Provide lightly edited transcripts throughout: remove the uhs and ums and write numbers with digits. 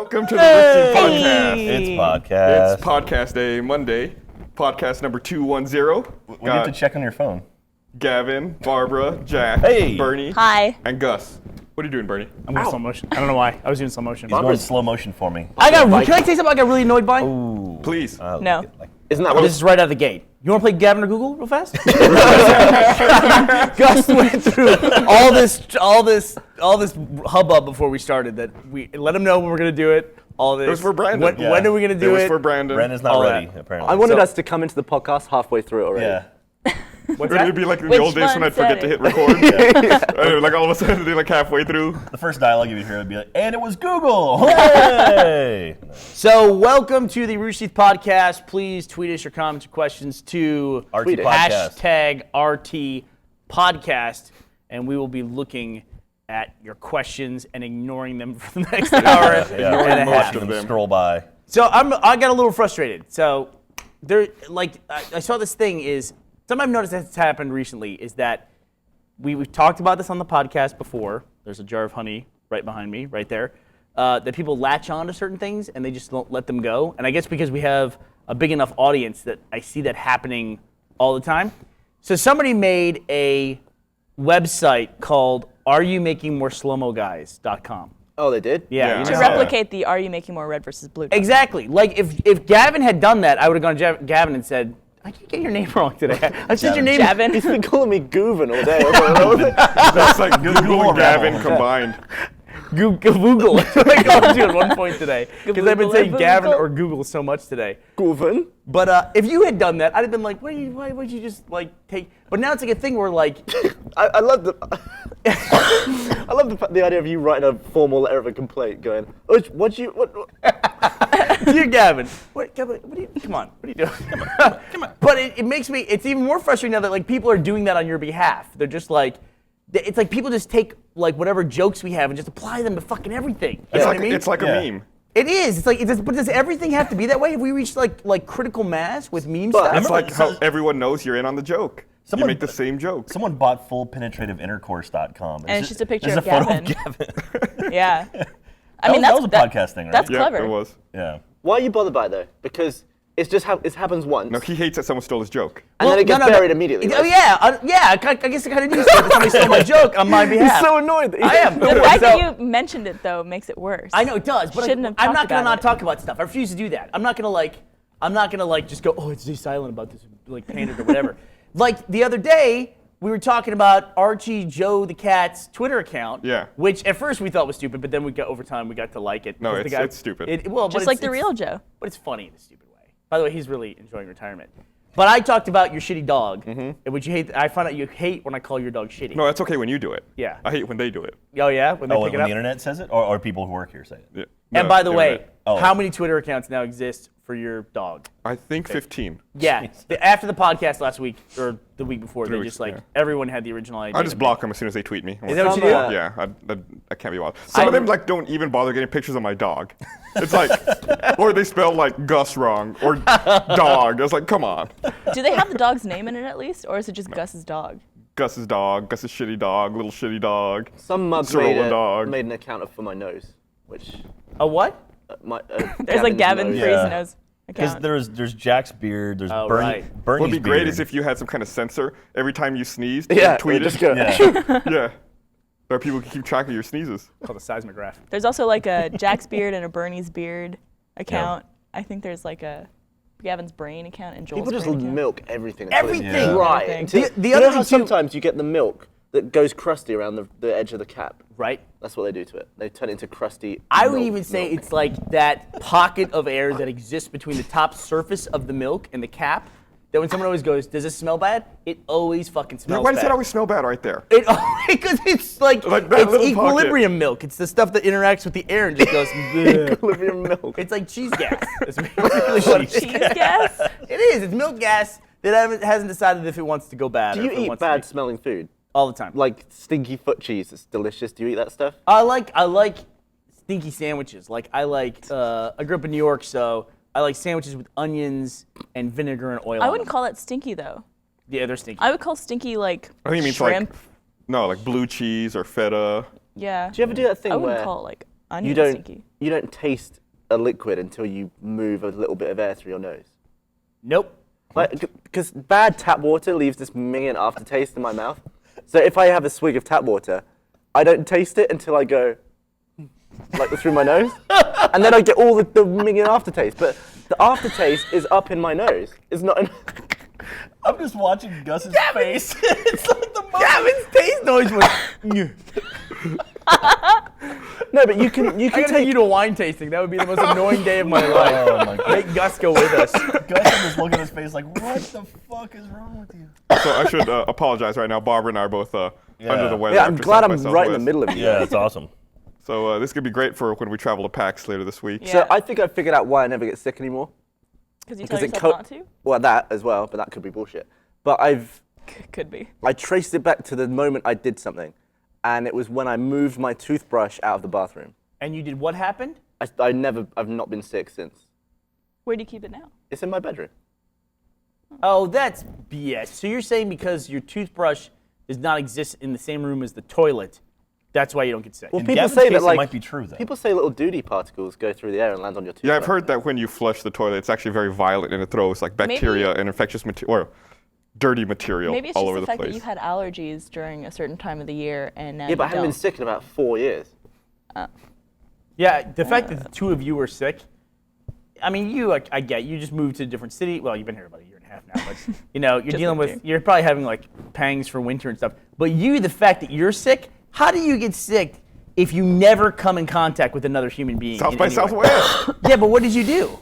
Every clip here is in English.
Welcome to the Rooster Teeth podcast. It's podcast. It's podcast day, Monday. Podcast number 210. We have to check on your phone. Gavin, Barbara, Jack, Hey. Burnie, Hi. and Gus. What are you doing, Burnie? I'm doing slow motion. I don't know why. I was doing slow motion. He's going slow motion for me. Can I say something I got really annoyed by? Ooh. Please. No. Isn't that what This is right out of the gate. You want to play Gavin or Google real fast? Gus went through all this hubbub before we started. That we let him know when we're gonna do it. All this. It was for Brandon. When are we gonna do it? It was for Brandon. Brandon's not All ready, that. apparently. I wanted us to come into the podcast halfway through it already. Yeah. What's It'd that? be like in Which the old days when one I'd forget said to hit it? record. Anyway, like all of a sudden, they're like halfway through. The first dialogue you would hear would be like, and it was Google. Hey! So welcome to the Rooster Teeth podcast. Please tweet us your comments or questions to RT Podcast. hashtag RT Podcast, and we will be looking at your questions and ignoring them for the next hour and a half. Watching them scroll by. So I got a little frustrated. So there, like, I saw this thing is something I've noticed that's happened recently is that we've talked about this on the podcast before. There's a jar of honey right behind me, right there. That people latch on to certain things and they just don't let them go. And I guess because we have a big enough audience that I see that happening all the time. So somebody made a website called AreYouMakingMoreSlowMoGuys.com. Oh, they did? Yeah. To Yeah. replicate the Are You Making More Red versus Blue? Exactly. Like if Gavin had done that, I would have gone to Gavin and said, I keep getting your name wrong today. I said your name. Gavin. He's been calling me Gavin all day. That's like Google and Gavin Rebel. combined. Google. That's what I called you at one point today. Because I've been saying Google. Gavin or Google so much today. Gavin? But if you had done that, I'd have been like, why would you just like take? But now it's like a thing where like, I love the I love the idea of you writing a formal letter of a complaint going, what? dear Gavin, Gavin, what are you? Come on, what are you doing? Come on. But it makes me. It's even more frustrating now that like people are doing that on your behalf. They're just like, it's like people just take like whatever jokes we have and just apply them to fucking everything. You know what I mean? It's like a meme. It is. It's like, but does everything have to be that way? Have we reached like critical mass with meme But- stuff? It's like how everyone knows you're in on the joke. You make the same joke. Someone bought fullpenetrativeIntercourse.com. And it's just a picture There's of a photo Gavin. of Gavin. Yeah. That was a podcast thing, right? That's Yeah, clever. it was. Yeah. Why are you bothered by it though? Because it's just it happens once. No, he hates that someone stole his joke. and then it gets buried immediately. Oh right? yeah, I guess I kind of do. Somebody stole my joke on my behalf. He's so annoyed that I am. The fact that you mentioned it though makes it worse. I know it does, but Shouldn't have I'm talked not gonna about not it. talk about stuff. I refuse to do that. I'm not gonna just go, oh, it's silent about this, like painted or whatever. Like the other day, we were talking about Archie Joe the Cat's Twitter account. Yeah. Which at first we thought was stupid, but then over time we got to like it. No, because the it's stupid. Well, Just but like it's the real Joe. But it's funny in a stupid way. By the way, he's really enjoying retirement. But I talked about your shitty dog, and which you hate. I found out you hate when I call your dog shitty. No, that's okay when you do it. Yeah. I hate when they do it. Oh yeah, when they Oh, pick when it the up. internet says it? Or people who work here say it? Yeah. And No, by the way, internet. Oh. how many Twitter accounts now exist for your dog? I think 15. Yeah. After the podcast last week or the week before, they weeks, just like yeah. everyone had the original idea. I just block them as soon as they tweet me. Is that what you do? Yeah, I can't be bothered. Some of them like don't even bother getting pictures of my dog. It's like, or they spell like Gus wrong or dog. I was like, come on. Do they have the dog's name in it at least, or is it just Gus's dog? Gus's dog, Gus's shitty dog, little shitty dog. Some mug Sorola dog. made an account for my nose, which A what? There's like Gavin nose. Yeah. Freeze-Nose Because account. there's Jack's beard, there's Oh, Burnie's right. What would be great beard. is if you had some kind of sensor every time you sneezed. Yeah, you tweet just it. go. Yeah. Yeah. Or people can keep track of your sneezes. Called a seismograph. There's also like a Jack's beard and a Burnie's beard account. I think there's like a Gavin's brain account and Joel's People just brain account. milk everything. Everything. Yeah. Right. Everything. Until, The you other know how thing too- sometimes you get the milk that goes crusty around the edge of the cap? Right? That's what they do to it. They turn it into crusty I would milk- even say milk. it's like that pocket of air that exists between the top surface of the milk and the cap. That when someone always goes, does this smell bad? It always fucking Yeah, smells why bad. does it always smell bad right there? Because it's like Like that it's little equilibrium milk. It's the stuff that interacts with the air and just goes. "Bleh." Equilibrium milk. It's like cheese gas. That's basically what it is. Cheese gas? It is. It's milk gas that hasn't decided if it wants to go bad. Do or you if it eat wants to bad be- smelling food? all the time? Like stinky foot cheese, it's delicious. Do you eat that stuff? I like stinky sandwiches. I grew up in New York, so I like sandwiches with onions and vinegar and oil. I on wouldn't them. call that stinky though. Yeah, they're stinky. I would call stinky like I think it means shrimp. like, no, like blue cheese or feta. Yeah. Do you ever do that thing I wouldn't where call it like onion you don't stinky. you don't taste a liquid until you move a little bit of air through your nose. Nope. Like, because bad tap water leaves this minging aftertaste in my mouth. So if I have a swig of tap water, I don't taste it until I go like through my nose, and then I get all the minging aftertaste. But the aftertaste is up in my nose. It's not. I'm just watching Gus's face. It's like the most. Gavin's taste noise was. No, but you can I gotta take take you to a wine tasting. That would be the most annoying day of my life. Oh my god. Make Gus go with us. Gus had this look at his face like, what the fuck is wrong with you? So I should apologize right now. Barbara and I are both under the weather. Yeah, I'm after glad South I'm by right in the Southwest. middle of you. Yeah, it's awesome. So this could be great for when we travel to PAX later this week. Yeah. So I think I figured out why I never get sick anymore. Because you tell Because it yourself not to? Well, that as well, but that could be bullshit. But Could be. I traced it back to the moment I did something, and it was when I moved my toothbrush out of the bathroom. And you did what happened? I've not been sick since. Where do you keep it now? It's in my bedroom. Oh, that's BS. So you're saying because your toothbrush does not exist in the same room as the toilet, that's why you don't get sick? Well, In people Gavin's say case, that it like might be true though. people say little duty particles go through the air and land on your toothbrush. Yeah, I've heard that when you flush the toilet, it's actually very violent and it throws like bacteria and infectious material or dirty material Maybe it's all just over the the fact place. that you had allergies during a certain time of the year and now Yeah, but I you haven't been don't. sick in about 4 years. Yeah, the fact that the two of you were sick, I mean, I get, you just moved to a different city. Well, you've been here about a year and a half now, but you know, you're dealing with, you're probably having like pangs for winter and stuff. But the fact that you're sick, how do you get sick if you never come in contact with another human being? South in by any way? Southwest. Yeah, but what did you do?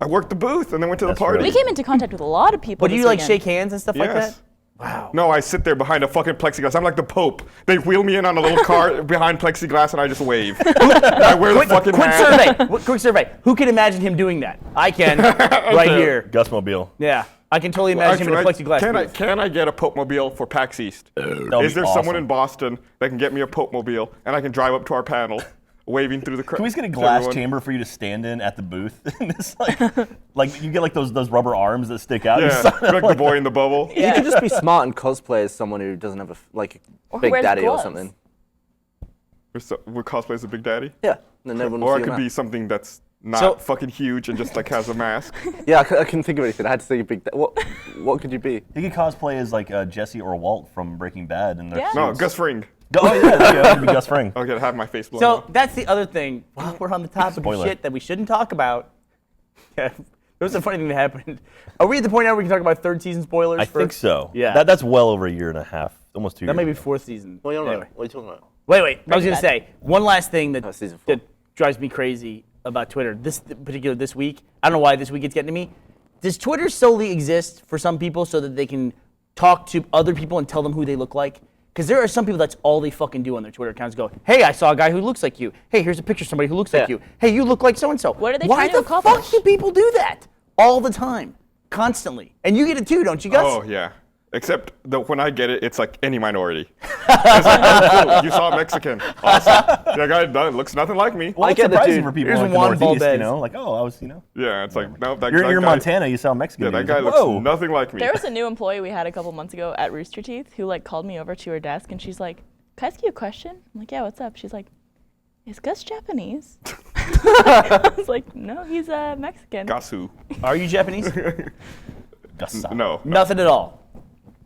I worked the booth and then went to the That's party. right. We came into contact with a lot of people. But do this you like weekend. shake hands and stuff like Yes. that? Wow. No, I sit there behind a fucking plexiglass. I'm like the Pope. They wheel me in on a little car behind plexiglass and I just wave. I wear the fucking Quick hat. survey. Quick survey. Who can imagine him doing that? I can, right here. Gusmobile. Yeah, I can totally imagine him in a plexiglass booth. Can I get a Pope Mobile for PAX East? Is there someone in Boston that can get me a Pope Mobile and I can drive up to our panel, waving through the crowd? Can we just get a glass chamber for you to stand in at the booth? And it's like you get like those rubber arms that stick out. You Yeah, sign up like the boy in the bubble. You could just be smart and cosplay as someone who doesn't have a Or who big wears daddy or gloves. something. We're cosplay as a Big Daddy? Yeah, then no one will Or see I your could be mouth. something that's not So- fucking huge and just like has a mask. Yeah, I couldn't think of anything. I had to say big. What could you be? You could cosplay as like Jesse or Walt from Breaking Bad in their Yeah. No, suits. Gus Fring. Oh yeah, there you go. It'd be Gus Fring. I'll have my face blown So up. that's the other thing. While we're on the topic of Spoiler. shit that we shouldn't talk about, yeah, there was a funny thing that happened. Are we at the point now where we can talk about third season spoilers? I think so. Yeah. That's well over a year and a half, almost 2 years. That may be ago. fourth season. What are you talking Anyway. about? What are you talking about? Wait. I was Breaking going to Bad. say one last thing that, Season 4. that drives me crazy about Twitter. This week. I don't know why this week it's getting to me. Does Twitter solely exist for some people so that they can talk to other people and tell them who they look like? Because there are some people that's all they fucking do on their Twitter accounts. Go, hey, I saw a guy who looks like you. Hey, here's a picture of somebody who looks like Yeah. you. Hey, you look like so and so. What are they Why trying to the accomplish? fuck do people do that all the time, constantly? And you get it too, don't you, Gus? Oh, yeah. Except when I get it, it's like any minority. It's like, oh, cool. You saw a Mexican. Awesome. That guy looks nothing like me. Well, I it's get the surprising dude. for people Here's like the Juan Northeast, Valdez. you know, like I was, Yeah, it's like, no, that You're in guy, Montana, you saw a Mexican. Yeah, that dude. guy It's like, looks whoa. nothing like me. There was a new employee we had a couple months ago at Rooster Teeth who like called me over to her desk and she's like, "Can I ask you a question?" I'm like, "Yeah, what's up?" She's like, "Is Gus Japanese?" I was like, "No, he's Mexican." Gasu. Are you Japanese? Gus. No. Nothing at all.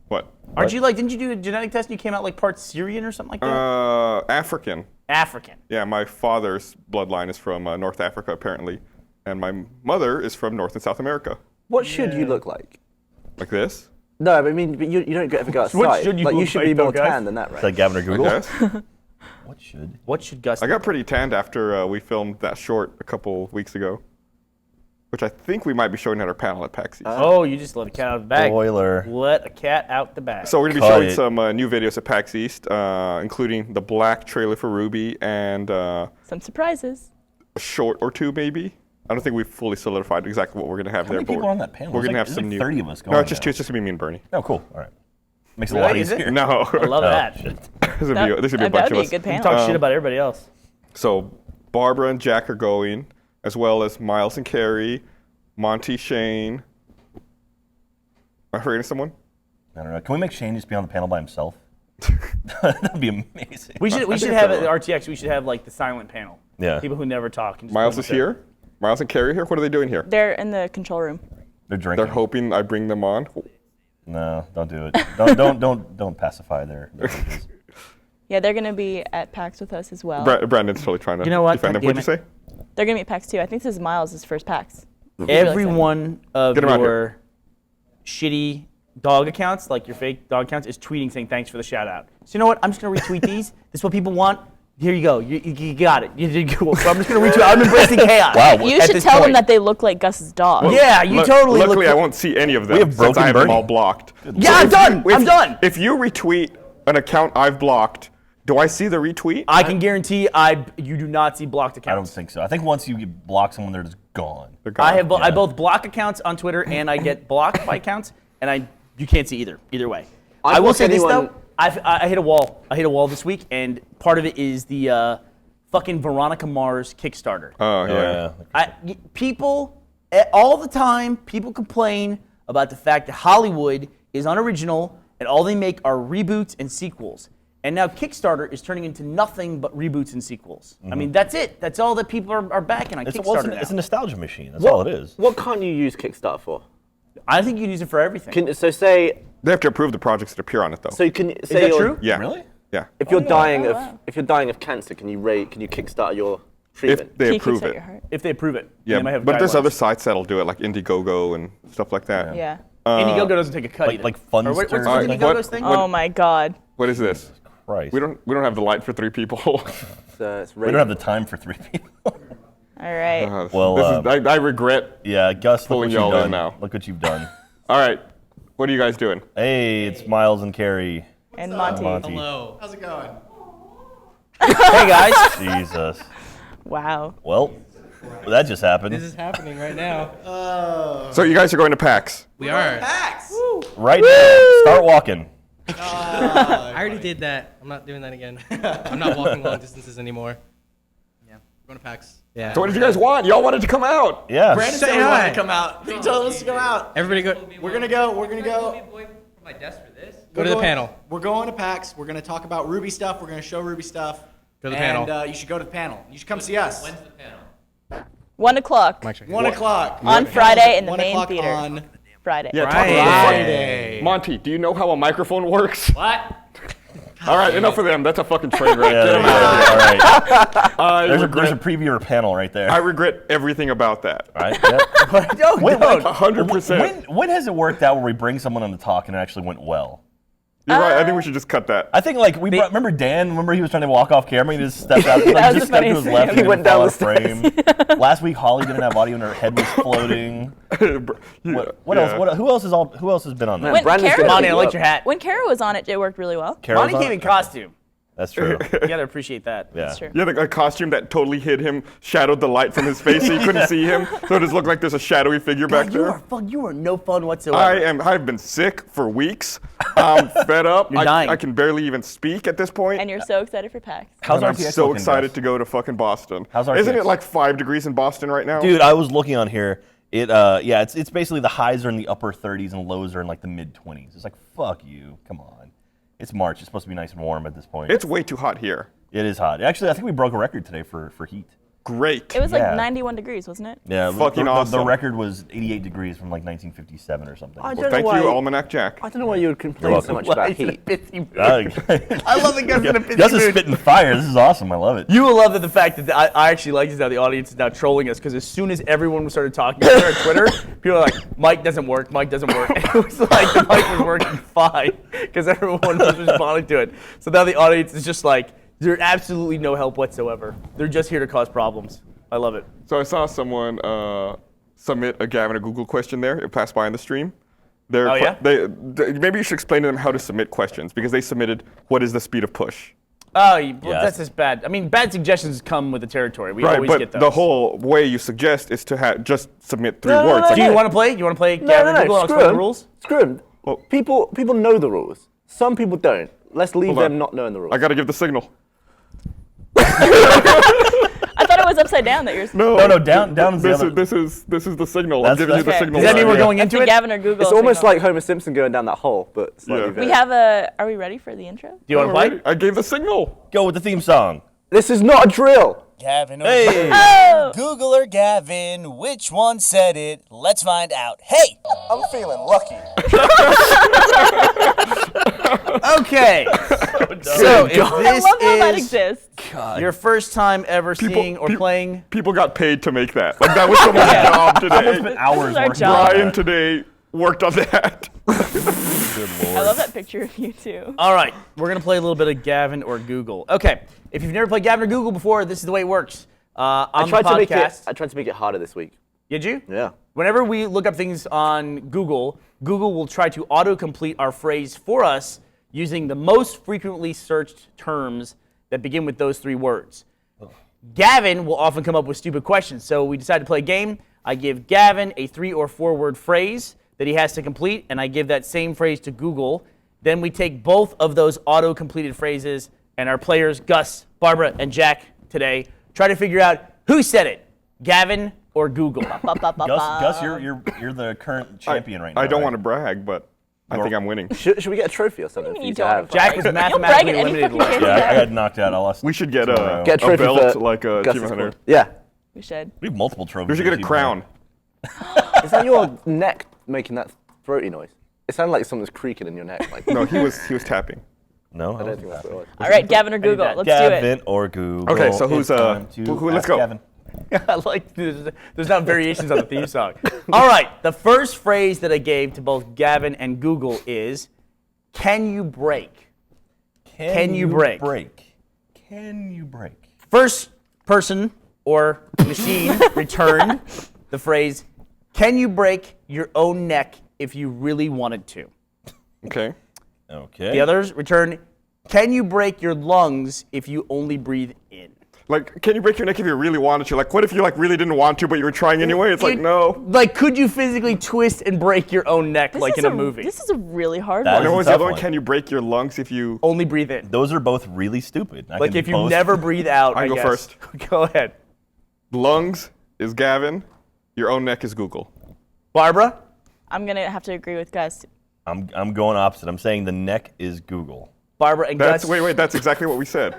What? Aren't you didn't you do a genetic test and you came out like part Syrian or something like that? African. African. Yeah, my father's bloodline is from North Africa, apparently. And my mother is from North and South America. What should you look like? Like this, No, I mean, but you don't ever go outside. What should you like, you look should like be though, more guys? tan than that, right? It's like Gavin or I Google. guess. What should? What should Gus I got pretty tanned after we filmed that short a couple weeks ago, which I think we might be showing at our panel at PAX East. Oh, you just let a cat out of the bag. Spoiler. Let a cat out the bag. So we're going to be Cut showing it. some new videos at PAX East, including the black trailer for Ruby and Some surprises. a short or two, maybe. I don't think we've fully solidified exactly what we're going to have How there. many but people are on that panel? We're going to have There's some like new. 30 of us No, going it's just now. two. It's just going to be me and Burnie. Oh, cool. All right. Makes it a Really? lot Is it? easier. No. I love Oh, that. shit. There's gonna be a bunch That'd of be a us. good panel. Talk shit about everybody else. So Barbara and Jack are going, as well as Miles and Carrie, Monty, Shane. Am I forgetting someone? I don't know. Can we make Shane just be on the panel by himself? That'd be amazing. We should think have so. at RTX. We should have like the silent panel. Yeah. People who never talk. And just Miles put is them up here. Miles and Carrie are here. What are they doing here? They're in the control room. They're drinking. They're hoping I bring them on. No, don't do it. Don't pacify their urges. Yeah, they're gonna be at PAX with us as well. Brandon's totally trying to You know what? defend them. God What'd you damn say? They're gonna be at PAX too. I think this is Miles' first PAX. there. really Every excited. one of Get 'em out your shitty dog accounts, like your fake dog accounts, is tweeting saying thanks for the shout out. So you know what? I'm just gonna retweet these. This is what people want. Here you go. You got it. You did cool. So I'm just gonna retweet. I'm embracing chaos. Wow. You at should this tell them point. that they look like Gus's dog. Yeah, you totally look. Luckily, I won't see any of them We have since broken I have them Burnie. all blocked. Yeah, I'm done. I'm done. If you retweet an account I've blocked, do I see the retweet? I can guarantee you do not see blocked accounts. I don't think so. I think once you block someone, they're just gone. They're gone. I both block accounts on Twitter and I get blocked by accounts, and you can't see either way. I will block say this anyone- though, I hit a wall. I hit a wall this week, and part of it is the fucking Veronica Mars Kickstarter. Oh, yeah. People all the time, people complain about the fact that Hollywood is unoriginal and all they make are reboots and sequels. And now Kickstarter is turning into nothing but reboots and sequels. I mean, that's it. That's all that people are backing on Kickstarter now. It's a nostalgia machine. That's all it is. What can't you use Kickstarter for? I think you can use it for everything. So say They have to approve the projects that appear on it, though. so you can say is that you're- true? yeah. Really? Yeah. If you're dying Oh, of wow. if you're dying of cancer, can you Kickstart your treatment? If they He approve keeps at it. your heart. If they approve it. Yeah, They might have but there's guidelines. other sites that'll do it, like Indiegogo and stuff like that. Yeah. Indiegogo doesn't take a cut either. like Or what's Funster. Alright, Indiegogo's thing? Oh my God. What is this? Christ. We don't have the light for 3 people. It's We don't have the time for 3 people. All right. Well, I regret. yeah, Gus, look Pulling what you've y'all in done. now. Look what you've done. All right, what are you guys doing? Hey, it's Miles and Carrie. And Monty. Monty. Hello. How's it going? Hey guys. Jesus. Wow. Well, that just happened. This is happening right now. So you guys are going to PAX. We are. Right now. Start walking. I already did that. I'm not doing that again. I'm not walking long distances anymore. Yeah. We're going to PAX. Yeah. So what did you guys want? Y'all wanted to come out. Yeah. Brandon Say said we hi. wanted to come out. He told us to come out. Everybody go. We're gonna go. My desk for this. Go to the panel. We're going to PAX. We're gonna talk about Ruby stuff. We're gonna show Ruby stuff. Go to the and, panel. You should go to the panel. You should come see us. When's the panel? 1 o'clock 1 o'clock. on Friday in the 1 main o'clock theater. on Friday. Yeah, talk about the fun. Friday. Monty, do you know how a microphone works? What? All right, enough of them. That's a fucking train wreck. Yeah, Get there 'em you out of go. here. All right. I There's a regret, previewer panel right there. I regret everything about that. All right. Yep. Don't. 100%. When has it worked out where we bring someone on the talk and it actually went well? You're right. I think we should just cut that. I think like remember Dan? Remember he was trying to walk off camera and he just stepped out. Like, That was just the stepped to his funniest left. thing. And He went fell down out of frame. Last week Holly didn't have audio and her head was floating. What else? Who else has been on there? When Brandon's Kara, gonna Monty, I beat liked up. your hat. when Kara was on it, it worked really well. Carol's Monty on came it? in costume. That's true. You gotta appreciate that. Yeah. That's true. Yeah, a costume that totally hid him, shadowed the light from his face so you couldn't see him. So it just looked like there's a shadowy figure back there. You are no fun whatsoever. I've been sick for weeks. I'm fed up. You're dying. I can barely even speak at this point. And you're so excited for PAX. How's I'm RTX so looking, excited guys? to go to fucking Boston. How's RTX? Isn't it like 5 degrees in Boston right now? Dude, I was looking on here. It's basically the highs are in the upper 30s and lows are in like the mid 20s. It's like fuck you, come on. It's March. It's supposed to be nice and warm at this point. It's way too hot here. It is hot. Actually, I think we broke a record today for heat. Great. It was Yeah. like 91 degrees, wasn't it? Yeah, Fucking the awesome. record was 88 degrees from like 1957 or something. I Well, don't know thank why. you, Almanac Jack. I don't know why you would complain so much about heat. I love the Gus in a pissy Gus is mood. spitting fire. This is awesome. I love it. You will love the fact that I actually like this how the audience is now trolling us because as soon as everyone started talking about it on Twitter, people are like, "Mic doesn't work. Mic doesn't work." And it was like the mic was working fine because everyone was responding to it. So now the audience is just like, "There's absolutely no help whatsoever. They're just here to cause problems." I love it. So I saw someone submit a Gavin or Google question there. It passed by on the stream. Oh, yeah? Maybe you should explain to them how to submit questions because they submitted, what is the speed of push? Oh, well, Yeah. that's just bad. I mean, bad suggestions come with the territory. We Right, always but get those. the whole way you suggest is to just submit 3 No, no, words. no, Like, Do you want to play? You want to play Gavin and Google and screw explain the 'em. rules? Screw 'em. Well- People know the rules. Some people don't. Let's leave Hold on. them not knowing the rules. I got to give the signal. I thought it was upside down that you're. No, down is the This other. is the signal. That's- I'm giving you the that's- signal. Does that mean right we're now. going into The it? Gavin or Google. It's almost signal. like Homer Simpson going down that hole, but slightly Yeah. better. We have a. Are we ready for the intro? Do you want to play? I gave the signal. Go with the theme song. This is not a drill. Gavin or Hey! Oh! Google or Gavin, which one said it? Let's find out. Hey, I'm feeling lucky. Okay. So if I this love how that is exists. your first time ever seeing or peop- playing, People got paid to make that. Like that was someone's job today. Hours is our working job. on Brian that. today worked on that. Good Lord. I love that picture of you too. all right, we're gonna play a little bit of Gavin or Google. Okay, if you've never played Gavin or Google before, this is the way it works. On I the tried podcast, to make it harder this week. did you? Yeah. Whenever we look up things on Google, Google will try to auto-complete our phrase for us using the most frequently searched terms that begin with those 3 words. Gavin will often come up with stupid questions, so we decided to play a game. I give Gavin a 3 or 4 word phrase that he has to complete, and I give that same phrase to Google. Then we take both of those auto-completed phrases, and our players, Gus, Barbara, and Jack today, try to figure out who said it, Gavin or Google. Gus, you're the current champion right now. I don't right? want to brag, but I think I'm winning. Should we get a trophy or something? do you for mean you you to don't have? brag? Jack was You'll brag mathematically at any eliminated fucking last game. week. Yeah, I got knocked out. I lost. We should get tomorrow. Get a trophy belt for like a Gus's achievement hunter. squad. Yeah. We should. We have multiple trophies. We should get a for crown. Is that your neck making that throaty noise? It sounded like something's creaking in your neck. Like, No, he was tapping. No, I don't think that's what it was. All right, Gavin or Google. that. Let's do it. Gavin or Google. Okay, so who's, It's time to let's ask go. Gavin. I like there's not variations on the theme song. All right, the first phrase that I gave to both Gavin and Google is, can you break? Can you break? Can you break? First person or machine returned the phrase, can you break your own neck if you really wanted to? Okay. Okay. The others returned, can you break your lungs if you only breathe in? Like, can you break your neck if you really wanted to? Like, what if you like really didn't want to, but you were trying anyway? It's like, no. Like, could you physically twist and break your own neck This like is in a movie? This is a really hard That one. is- No, was a the tough other one? one. Can you break your lungs if you? Only breathe in. Those are both really stupid. I Like can if you both- never breathe out, I I go guess. first. Go ahead. Lungs is Gavin. Your own neck is Google. Barbara? I'm gonna have to agree with Gus. I'm going opposite. I'm saying the neck is Google. Barbara and That's Gus. wait. That's exactly what we said.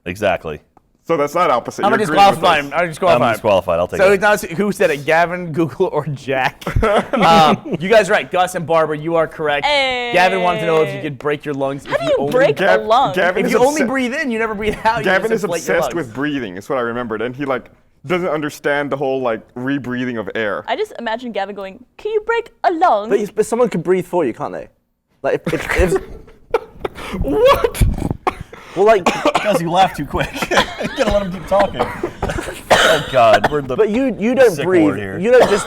Exactly. So that's not opposite. I'm You're gonna agreeing with disqualify us. him. I'm I'm disqualify him. disqualified. I'll take So it. it's not who said it, Gavin, Google, or Jack. You guys are right. Gus and Barbara, you are correct. Hey. Gavin wanted to know if you could break your lungs. How do you break a Gav- lung? Gavin If is you only obse- breathe in, you never breathe out. Gavin you is just inflate your obsessed lungs. with breathing. Is what I remembered, and he like doesn't understand the whole like rebreathing of air. I just imagine Gavin going, can you break a lung? But someone can breathe for you, can't they? Like if What? well, like, Because you laugh too quick. You gotta let him keep talking. Oh God, we're the. but you don't Sick breathe. word here. You don't just.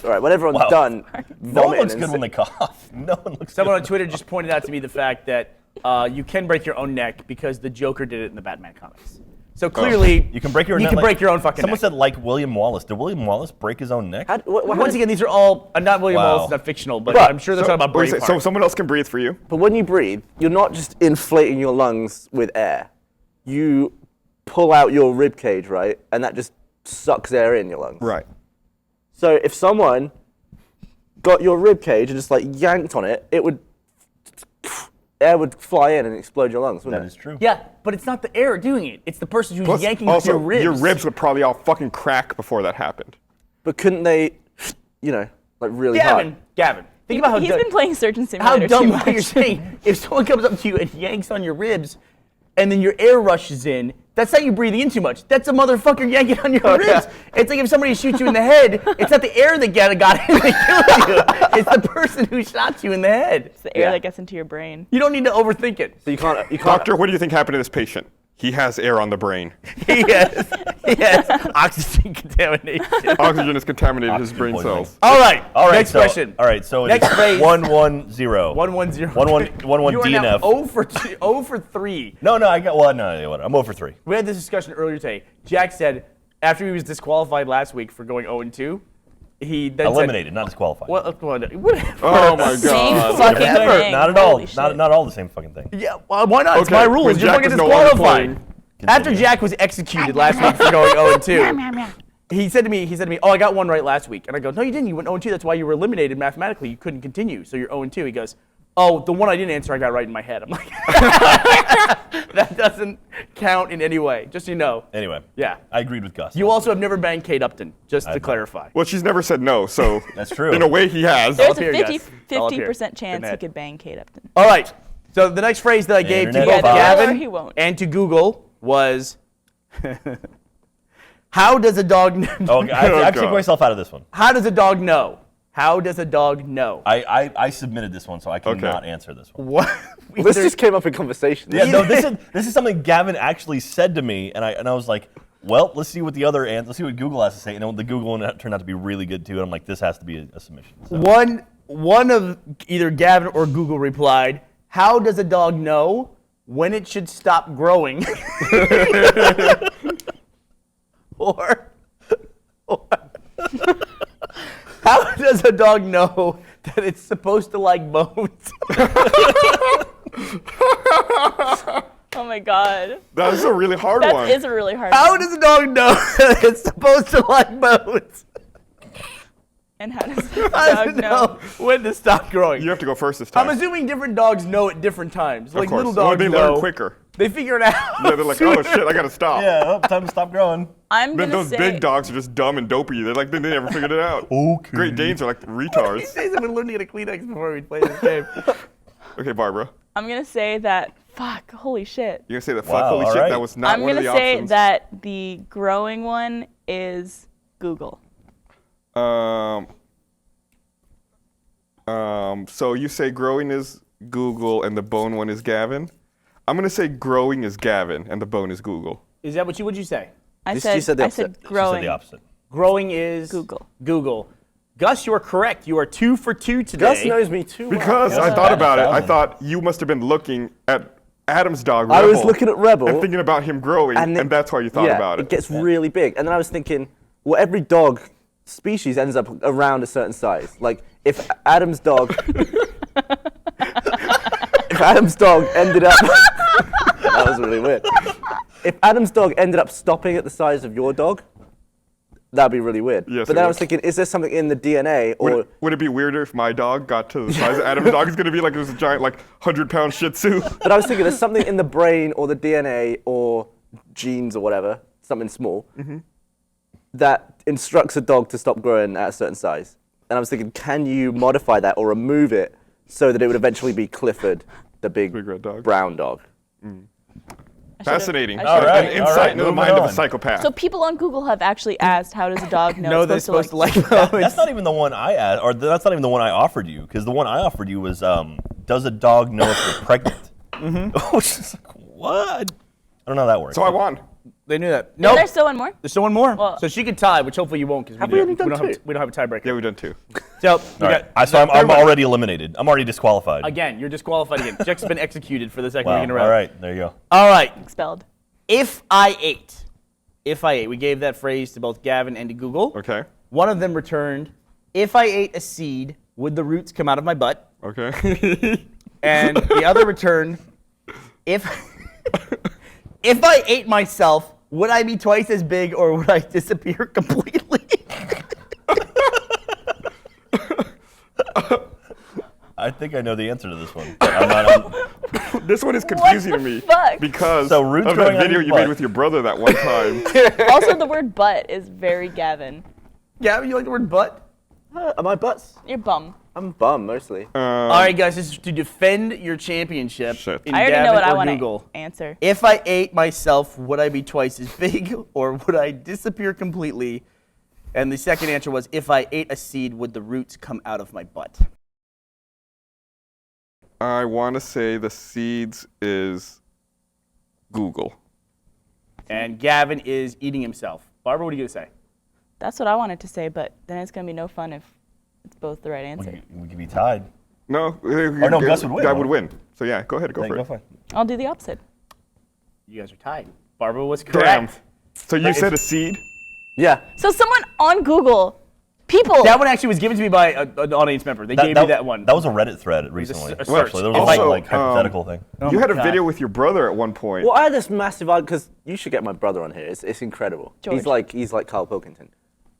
All right, when everyone's Wow. done, no one vomiting looks and good when they cough. No one looks. Someone good. on Twitter just pointed out to me the fact that you can break your own neck because the Joker did it in the Batman comics. So clearly, You can break your. you neck can like- break your own fucking Someone neck. said like William Wallace. Did William Wallace break his own neck? Once again, these are all not William Wow. Wallace, it's not fictional, but But- I'm sure they're talking about Wait, Braveheart. so someone else can breathe for you. But when you breathe, you're not just inflating your lungs with air. You pull out your rib cage, right? And that just sucks air in your lungs. Right. So if someone got your rib cage and just like yanked on it, air would fly in and explode your lungs, wouldn't That it? is true. Yeah, but it's not the air doing it. It's the person who's Plus, yanking also, your ribs. your ribs would probably all fucking crack before that happened. But couldn't they, like really hard? Gavin, think about how He's dumb, been playing Surgeon how Simulator dumb too what you're much. saying. If someone comes up to you and yanks on your ribs, and then your air rushes in, that's not you breathing in too much. That's a motherfucker yanking on your ribs. yeah. It's like if somebody shoots you in the head, it's not the air that got in that killed you. It's the person who shot you in the head. It's the air Yeah. that gets into your brain. You don't need to overthink it. So you can't. Doctor, what do you think happened to this patient? He has air on the brain. Yes, oxygen contamination. Oxygen has contaminated his Oxygen brain poisoning. cells. All right, next so, question. All right, so Next it's phrase. 1-1-0. 1-1-0. 1-1 You are DNF. now 0 for 0 for 3. No, I got. Well, no, whatever. I'm 0 for 3. We had this discussion earlier today. Jack said after he was disqualified last week for going 0-2, he then Eliminated, not disqualified. said, well, whatever. Oh my Same god. fucking Whatever. thing. Not at all. Holy shit. Not all the same fucking thing. Yeah, well, why not? It's Okay, my rules. when You're Jack fucking is no longer disqualified. playing. After Continue. Jack was executed last week for going 0-2, he said to me, oh, I got one right last week. And I go, no, you didn't. You went 0-2. That's why you were eliminated mathematically. You couldn't continue. So you're 0-2. He goes, oh, the one I didn't answer, I got right in my head. I'm like, that doesn't count in any way, just so you know. Anyway, Yeah. I agreed with Gus. You also have never banged Kate Upton, just to I've not. clarify. Well, she's never said no, so That's true. in a way he has. There's up here, a guys. All up here. 50% chance ahead. he could bang Kate Upton. All right. So the next phrase that I gave to Internet both files. Or Gavin he won't. and to Google was, how does a dog Oh, I took God. myself out of this one. How does a dog know? How does a dog know? I submitted this one, so I cannot answer this one. What? This just came up in conversation. Yeah, no, this is something Gavin actually said to me, and I was like, well, let's see what the other let's see what Google has to say. And the Google one turned out to be really good too, and I'm like, this has to be a submission. So. One of either Gavin or Google replied, how does a dog know when it should stop growing? or how does a dog know that it's supposed to like bones? Oh my god. That is a really hard That one. is a really hard How one. does a dog know that it's supposed to like bones? And how does the How does dog it know? know when to stop growing? You have to go first this time. I'm assuming different dogs know at different times. Like of course. little Well, dogs they know. learn quicker. They figure it out. Yeah, they're like, oh shit, I gotta stop. Yeah, oh, time to stop growing. I'm Then gonna those say big dogs are just dumb and dopey. They're like, they never figured it out. Okay. Great Danes are like He retards. says I've been learning to get a Kleenex before we play this game. Okay, Barbara. I'm gonna say that. Fuck. Holy shit. You're gonna say that fuck, Wow, holy all shit, right. that was not I'm one of gonna the say options. that the growing one is Google. So you say growing is Google and the bone one is Gavin? I'm gonna say growing is Gavin and the bone is Google. Is that what you would you say? She said the I opposite. said She said growing. the opposite. Growing is Google. Google. Gus, you are correct. You are 2 for 2 today. Gus knows me too well. Because I thought about it, I thought you must have been looking at Adam's dog, I Rebel, was looking at Rebel. and thinking about him growing, and, that's why you thought yeah, about it it. gets really big. And then I was thinking, well, every dog species ends up around a certain size. Like, if Adam's dog... if Adam's dog ended up... that was really weird. If Adam's dog ended up stopping at the size of your dog, that'd be really weird. Yes, but it then I would. was thinking, is there something in the DNA or... Would it be weirder if my dog got to the size of Adam's dog? It's gonna be like this giant, like 100-pound Shih Tzu. But I was thinking there's something in the brain or the DNA or genes or whatever, something small, that instructs a dog to stop growing at a certain size. And I was thinking, can you modify that or remove it so that it would eventually be Clifford, the big red dog. brown dog? Fascinating. I All should've- right, An insight into the moving mind of a on. psychopath. So people on Google have actually asked, how does a dog know No, it's they're supposed to like bones. That's not even the one I asked, or that's not even the one I offered you, because the one I offered you was, does a dog know if they're pregnant? Which is like, what? I don't know how that works. So I won. They knew that. No, No, there's still one more. there's still one more. Well- So she could tie, which hopefully you won't because Have we only done two? we don't have a tiebreaker. Yeah, we've done 2. So, All right. So I'm already eliminated. I'm already disqualified. again, you're disqualified again. Jack's been executed for the second Wow. week in a row. All right, there you go. All right. Expelled. If I ate, we gave that phrase to both Gavin and to Google. Okay. One of them returned, if I ate a seed, would the roots come out of my butt? Okay. And the other returned, if I ate myself, would I be twice as big or would I disappear completely? I think I know the answer to this one. But I'm not, This one is confusing to me fuck? because So roots of growing that on video your you made butt. with your brother that one time. Also, the word butt is very Gavin. Gavin, you like the word butt? Am I butts? Your bum. I'm bum mostly. All right, guys, this is to defend your championship Shit. in I already Gavin know what I or want Google. to answer. If I ate myself, would I be twice as big or would I disappear completely? And the second answer was, if I ate a seed, would the roots come out of my butt? I want to say the seeds is Google. And Gavin is eating himself. Barbara, what are you going to say? That's what I wanted to say, but then it's gonna be no fun if it's both the right answer. we could be tied. No. no, Gus would win, Guy huh? would win. So yeah, go ahead, go Yeah, for go it. for it. I'll do the opposite. You guys are tied. Barbara was Damn. correct. So you said a seed? Yeah. So someone on Google, people. That one actually was given to me by an audience member. They gave me that one. That was a Reddit thread recently. a search. Actually, there was Also, a whole like hypothetical thing. Oh You my had a God. video with your brother at one point. Well, I had this massive argument because you should get my brother on here. It's incredible. George. He's like Carl Pilkington.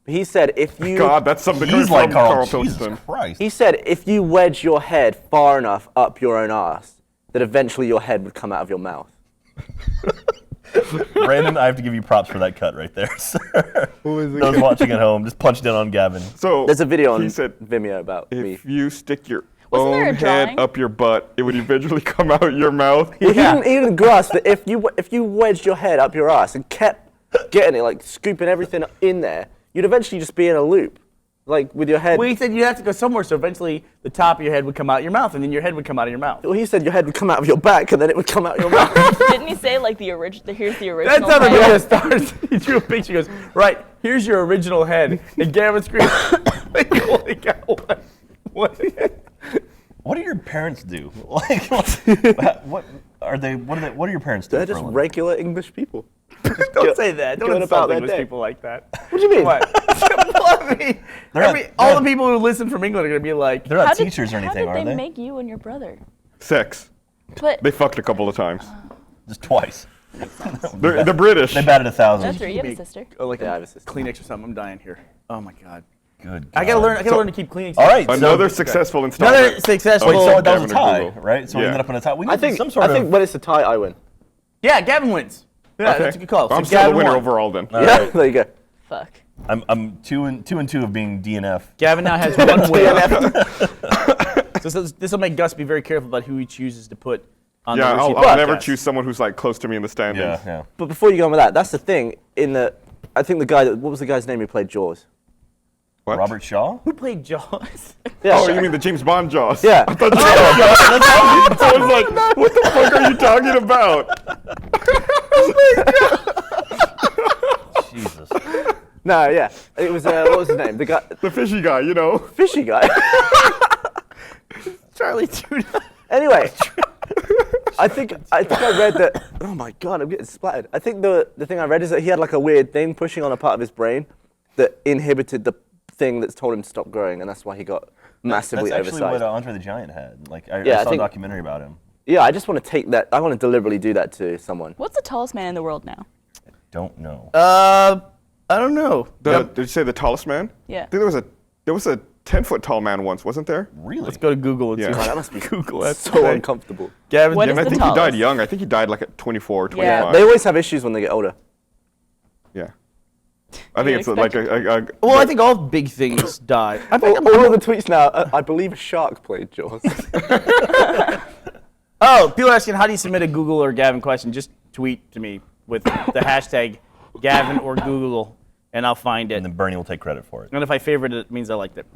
He said if you God, that's something coming He's like from Carl. Carl Jesus Pilkington. Christ. he said if you wedge your head far enough up your own ass, that eventually your head would come out of your mouth. Brandon, I have to give you props for that cut right there, sir. Those watching at home, just punched in on Gavin. So There's a video on he said, Vimeo about me. if you stick your Wasn't there own a drawing? head up your butt, it would eventually come out your mouth. Well, he didn't grasp that if you wedged your head up your ass and kept getting it, like scooping everything in there, you'd eventually just be in a loop, like with your head. Well, he said you have to go somewhere, so eventually the top of your head would come out your mouth, and then your head would come out of your mouth. Well, he said your head would come out of your back and then it would come out your mouth. Didn't he say like the original? Here's the original. That's how the head. video starts. He drew a picture. He goes, right, here's your original head. And Gavin screams, holy cow, what? What do your parents do? Like, what do your parents do? They're for a just living? regular English people. Don't say that. Don't Going insult about their English day. people like that. What do you mean? What? Well, I mean, all the people who listen from England are going to be like, They're not How did- teachers or anything, How did are they they? make you and your brother? Sex. But They fucked a couple of times. Just twice. They're British. They batted 1,000. that's right. You have a sister. oh, like Yeah, I have a sister. Kleenex or something. I'm dying here. Oh my God. Good. I gotta God. learn. I gotta learn to keep Kleenex. All right. Another so, successful installment. Another successful. Wait, so that Gavin was a or tie, Google. right? So we Yeah. ended up in a tie. We I need think some sort of. when it's a tie, I win. Yeah, Gavin wins. Yeah, Okay. that's a good call. I'm So still the Gavin winner won. overall then. All Yeah, right. there you go. Fuck. I'm 2 and 2 of being DNF. Gavin now has one win. So this will make Gus be very careful about who he chooses to put on Yeah, the I'll Rooster never podcast. choose someone who's like close to me in the standings. Yeah, yeah. But before you go on with that, that's the thing. I think what was the guy's name who played Jaws? What? Robert Shaw. Who played Jaws? Yeah. Oh, you mean the James Bond Jaws? Yeah. I was like, what the fuck are you talking about? Jesus. No, yeah. It was what was his name? The guy, The fishy guy, you know. fishy guy. Charlie Tuna. Anyway, I think I read that. Oh my god, I'm getting splattered. I think the thing I read is that he had like a weird thing pushing on a part of his brain that inhibited the thing that's told him to stop growing, and that's why he got massively That's actually oversized. what Andre the Giant had. Like I Yeah, I saw a think- documentary about him. Yeah, I just want to take that. I want to deliberately do that to someone. What's the tallest man in the world now? Don't know. I don't know. Did you say the tallest man? Yeah. I think there was a 10-foot tall man once, wasn't there? Really? Let's go to Google and Yeah. see. Oh, that must be Google. That's so uncomfortable. Gavin, What And is I the think he died tallest? young. I think he died like at 24 or 25. Yeah. They always have issues when they get older. Yeah. I think it's like a well, I think all big things die. I think All of the tweets now. I believe a shark played Jaws. Oh, people are asking, how do you submit a Google or Gavin question? Just tweet to me with the hashtag Gavin or Google, and I'll find it. And then Burnie will take credit for it. And if I favorite it, it means I liked it.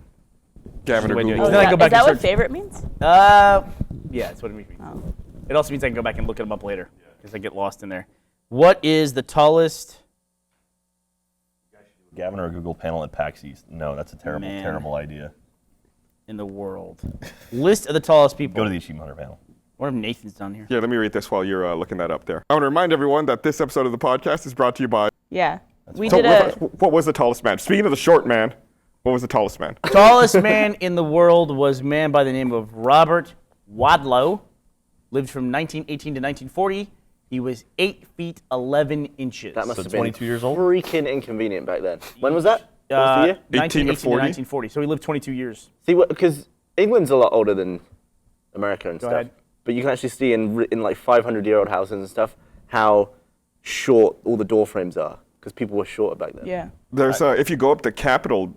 Gavin or That's the way I do it. Google. Then I go back Is that and what search. favorite means? Yeah, that's what it means. Oh. It also means I can go back and look them up later because I get lost in there. What is the tallest? Gavin or a Google panel at PAX East. No, that's a terrible, Man. terrible idea. In the world. List of the tallest people. Go to the Achievement Hunter panel. What if Nathan's down here? Yeah, let me read this while you're looking that up there. I want to remind everyone that this episode of the podcast is brought to you by. Yeah. We So did a. what was the tallest man? Speaking of the short man, what was the tallest man? Tallest man in the world was a man by the name of Robert Wadlow. Lived from 1918 to 1940. He was 8 feet 11 inches. That must So have been 22 years old? freaking inconvenient back then. When was that? What was the year? 18 to 1918 to 1940. So he lived 22 years. See, because England's a lot older than America and stuff. ahead. But you can actually see in like 500-year-old houses and stuff how short all the door frames are because people were shorter back then. Yeah. There's if you go up the Capitol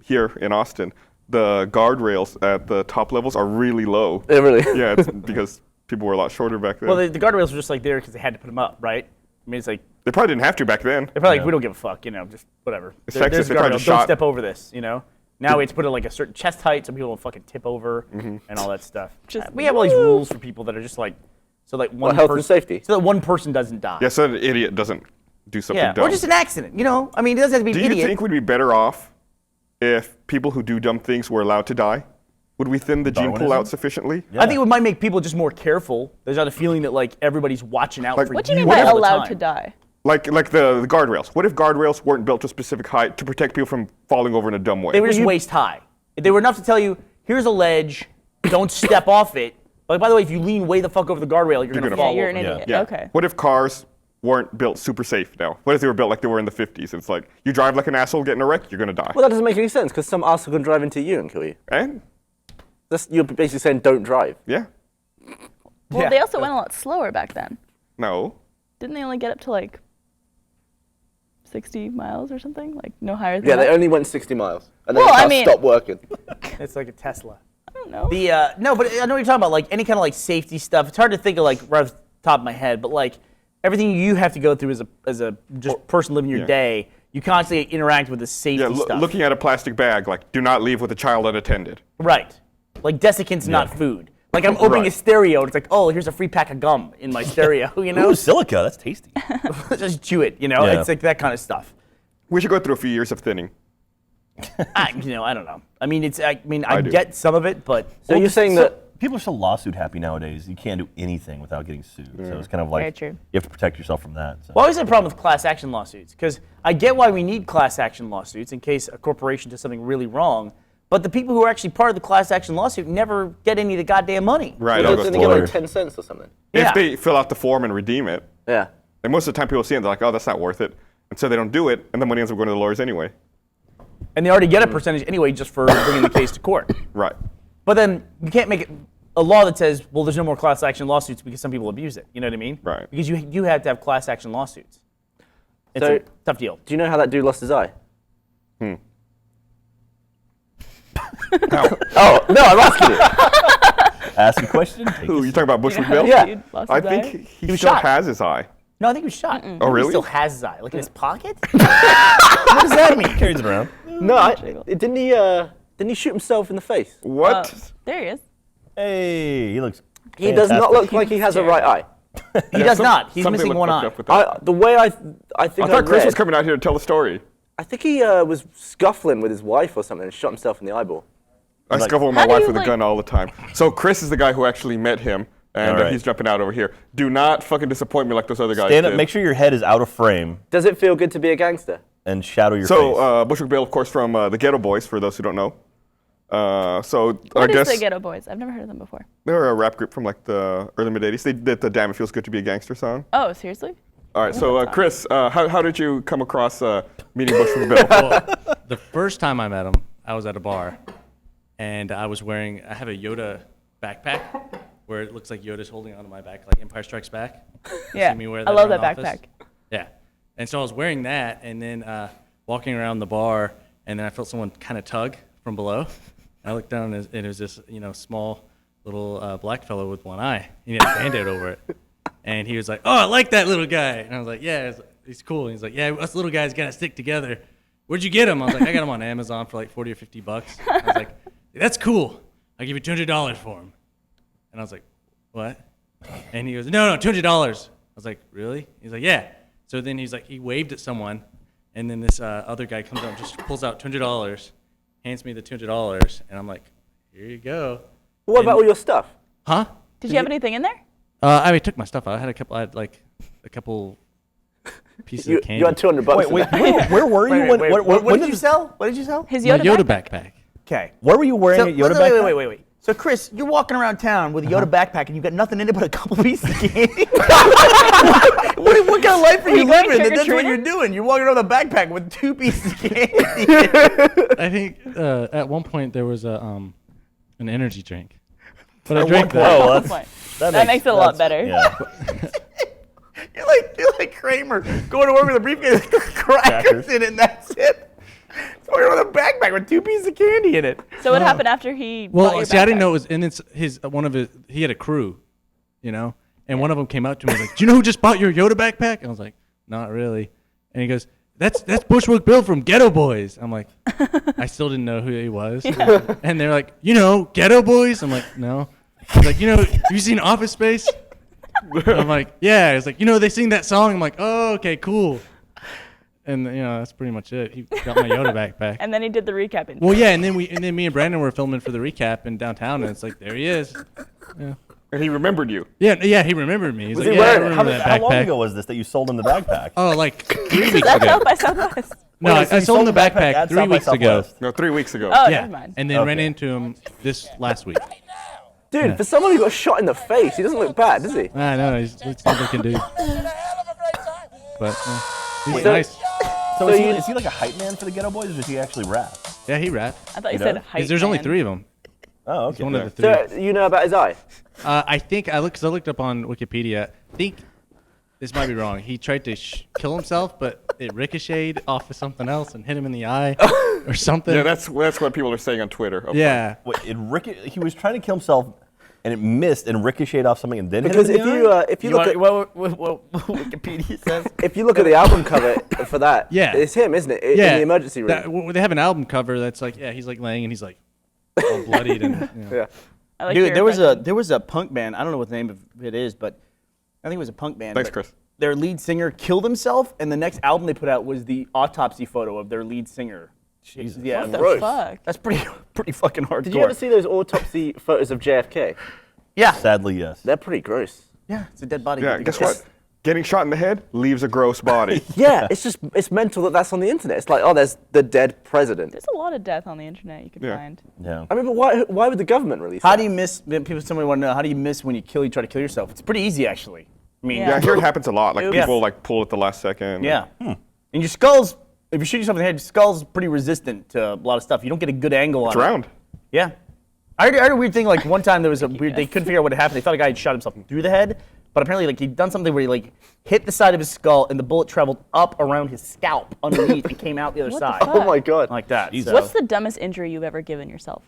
here in Austin, the guardrails at the top levels are really low. Yeah, really. Yeah, it's because people were a lot shorter back then. Well, the guardrails were just like there because they had to put them up, right? I mean, it's like they probably didn't have to back then. they're probably Yeah. like, we don't give a fuck, you know, just whatever. It's Texas, There's they probably guardrails. just Don't shot- step over this, you know. Now we have to put it like a certain chest height so people don't fucking tip over and all that stuff. Just We have all these rules for people that are just like so like one health and person, safety. so that one person doesn't die. Yeah, so an idiot doesn't do something Yeah, dumb. or just an accident, you know. I mean, it doesn't have to be Do an you idiot. think we'd be better off if people who do dumb things were allowed to die? Would we thin the gene pool Darwinism? out sufficiently? Yeah. I think it might make people just more careful. There's not a feeling that like everybody's watching out Like- for What do you mean by all the allowed time. to die? Like the guardrails. What if guardrails weren't built to a specific height to protect people from falling over in a dumb way? They were just waist high. They were enough to tell you, here's a ledge, don't step off it. Like, by the way, if you lean way the fuck over the guardrail, you're gonna gonna fall. fall You're an over. idiot. Yeah. Okay. What if cars weren't built super safe now? What if they were built like they were in the 50s? It's like, you drive like an asshole, get in a wreck, you're gonna die. Well, that doesn't make any sense because some asshole can drive into you and kill you. And, You're basically saying don't drive. yeah. Well, Yeah. they also went a lot slower back then. No. didn't they only get up to like 60 miles or something? Like no higher than Yeah, that? they only went 60 miles. And then Well, the I car mean- stopped working. It's like a Tesla. I don't know. No, but I know what you're talking about. Like any kind of like safety stuff. It's hard to think of like right off the top of my head, but like everything you have to go through as a just person living your yeah. day, you constantly interact with the safety Yeah, stuff. looking at a plastic bag, like, do not leave with a child unattended. Right. Like desiccant's not food. Like I'm opening a Right. stereo and it's like, oh, here's a free pack of gum in my stereo, you know? Ooh, silica, that's tasty. Just chew it, you know? Yeah. It's like that kind of stuff. We should go through a few years of thinning. I don't know. I mean, I I do. get some of it, but So you're saying that People are so lawsuit happy nowadays. You can't do anything without getting sued. So it's kind of like Very true. you have to protect yourself from that. So. well, I always had a problem with class action lawsuits because I get why we need class action lawsuits in case a corporation does something really wrong. But the people who are actually part of the class action lawsuit never get any of the goddamn money. Right. well, I'll then go they get forward. like 10 cents or something. Yeah. If they fill out the form and redeem it, Yeah. and most of the time people see it, they're like, oh, that's not worth it. And so they don't do it, and the money ends up going to the lawyers anyway. And they already get a percentage anyway just for bringing the case to court. Right. But then you can't make it a law that says, well, there's no more class action lawsuits because some people abuse it. You know what I mean? Right. Because you have to have class action lawsuits. It's So- a tough deal. Do you know how that dude lost his eye? How? Oh, no, I'm asking you. Ask a question. Take Who, a you talking about Bushwick how Bill? this dude lost I his eye? think he was still shot. has his eye. No, I think he was shot. Oh, really? He still has his eye. Like in his pocket? What does that mean? Carries it around. No, didn't he shoot himself in the face? What? Oh, there he is. Hey, he looks. He does not fantastic. look like he has a right eye. He does not. He's Something missing looked one fucked eye. up with that. The way I think I I thought Chris read, was coming out here to tell the story. I think he was scuffling with his wife or something and shot himself in the eyeball. I Like- scuffle with How my do wife you, with a like- gun all the time. So Chris is the guy who actually met him, and All right. he's jumping out over here. Do not fucking disappoint me like those other guys Stand up. did. Make sure your head is out of frame Does it feel good to be a gangster? and shadow your So face. Bushwick Bill, of course, from the Ghetto Boys, for those who don't know. So I What is guess the Ghetto Boys? I've never heard of them before. they're a rap group from like the early mid '80s. They did the "Damn It Feels Good to Be a Gangster" song. Oh, seriously? All right, so Chris, how did you come across meeting Bushwick Bill? The first time I met him, I was at a bar, and I have a Yoda backpack, where it looks like Yoda's holding onto my back, like Empire Strikes Back. Yeah. See me wear I that love around that the office? backpack. Yeah, and so I was wearing that, and then walking around the bar, and then I felt someone kind of tug from below. I looked down, and it was this, small little black fellow with one eye. He had a Band-Aid over it, and he was like, "Oh, I like that little guy," and I was like, "Yeah, he's cool." And he's like, "Yeah, us little guys gotta stick together." Where'd you get him? I was like, "I got him on Amazon for like 40 or 50 bucks." I was like, "That's cool. I'll give you $200 for him." And I was like, "What?" And he goes, "No, $200." I was like, "Really?" He's like, "Yeah." So then he's like, he waved at someone, and then this other guy comes out and just pulls out $200, hands me the $200, and I'm like, "Here you go." But what about all your stuff? Huh? Did you have anything in there? I took my stuff out. I had a couple pieces You of candy. had $200 in there. Where were you when? What when did you sell? What did you sell? His My Yoda, Yoda backpack? backpack. Okay. Where were you wearing So, a Yoda backpack? wait. So, Chris, you're walking around town with a Yoda backpack and you've got nothing in it but a couple pieces of candy. what kind of life are you you going living? That's what trick-or-treating? you're doing. You're walking around with a backpack with 2 pieces of candy. I think at one point there was an energy drink, but I drank that. Oh, Good point. That makes it a lot better. Yeah. You're like Kramer going to work with a briefcase with crackers in it and that's it. He's walking around with a backpack with 2 pieces of candy in it. So what happened after he bought Well, your see, I didn't backpack? know it was, and it's he had a crew, and one of them came out to me and was like, "Do you know who just bought your Yoda backpack?" And I was like, "Not really," and he goes, That's Bushwick Bill from Ghetto Boys." I'm like, I still didn't know who he was, and they're like, Ghetto Boys? I'm like, no. He's like, have you seen Office Space? I'm like, yeah. He's like, they sing that song. I'm like, oh, okay, cool. And that's pretty much it. He got my Yoda backpack. And then he did the recap. In Well, yeah, and then me and Brandon were filming for the recap in downtown, and it's like, there he is. Yeah, And he remembered you. yeah, he remembered me. He's Was like, he yeah, I wearing it? remember that How long backpack. ago was this that you sold him the backpack? Oh, like 3 weeks That's ago. South by Southwest. No, Wait, so I you sold him the at backpack 3 South by weeks ago. Southwest? No, 3 weeks ago. Oh, Yeah, never mind. and then ran into him this last week. Dude, for someone who got shot in the face, he doesn't look bad, does he? I know, he's a good dude. But he's So- nice. So So is he like a hype man for the Ghetto Boys, or does he actually rap? Yeah, he rap. I thought you You said know? hype There's only man. 3 of them. Oh, He's okay. one of the 3. So you know about his eye? I think because I looked up on Wikipedia. I think this might be wrong. He tried to kill himself, but it ricocheted off of something else and hit him in the eye or something. Yeah, that's what people are saying on Twitter. Yeah. Wait, he was trying to kill himself, and it missed and ricocheted off something and then Because hit him in the eye? if you look at what Wikipedia says. if you look at the album cover for that, Yeah. it's him, isn't it? In Yeah. the emergency room. They have an album cover that's like, he's like laying and he's like all bloodied and. You know. Yeah. I like Dude, your there was a punk band. I don't know what the name of it is, but I think it was a punk band. Thanks, but Chris. Their lead singer killed himself, and the next album they put out was the autopsy photo of their lead singer. Jesus. Yeah, What the Gross. fuck? that's pretty fucking hardcore. Did you ever see those autopsy photos of JFK? Yeah, Sadly, yes. They're pretty gross. yeah, it's a dead body. Yeah, guess what? Getting shot in the head leaves a gross body. Yeah, it's mental that that's on the internet. It's like, oh, there's the dead president. There's a lot of death on the internet you can Yeah. find. Yeah. I mean, but why would the government release How that? do you miss? Somebody want to know how do you miss when you try to kill yourself? It's pretty easy actually. I mean, Yeah. Yeah, I hear it happens a lot. Like Oops. people like pull at the last second. yeah. And your skull's, if you shoot yourself in the head, your skull's pretty resistant to a lot of stuff. You don't get a good angle It's on it. round. Yeah. I heard a weird thing, like one time there was a weird, they couldn't figure out what had happened. They thought a guy had shot himself through the head, but apparently like he'd done something where he like hit the side of his skull and the bullet traveled up around his scalp underneath and came out the other What the side. fuck? Oh my god. Like that. Jesus. So- What's the dumbest injury you've ever given yourself?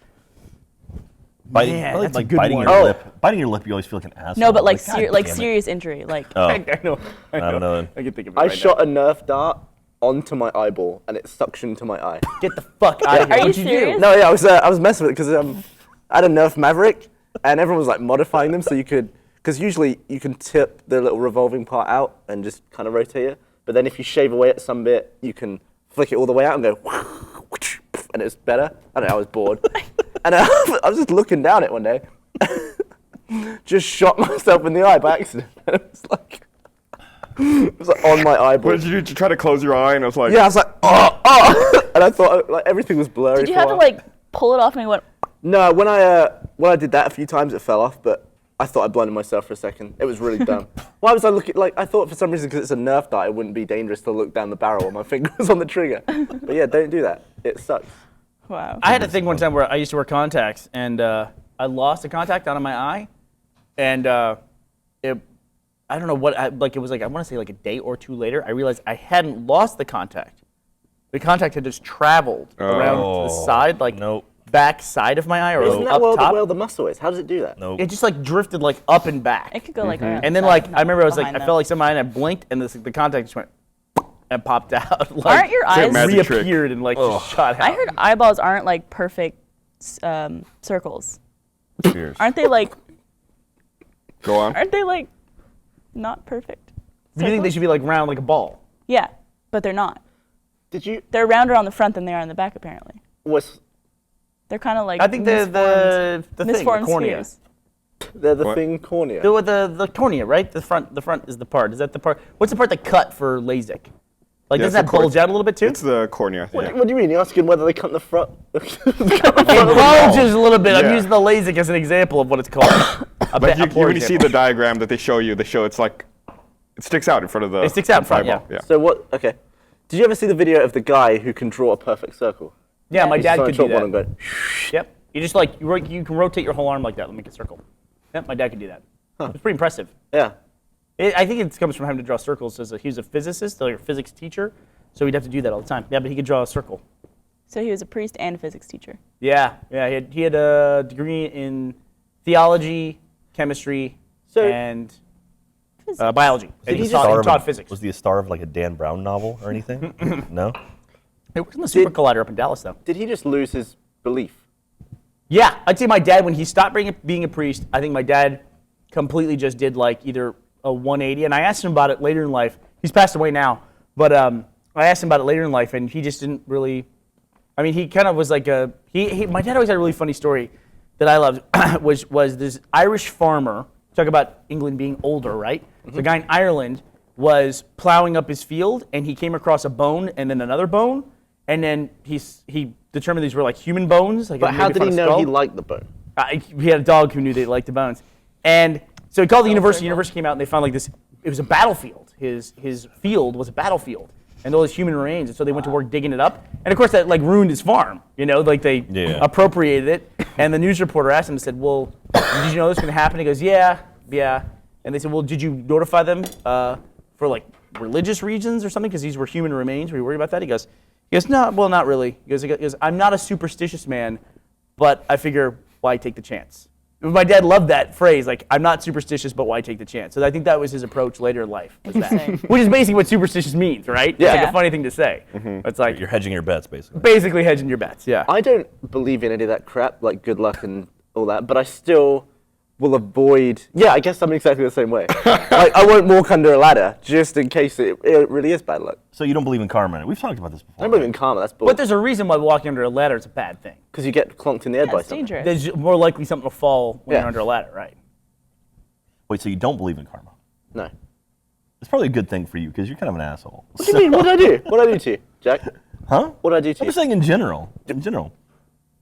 Biting, Man, like, that's a like good biting one. your Oh. lip. Biting your lip, you always feel like an asshole. No, but like God like damn it. serious injury, like Oh, I know. I don't know. I can think of it I right shot a Nerf dart onto my eyeball and it suctioned to my eye. now. Get the fuck out of here. Are you What'd do? serious? No, yeah, I was messing with it because I had a Nerf Maverick and everyone was like modifying them so you could, because usually you can tip the little revolving part out and just kind of rotate it. But then if you shave away at some bit, you can flick it all the way out and go, and it's better. I don't know, I was bored. And I was just looking down it one day. Just shot myself in the eye by accident. And it was like on my eyeball. What did you do? Did you try to close your eye and it was like, Yeah, I was like, oh. And I thought like everything was blurry. did you for a have to while. like pull it off and you went? No, when I did that a few times, it fell off, but I thought I blinded myself for a second. It was really dumb. Why was I looking, like, I thought for some reason because it's a Nerf dart, it wouldn't be dangerous to look down the barrel while my finger was on the trigger. But yeah, don't do that. It sucks. Wow. I had a thing one time where I used to wear contacts, and I lost a contact out of my eye, and I don't know what, it was like, I want to say like a day or two later, I realized I hadn't lost the contact. The contact had just traveled around to the side, like Nope. back side of my eye or Isn't that up where top. the muscle is? How does it do that? Nope. It just like drifted like up and back. It could go like around And the then side, like, not I remember I was like, behind I them. felt like something, and I blinked, and the contact just went and popped out. Like, Aren't your eyes? magic trick. reappeared and like just shot out. I heard eyeballs aren't like perfect circles. Cheers. Aren't they like? go on. Aren't they like not perfect? Do you think they should be like round like a ball? Yeah, but they're not. Did you, They're rounder on the front than they are on the back. Apparently, what's, they're kind of like. I think the thing, the misformed cornea. spheres. they're the What? thing cornea? The cornea, right? The front is the part. Is that the part? What's the part that cut for LASIK? Like, Yeah, doesn't it's that the bulge out a little bit too? It's the cornea, I think. What do you mean? You're asking whether they cut in the front? It bulges a little bit. I'm Yeah. using the LASIK as an example of what it's called. Like when you see the diagram that they show you, it's like, it sticks out in front of the It sticks out in front, eyeball. yeah. So what, okay. Did you ever see the video of the guy who can draw a perfect circle? Yeah, my He's dad trying could to do chop one that. and go, Yep. You just like you can rotate your whole arm like that. Let me make a circle. Yep, my dad could do that. It's pretty impressive. yeah. I think it comes from having to draw circles. He was a physicist, like a physics teacher, so he'd have to do that all the time. Yeah, but he could draw a circle. So he was a priest and a physics teacher. Yeah. He had a degree in theology, chemistry, So- and biology. And he Star of taught a- physics. Was he a star of like a Dan Brown novel or anything? No? It worked on the super collider up in Dallas, though. Did he just lose his belief? Yeah, I'd say my dad, when he stopped being a priest, I think my dad completely just did like either a 180. And I asked him about it later in life. He's passed away now, but I asked him about it later in life, and he just didn't really. I mean, he kind of was like a. My dad always had a really funny story that I loved, which was this Irish farmer. Talk about England being older, right? The guy in Ireland was plowing up his field, and he came across a bone and then another bone, and then he determined these were like human bones. Like But how maybe did he from a know skull. he liked the bone? He had a dog who knew they liked the bones. And so he called the university. The university came out and they found like this, it was a battlefield. His field was a battlefield. And all his human remains. And so they went to work digging it up. And of course that like ruined his farm. You know, like they appropriated it. And the news reporter asked him and said, well, did you know this was going to happen? He goes, yeah. And they said, well, did you notify them for like religious reasons or something? Because these were human remains. Were you worried about that? He goes, no, well, not really. He goes, I'm not a superstitious man, but I figure, why take the chance? My dad loved that phrase, like, I'm not superstitious, but why take the chance? So I think that was his approach later in life, was that. Which is basically what superstitious means, right? Yeah. It's like a funny thing to say. It's like You're hedging your bets, basically. basically hedging your bets, yeah. I don't believe in any of that crap, like good luck and all that, but I still will avoid. Yeah, I guess I'm exactly the same way. Like, I won't walk under a ladder just in case it really is bad luck. So you don't believe in karma? We've talked about this before. I don't believe in karma. That's But bullshit. there's a reason why walking under a ladder is a bad thing. Because you get clonked in the head by It's something. dangerous. There's more likely something will fall when Yeah. you're under a ladder, right? Wait, so you don't believe in karma? No. It's probably a good thing for you because you're kind of an asshole. What do you mean? What did I do? What did I do to you, Jack? Huh? What did I do to I'm you? just saying in general. In general.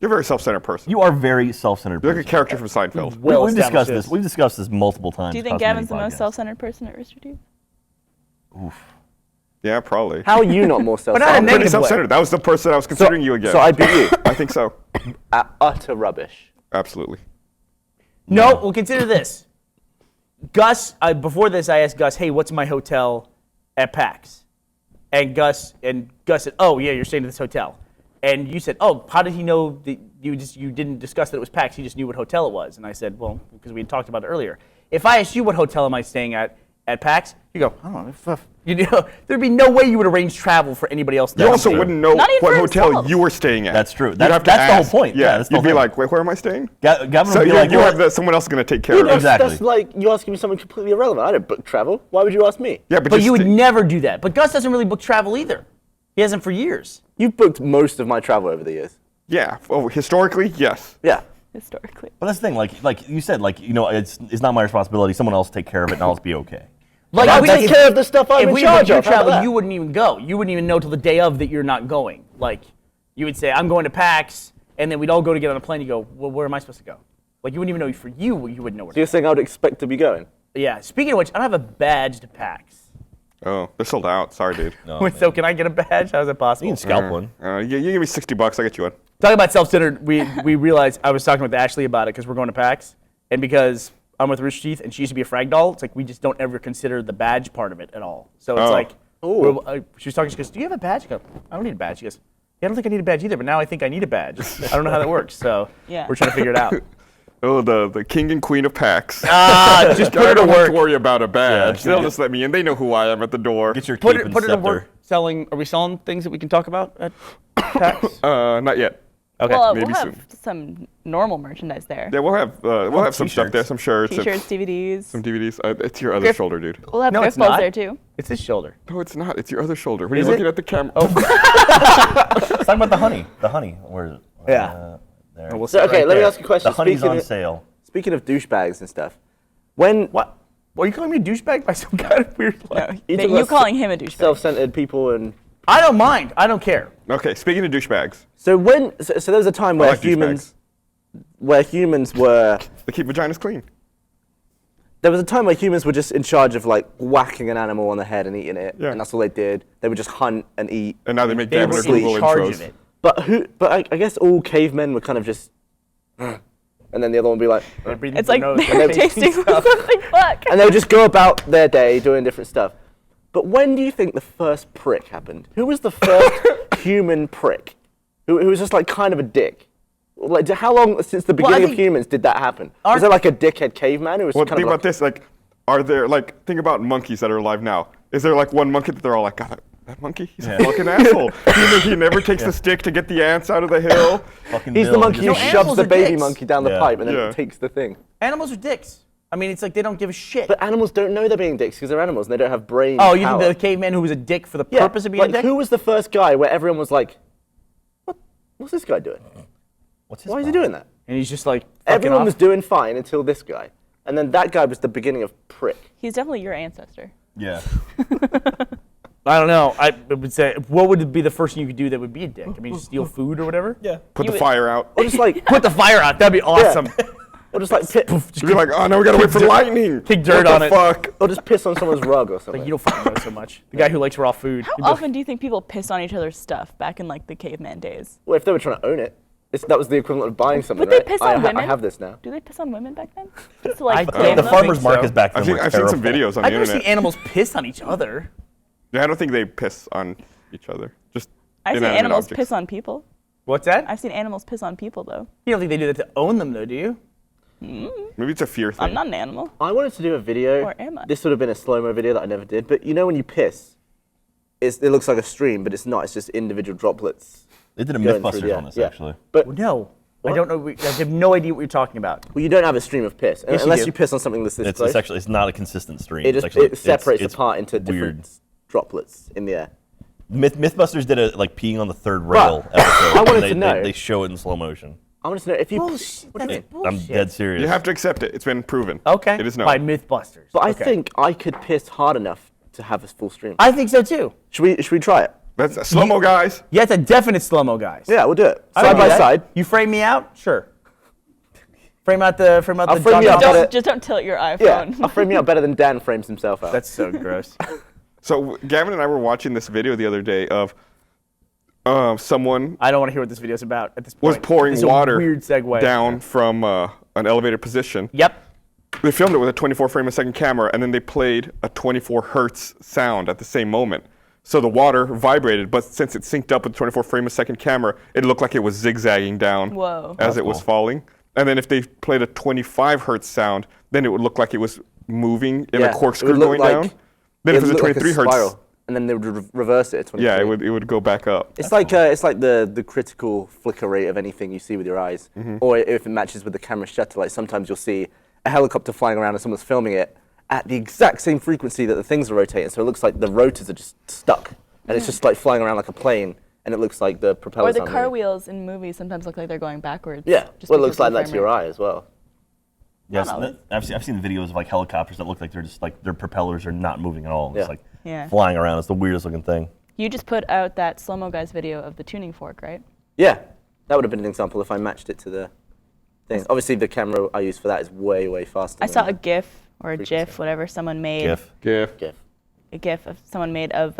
You're a very self-centered person. You are very self-centered. You're like a person. character from Seinfeld. Well We've discussed established. this. We've discussed this multiple times. Do you think across many Gavin's the most podcasts. self-centered person at Rooster Teeth? Yeah, probably. How are you not more not a self-centered? I'm pretty negative way. self-centered. That was the person I was considering you again. So I beat you. I think so. Utter rubbish. Absolutely. No, well, consider this. Gus, before this, I asked Gus, hey, what's my hotel at PAX? And Gus said, oh, yeah, you're staying at this hotel. And you said, oh, how did he know that you didn't discuss that it was PAX? He just knew what hotel it was. And I said, well, because we had talked about it earlier. If I asked you what hotel am I staying at PAX, you go, I don't know. You know, there'd be no way you would arrange travel for anybody else. You also wouldn't know Not even what for hotel himself. you were staying at. That's true. You'd That's have to the whole ask. point. Yeah, that's the you'd be whole like, wait, where am I staying? Gavin So would be you, like, you well, have that someone else is going to take care of it. Exactly. That's like you asking me something completely irrelevant. I don't book travel. Why would you ask me? Yeah, But just you would stay- never do that. But Gus doesn't really book travel either. He hasn't for years. You've booked most of my travel over the years. Yeah. Oh, historically, yes. Yeah. Historically. But that's the thing, like you said, it's not my responsibility. Someone else take care of it, and I'll just be okay. Like, I we take didn't- care of the stuff I'm if in we charge booked your of. How about travel, that? you wouldn't even go. You wouldn't even know till the day of that you're not going. Like, you would say, I'm going to PAX, and then we'd all go to get on a plane. You go, well, where am I supposed to go? Like, you wouldn't even know for you wouldn't know where So to you're saying I would expect to be going? go. Yeah, speaking of which, I don't have a badge to PAX. Oh, they're sold out. Sorry, dude. No, So can I get a badge? How is that possible? you can scalp one. You give me $60, I get you one. Talking about self-centered, we realized, I was talking with Ashley about it because we're going to PAX, and because I'm with Rooster Teeth, and she used to be a frag doll, it's like we just don't ever consider the badge part of it at all. So it's Oh. like, she was talking, she goes, do you have a badge? I go, I don't need a badge. She goes, yeah, I don't think I need a badge either, but now I think I need a badge. I don't know how that works, so Yeah. we're trying to figure it out. Oh, the king and queen of PAX. Just put I it to don't have work. to worry about a badge. Yeah. They'll just let me in. They know who I am at the door. Get your Put cape it and to scepter. work. Selling? Are we selling things that we can talk about at PAX? Not yet. Okay. Well, maybe we'll have soon. some normal merchandise there. Yeah, we'll have some stuff there, t-shirts. some shirts, T-shirts, DVDs. some DVDs. It's your other Grip- shoulder, dude. We'll have No, it's grip balls not. there too. It's his shoulder. No, it's not. It's your other shoulder. When Is you're it? looking at the camera. Let's talk about the honey. The honey. Where is it? Yeah. There. We'll So, sit okay, right let me there. ask you a question. The honey's Speaking on of- sale. Speaking of douchebags and stuff, when What? Are you calling me a douchebag by some kind of weird? No, Like, You that talk you about calling him a douchebag. self-centered people and I don't mind. I don't care. Okay, speaking of douchebags, so there was a time I where like douchebags. humans were They keep vaginas clean. there was a time where humans were just in charge of like whacking an animal on the head and eating it, Yeah. and that's all they did. They would just hunt and eat. And now they make They damn were Google in charge intros. of it. But I guess all cavemen were kind of just, and then the other one would be like, They're breathing It's through like their nose. they're tasting something. Fuck. and they would just go about their day doing different stuff. But when do you think the first prick happened? Who was the first human prick? Who was just like kind of a dick? Like, how long since the Well, I beginning of think- humans did that happen? Aren't- Was there like a dickhead caveman who was Well, kind think of like, about this. Like, are there think about monkeys that are alive now? Is there like one monkey that they're all like, God, that monkey? He's a fucking asshole. he never takes the stick to get the ants out of the hill. Fucking he's the Bill, monkey who No, just- shoves animals the are baby dicks. monkey down the Yeah. pipe and then Yeah. takes the thing? Animals are dicks. I mean, it's like they don't give a shit. But animals don't know they're being dicks because they're animals and they don't have brains. Oh, you think the caveman who was a dick for the Yeah, purpose of being like, a dick? who was the first guy where everyone was like, what's this guy doing? What's his Why is he problem? doing that? And he's just like, Everyone fucking was off. doing fine until this guy. And then that guy was the beginning of prick. He's definitely your ancestor. Yeah. I don't know. I would say, what would be the first thing you could do that would be a dick? I mean, just steal food or whatever? Yeah. Put the would- fire out. Or just like, Put the fire out. That'd be awesome. or just like, You'd be like, oh, no, we gotta wait for lightning. kick dirt What on the it. fuck? or just piss on someone's rug or something. Like, you don't fucking know so much. The guy who likes raw food. How often do you think people pissed on each other's stuff back in like the caveman days? Well, if they were trying to own it. That was the equivalent of buying something, Would they right? piss on women? I have this now. Do they piss on women back then? Just to, like, I blame The them? farmer's think so. markets back then I've were seen some terrible. videos on I've the never seen internet. animals piss on each other. Yeah, I don't think they piss on each other. Just I've seen inanimate animals objects. piss on people. What's that? I've seen animals piss on people, though. You don't think they do that to own them, though, do you? Maybe it's a fear thing. I'm not an animal. I wanted to do a video. Or am I? This would have been a slow-mo video that I never did. But you know when you piss, it looks like a stream, but it's not. It's just individual droplets. They did a going through Mythbusters the air. on this, Yeah. actually. But No. I What? don't know. I have no idea what you're talking about. well, you don't have a stream of piss Yes, you unless do. you piss on something that's this close. It's not a consistent stream. It It's just actually- separates it's apart into weird. different droplets in the air. Mythbusters did a like peeing on the third rail episode. I wanted and to they, know. They show it in slow motion. I wanted to know if you. Bullshit. That's I'm dead serious. You have to accept it. It's been proven. Okay. It is known. By Mythbusters. But I Okay. think I could piss hard enough to have a full stream. I think so too. Should we try it? That's a slow-mo, guys. Yeah, it's a definite slow-mo, guys. Yeah, we'll do it. I Side would do by that. side. You frame me out? Sure. Frame out the I'll frame John you out Thomas- better. Just don't tilt your Yeah, iPhone. I'll frame you out better than Dan frames himself out. That's so gross. So Gavin and I were watching this video the other day of someone I don't want to hear what this video's about at this point. was pouring This is a water weird segue. down from an elevated position. Yep. They filmed it with a 24 frame a second camera, and then they played a 24 hertz sound at the same moment. So the water vibrated, but since it synced up with 24 frame a second camera, it looked like it was zigzagging down Whoa. as it was falling. And then if they played a 25 hertz sound, then it would look like it was moving in Yeah, a it corkscrew would look going like- down. Then if it was a 23 hertz, spiral, and then they would reverse it at 23. yeah, it would go back up. It's like the critical flicker rate of anything you see with your eyes, or if it matches with the camera shutter. Like sometimes you'll see a helicopter flying around and someone's filming it at the exact same frequency that the things are rotating. So it looks like the rotors are just stuck, and it's just like flying around like a plane, and it looks like the Or propellers. the aren't car moving. wheels in movies sometimes look like they're going backwards. Yeah, just well, it because looks like of the that to frame your rate. eye as well. Yes, Not always. I've seen the videos of like helicopters that look like they're just like their propellers are not moving at all. Yeah. It's like Yeah. flying around. It's the weirdest looking thing. You just put out that slow-mo guys video of the tuning fork, right? Yeah, that would have been an example if I matched it to the thing. Obviously, the camera I use for that is way, way faster. I than saw a that. GIF or a Frequency. GIF, whatever someone made. GIF. GIF. GIF. A GIF of someone made of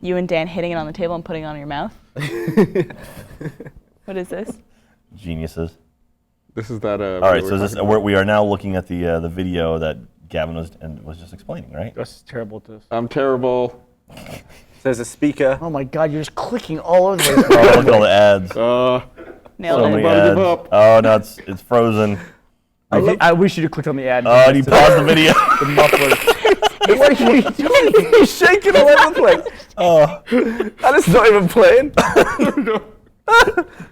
you and Dan hitting it on the table and putting it on your mouth. What is this? Geniuses. This is that. All right, so we are now looking at the video that Gavin was just explaining, right? This is terrible at this. I'm terrible. So there's a speaker. Oh my God, you're just clicking all over the place. Oh, look at all the ads. Nailed So it. many about to ads. give up. Oh no, it's frozen. I wish you'd have clicked on the ad. Oh, and you paused the video. The muffler. What are you doing? He's shaking all over the place. Oh, And it's not even playing.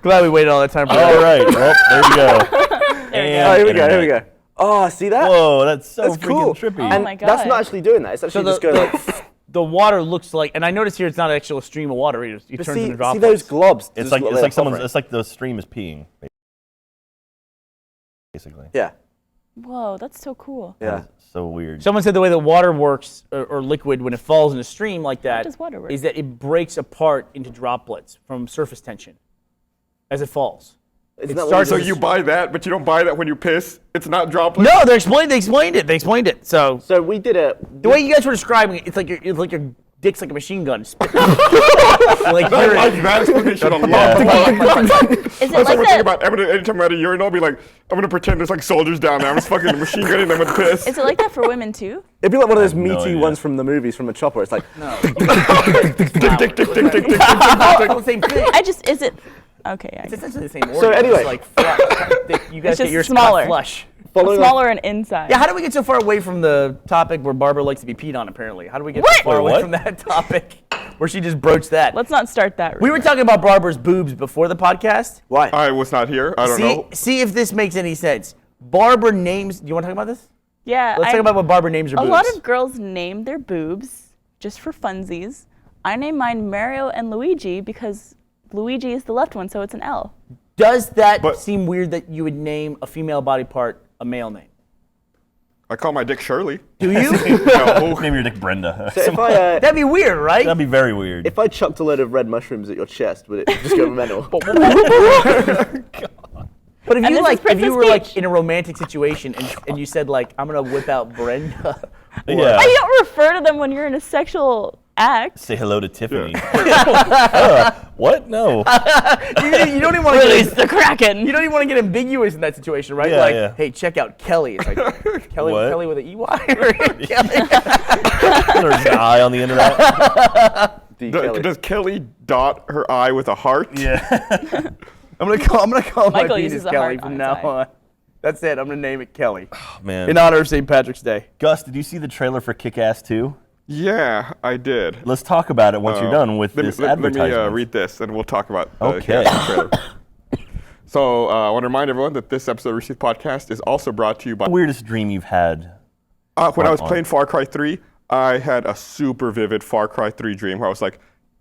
Glad we waited all that time for all that. right. Well, there we go. There we And Oh, here we go. Here we internet. go. Oh, see that? Whoa, that's so That's freaking cool. trippy. Oh And my that's God. not actually doing that. It's actually So just going like. the water looks like, and I notice here it's not actually a stream of water. It But turns see, into see droplets. those globs? It's just like look it's like someone's. hovering. It's like the stream is peeing, basically. Yeah. Whoa, that's so cool. Yeah. So weird. Someone said the way that water works, or liquid, when it falls in a stream like that, does water work? is that it breaks apart into droplets from surface tension as it falls. Isn't It that what starts So it is? you buy that, but you don't buy that when you piss. It's not droplets. No, they explained it. So So we did it. the way you guys were describing it, it's like your dick's like a machine gun. Spitting. Like I you're- like that explanation a lot. Is it That's like what I think that? about. Anytime I'm at a urinal, I'll be like, I'm gonna pretend there's like soldiers down there. I'm just fucking machine gunning them with piss. Is it like that for women too? It'd be like one of those no meaty idea. ones from the movies from a chopper. It's like, Tick, tick, tick, tick, tick, tick, tick. all the same thing. Is it? Okay. It's essentially the same organ. So anyway. It's like flush. You guys It's get just yours smaller. cut flush. following up- Smaller and inside. Yeah, how do we get so far away from the topic where Barbara likes to be peed on, apparently? How do we get so far Wait, away what? from that topic where she just broached that? Let's not start that. We were talking about Barbara's boobs before the podcast. Why? I was not here. I don't know. See if this makes any sense. Barbara names, do you want to talk about this? Yeah. Let's talk about what Barbara names her A boobs. lot of girls name their boobs just for funsies. I named mine Mario and Luigi because Luigi is the left one, so it's an L. Does that But- seem weird that you would name a female body part a male name? I call my dick Shirley. Do you? No. Name your dick Brenda. So if I That'd be weird, right? That'd be very weird. if I chucked a load of red mushrooms at your chest, would it just go mental? But if And you this is if you Princess were like Peach. in a romantic situation and you said like I'm gonna whip out Brenda, yeah. I don't refer to them when you're in a sexual act. Say hello to Tiffany. Yeah. What? No. You don't even want to Release the Kraken. You don't even want to get ambiguous in that situation, right? Yeah, like, yeah. hey, check out Kelly. It's like Kelly, What? Kelly with an EY or Kelly. There's an eye on the end of that. Does Kelly dot her eye with a heart? Yeah. I'm gonna call my Michael penis uses a Kelly heart from on now its eye. on. That's it. I'm gonna name it Kelly Man. in honor of St. Patrick's Day. Gus, did you see the trailer for Kick-Ass 2? Yeah, I did. Let's talk about it once you're done with this Let me advertisement. read this, and we'll talk about the Okay. trailer. So I want to remind everyone that this episode of Rooster Teeth Podcast is also brought to you by... Weirdest dream you've had? when I was on. playing Far Cry 3, I had a super vivid Far Cry 3 dream where I was like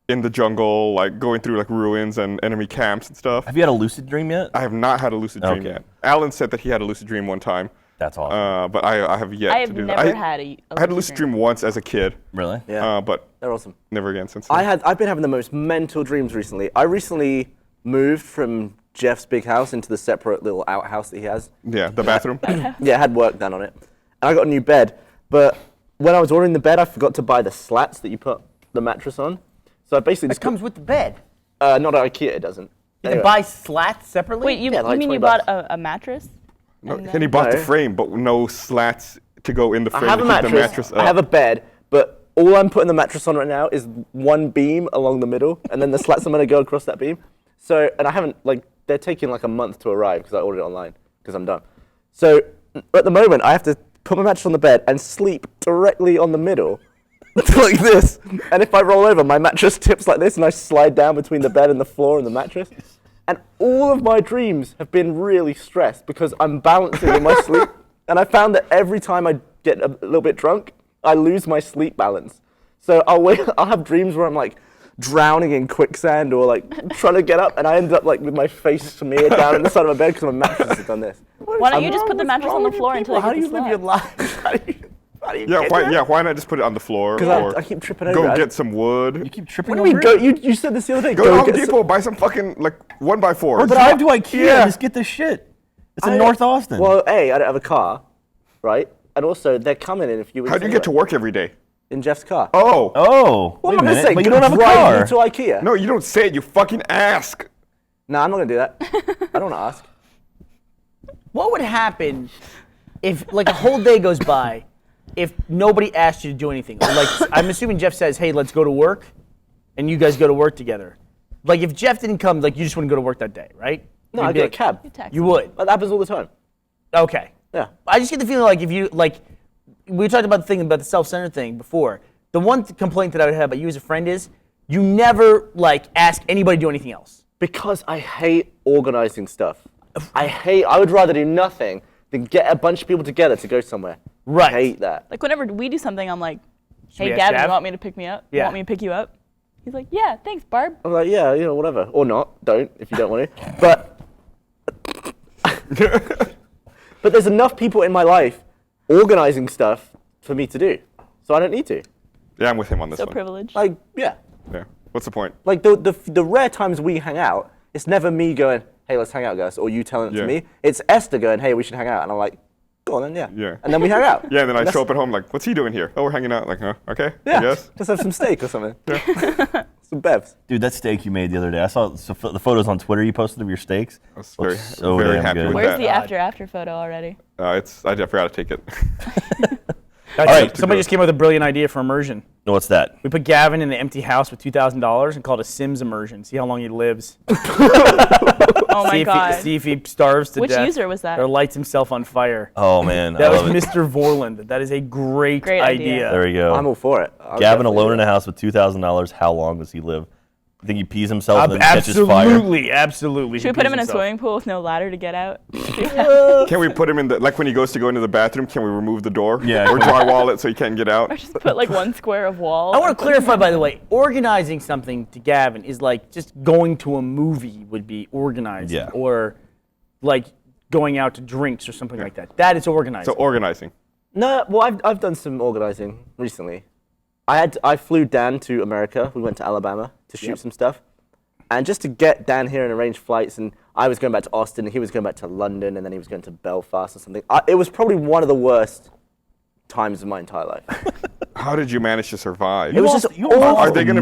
in the jungle, like going through like ruins and enemy camps and stuff. Have you had a lucid dream yet? I have not had a lucid dream Okay. yet. Alan said that he had a lucid dream one time. That's awesome. But I have yet I to have do never that. had I had a lucid dream once as a kid, Really? Yeah, but they're awesome. never again since then. I've been having the most mental dreams recently. I recently moved from Jeff's big house into the separate little outhouse that he has. Yeah, the bathroom. Yeah, I had work done on it. And I got a new bed, but when I was ordering the bed, I forgot to buy the slats that you put the mattress on. So I basically It just comes with the bed. not at IKEA, it doesn't. You Anyway. can buy slats separately. Wait, you Yeah, like mean you 20 bought bucks. a mattress? No, And and he bought the No. frame, but no slats to go in the frame I have to a keep the mattress, mattress up. I have a bed, but all I'm putting the mattress on right now is one beam along the middle, and then the slats are going to go across that beam. So, and I haven't, like, they're taking like a month to arrive because I ordered it online because I'm done. So, at the moment, I have to put my mattress on the bed and sleep directly on the middle, like this. And if I roll over, my mattress tips like this, and I slide down between the bed and the floor and the mattress. And all of my dreams have been really stressed because I'm balancing in my sleep. And I found that every time I get a little bit drunk, I lose my sleep balance. So I'll have dreams where I'm like drowning in quicksand or like trying to get up, and I end up like with my face smeared down on the side of my bed because my mattress has done this. Why don't you just put the mattress on the floor until you How get do to you live sleep? your life? How do you Yeah, get why? that? Yeah, why not just put it on the floor? Because Or I keep tripping over. go it. get some wood. You keep tripping What do you mean? over Go, it? you said this the other day. Go to Home get Depot, buy some fucking like 1x4s. Drive to IKEA. Yeah. Just get this shit. It's in I- North Austin. Well, I don't have a car, right? And also, they're coming in a few weeks. How do you get to anyway. work every day? In Jeff's car. Oh. Oh. Well, wait I'm a not minute. saying But you don't have a drive car. you to IKEA. No, you don't say it. You fucking ask. No, I'm not gonna do that. I don't want to ask. What would happen if like a whole day goes by if nobody asked you to do anything? Or, like I'm assuming Jeff says, "Hey, let's go to work," and you guys go to work together. Like if Jeff didn't come, like you just wouldn't go to work that day, right? No, You'd I be get a like- cab. You text You me. would. That happens all the time. Okay. Yeah. I just get the feeling like if you like, we talked about the thing about the self-centered thing before. The one complaint that I would have about you as a friend is you never like ask anybody to do anything else. Because I hate organizing stuff. I would rather do nothing than get a bunch of people together to go somewhere. Right. I hate that. Like whenever we do something, I'm like, we "Hey, ask Gavin, Gav? you want me to pick me up? You Yeah. want me to pick you up?" He's like, "Yeah, thanks, Barb." I'm like, yeah, whatever. Or not. Don't, if you don't want to. But but there's enough people in my life organizing stuff for me to do. So I don't need to. Yeah, I'm with him on this So one. privileged. Like, yeah. Yeah. What's the point? Like the rare times we hang out, it's never me going, hey, let's hang out, guys, or you telling it Yeah. to me. It's Esther going, hey, we should hang out. And I'm like, go on then, yeah. Yeah. And then we hang out. Yeah, and then I that's- show up at home like, what's he doing here? Oh, we're hanging out. Like, huh? Okay. Yeah. Yes. Just have some steak or something. Some bevs. Dude, that steak you made the other day. I saw the photos on Twitter you posted of your steaks. I was Looks very, so very damn happy good. with Where's that. the after photo already? I forgot to take it. right. Somebody just came up with a brilliant idea for immersion. What's that? We put Gavin in an empty house with $2,000 and called it a Sims immersion. See how long he lives. Oh my god. See if he starves to Which death. user was that? Or lights himself on fire. Oh man, That I was love it. Mr. Vorland. That is a great, Great idea. There we go. I'm all for it. Gavin alone in a house with $2,000. How long does he live? You think he pees himself and then catches fire? Absolutely. Should we put him in a swimming pool with no ladder to get out? Can we put him in the, like when he goes to go into the bathroom, can we remove the door? Yeah. Or drywall it so he can't get out? Or just put like one square of wall. I want to clarify, by the way, organizing something to Gavin is like just going to a movie would be organizing. Yeah. Or like going out to drinks or something like that. That is organizing. So organizing. No, well, I've done some organizing recently. I flew Dan to America. We went to Alabama to shoot some stuff. And just to get Dan here and arrange flights, and I was going back to Austin, and he was going back to London, and then he was going to Belfast or something. It was probably one of the worst times of my entire life. How did you manage to survive? It was just You awful. Are they gonna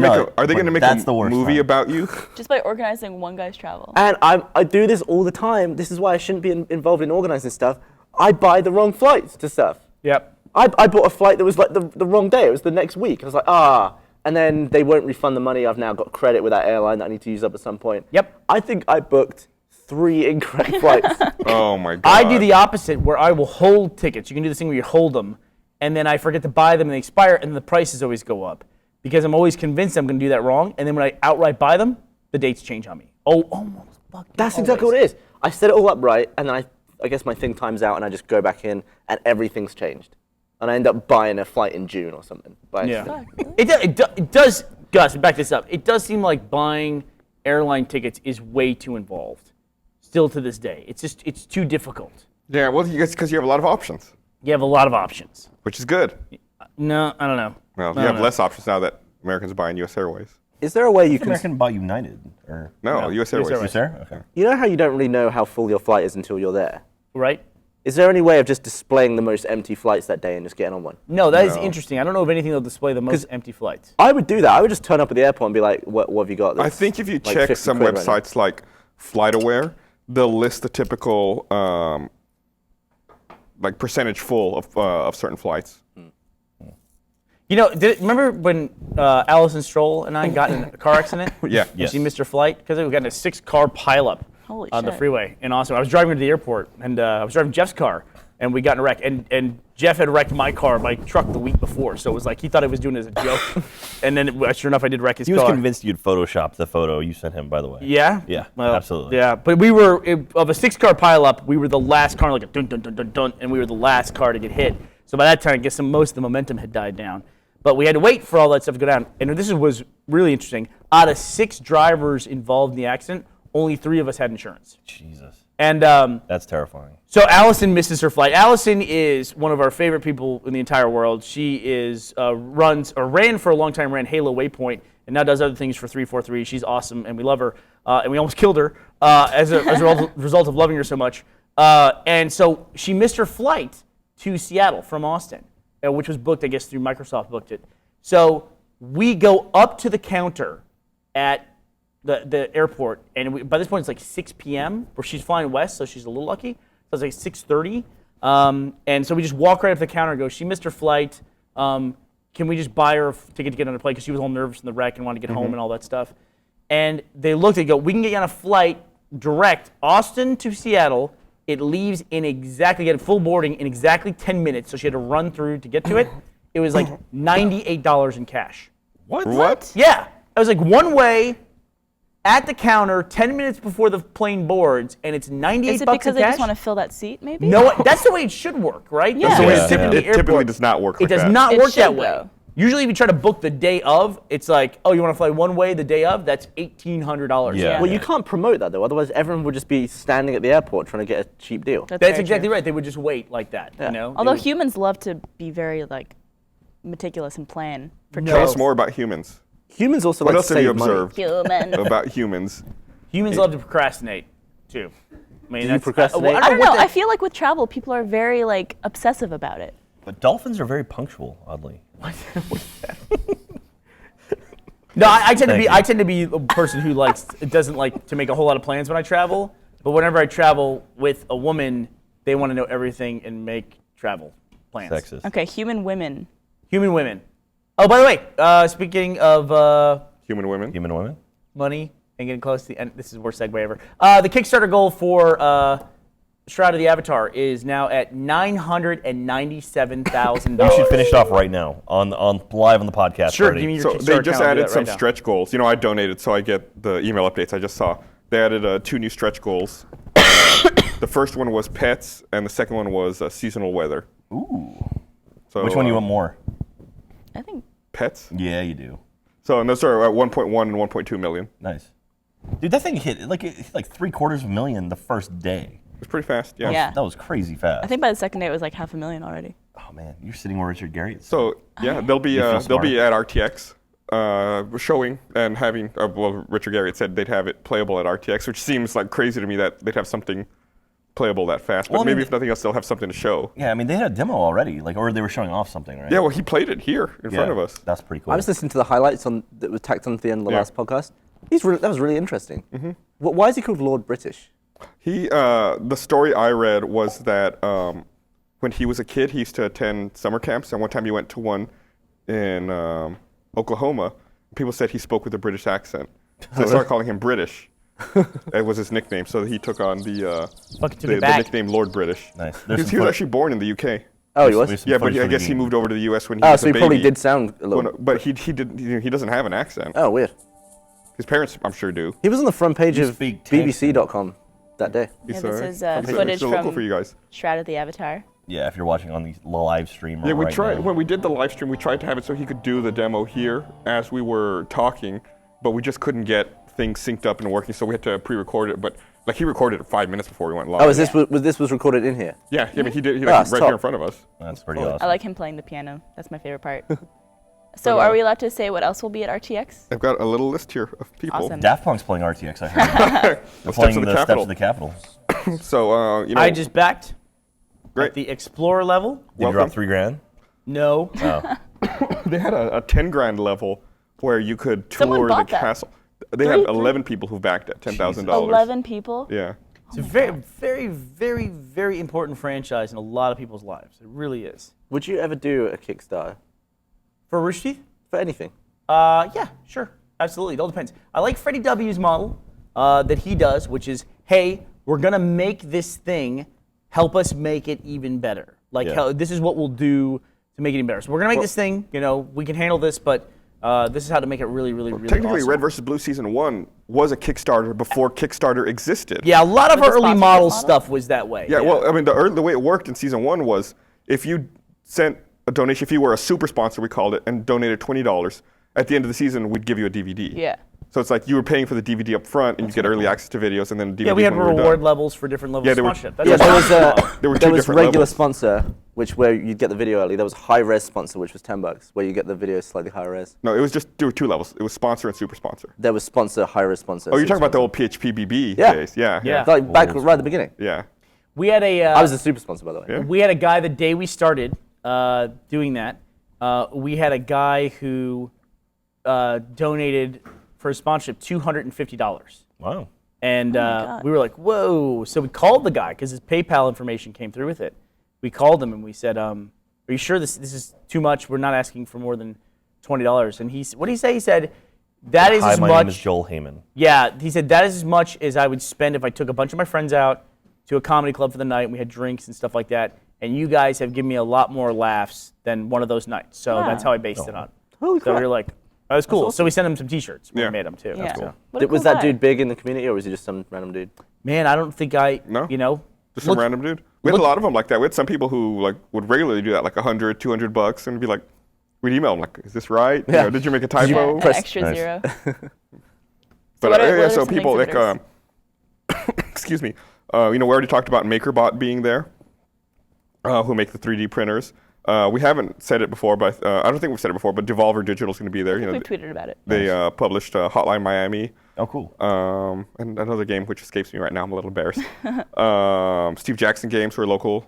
make That's a the worst movie part. about you? Just by organizing one guy's travel. And I do this all the time. This is why I shouldn't be involved in organizing stuff. I buy the wrong flights to stuff. Yep. I bought a flight that was like the wrong day. It was the next week. I was like, and then they won't refund the money. I've now got credit with that airline that I need to use up at some point. Yep. I think I booked 3 incorrect flights. Oh my god. I do the opposite, where I will hold tickets. You can do this thing where you hold them, and then I forget to buy them, and they expire, and the prices always go up. Because I'm always convinced I'm going to do that wrong, and then when I outright buy them, the dates change on me. Oh, almost fucking That's exactly what it is. I set it all up right, and then I guess my thing times out, and I just go back in, and everything's changed. And I end up buying a flight in June or something. Yeah. It does, Gus, back this up. It does seem like buying airline tickets is way too involved. Still to this day. It's too difficult. Yeah, well, because you have a lot of options, You have a lot of options. which is good. No, I don't know. Well, I you have don't know. less options now that Americans buy in U.S. Airways. Is there a way you can... American buy United or No, U.S. Airways. Airways. Yes, sir? Okay. You know how you don't really know how full your flight is until you're there? Right? Is there any way of just displaying the most empty flights that day and just getting on one? No, that is No. interesting. I don't know of anything that'll display the most empty flights. I would do that. I would just turn up at the airport and be like, what have you got? I that's think if you like check 50 some quid right now?" websites like FlightAware, they'll list the typical like percentage full of certain flights. You know, remember when Allison Stroll and I got in a car accident? Yeah. Yes. She missed her flight because we got in a 6-car pileup Holy on the shit. freeway in Austin. I was driving to the airport, and I was driving Jeff's car, and we got in a wreck. And Jeff had wrecked my car, my truck, the week before. So it was like he thought I was doing it as a joke. And then, sure enough, I did wreck his He car. was convinced you'd photoshopped the photo you sent him, by the way. Yeah? Yeah, Well, absolutely. Yeah, but we were, of a 6-car pileup, we were the last car, like a dun, dun, dun, dun, dun, and we were the last car to get hit. So by that time, I guess most of the momentum had died down. But we had to wait for all that stuff to go down. And this was really interesting. Out of 6 drivers involved in the accident, only 3 of us had insurance. Jesus. And That's terrifying. so Allison misses her flight. Allison is one of our favorite people in the entire world. She is ran for a long time, ran Halo Waypoint, and now does other things for 343. She's awesome, and we love her. And we almost killed her as a result of loving her so much. And so she missed her flight to Seattle from Austin, which was booked, I guess, through Microsoft booked it. So we go up to the counter at the airport, and by this point it's like 6 p.m. where she's flying west, so she's a little lucky. So it's like 6:30, and so we just walk right up to the counter and go, she missed her flight. Can we just buy her a ticket to get on a plane, because she was all nervous in the wreck and wanted to get home and all that stuff. And they looked and go, we can get you on a flight direct Austin to Seattle. It leaves in exactly, get full boarding in exactly 10 minutes, so she had to run through to get to it. It was like $98 in cash. What? Yeah, it was like one way at the counter 10 minutes before the plane boards, and it's $98 Is it bucks because in they cash. just want to fill that seat, maybe? No, that's the way it should work, right? Yeah. That's the way Yeah. it's typically It typically airport. does not work It like does that. not It work that should, way. though. Usually, if you try to book the day of, it's like, oh, you want to fly one way the day of? That's $1,800. Yeah. Well, you can't promote that, though. Otherwise, everyone would just be standing at the airport trying to get a cheap deal. That's very exactly true. right. They would just wait like that, you know? Although They would- humans love to be very like meticulous and plan for Tell us trips. more about humans. Humans also What like else to have you save money. observed Human. about humans? humans love to procrastinate, too. I mean, you that's, procrastinate? I don't what know. the- I feel like with travel, people are very like obsessive about it. But dolphins are very punctual, oddly. No, I tend to Thank be. you. I tend to be a person who doesn't like to make a whole lot of plans when I travel. But whenever I travel with a woman, they want to know everything and make travel plans. Sexist. Okay, human women. Human women. Oh, by the way, speaking of Human women? Human women? money and getting close to the end, this is the worst segue ever. The Kickstarter goal for Shroud of the Avatar is now at $997,000. We should finish it off right now on live on the podcast. Sure, Brody. give me your So Kickstarter they just account, I'll do added that some right now. stretch goals. You know, I donated, so I get the email updates I just saw. They added 2 new stretch goals. The first one was pets, and the second one was seasonal weather. Ooh. So, Which one do you want more? I think. Pets. Yeah, you do. So and those are at 1.1 and 1.2 million. Nice. Dude, that thing hit like $750,000 the first day. It's pretty fast. Yeah. Yeah. That was crazy fast. I think by the second day it was like $500,000 already. Oh man, you're sitting where Richard Garriott. So yeah, they'll be feel at RTX showing and having. Well, Richard Garriott said they'd have it playable at RTX, which seems like crazy to me that they'd have something playable that fast. But Well, I mean, maybe if nothing else, they'll have something to show. Yeah, I mean, they had a demo already, like, or they were showing off something, right? Yeah, well, he played it here in front of us. That's pretty cool. I was listening to the highlights that were tacked onto the end of the last podcast. That was really interesting. Why is he called Lord British? The story I read was that when he was a kid, he used to attend summer camps, and one time he went to one in Oklahoma. People said he spoke with a British accent, so they started calling him British. It was his nickname, so he took on the nickname Lord British. Nice. He was actually born in the UK. Oh, he was? Yeah, but I guess he moved over to the US when he was a so he baby. probably did sound a little... Well, no, but he doesn't have an accent. Oh, weird. His parents, I'm sure, do. He was on the front page of speak Texan. BBC.com that day. Yeah, He's, this is he's footage local from for you guys. Shroud of the Avatar. Yeah, if you're watching on the live stream. Yeah, we right tried now. when we did the live stream. We tried to have it so he could do the demo here as we were talking, but we just couldn't get things synced up and working, so we had to pre-record it. But like he recorded it 5 minutes before we went live. Oh, this was recorded in here? Yeah, I mean he did. He that's right top. here in front of us. That's pretty awesome. I like him playing the piano. That's my favorite part. So are we allowed to say what else will be at RTX? I've got a little list here of people. Awesome. Daft Punk's playing RTX, I heard. They're playing the Steps of the Capitol. So you know, I just backed Great. at the Explorer level. Did you drop $3,000? No. Oh. they had a 10 grand level where you could Someone tour the bought that. castle. They had 11 people who backed at $10,000. 11 people? Yeah. It's a very, very, very, very important franchise in a lot of people's lives. It really is. Would you ever do a Kickstarter For Rooster Teeth? for anything? Yeah, sure. Absolutely. It all depends. I like Freddie W's model that he does, which is, hey, we're going to make this thing, help us make it even better. Like, this is what we'll do to make it even better. So we're going to make this thing, we can handle this, but this is how to make it really, really, really Technically, awesome. Red vs. Blue Season 1 was a Kickstarter before Kickstarter existed. Yeah, a lot of With our the early sponsorship model model? stuff was that way. Yeah, well, I mean, the way it worked in Season 1 was if you sent a donation, if you were a super sponsor, we called it, and donated $20, at the end of the season, we'd give you a DVD. Yeah. So it's like you were paying for the DVD up front, and you get early access to videos, and then DVD Yeah, we had when we were reward done. levels for different levels Yeah, of they were- sponsorship. Yeah, there was There were two there was different regular levels. sponsor, where you'd get the video early. There was high res sponsor, which was $10, where you get the video slightly higher res. No, it was just, there were two levels. It was sponsor and super sponsor. There was sponsor, high res sponsor. Oh, you're talking about the super old PHP-BB Yeah. days. Yeah. Yeah. sponsor. Like back right at the beginning. Yeah. We had a I was a super sponsor, by the way. Yeah. we had a guy the day we started doing that. We had a guy who donated for his sponsorship $250. Wow. And God. we were like, whoa. So we called the guy because his PayPal information came through with it. We called him and we said, are you sure this is too much? We're not asking for more than $20. And what did he say? He said, that is Hi, as my much. name is Joel Heyman. Yeah, he said that is as much as I would spend if I took a bunch of my friends out to a comedy club for the night and we had drinks and stuff like that. And you guys have given me a lot more laughs than one of those nights. So Wow. that's how I based it on. Holy So crap. we were like, that was cool. So we sent him some T-shirts. We Yeah. made them too. Yeah. So, What a Was cool that guy. dude big in the community, or was he just some random dude? man, I don't think No? Just Just some random dude. We had a lot of them like that. We had some people who like would regularly do that, like $100, $200, and be like, we'd email them like, "Is this right? You Yeah. know, did you make a Yeah, typo?" an Press- extra Nice. zero. But what are- what are so some people like, exhibitors? excuse me. We already talked about MakerBot being there, who make the 3D printers. We haven't said it before, but I don't think we've said it before. But Devolver Digital is going to be there. I You think know, we tweeted about it. they published Hotline Miami. Oh, cool. And another game which escapes me right now. I'm a little embarrassed. Steve Jackson Games, who are a local,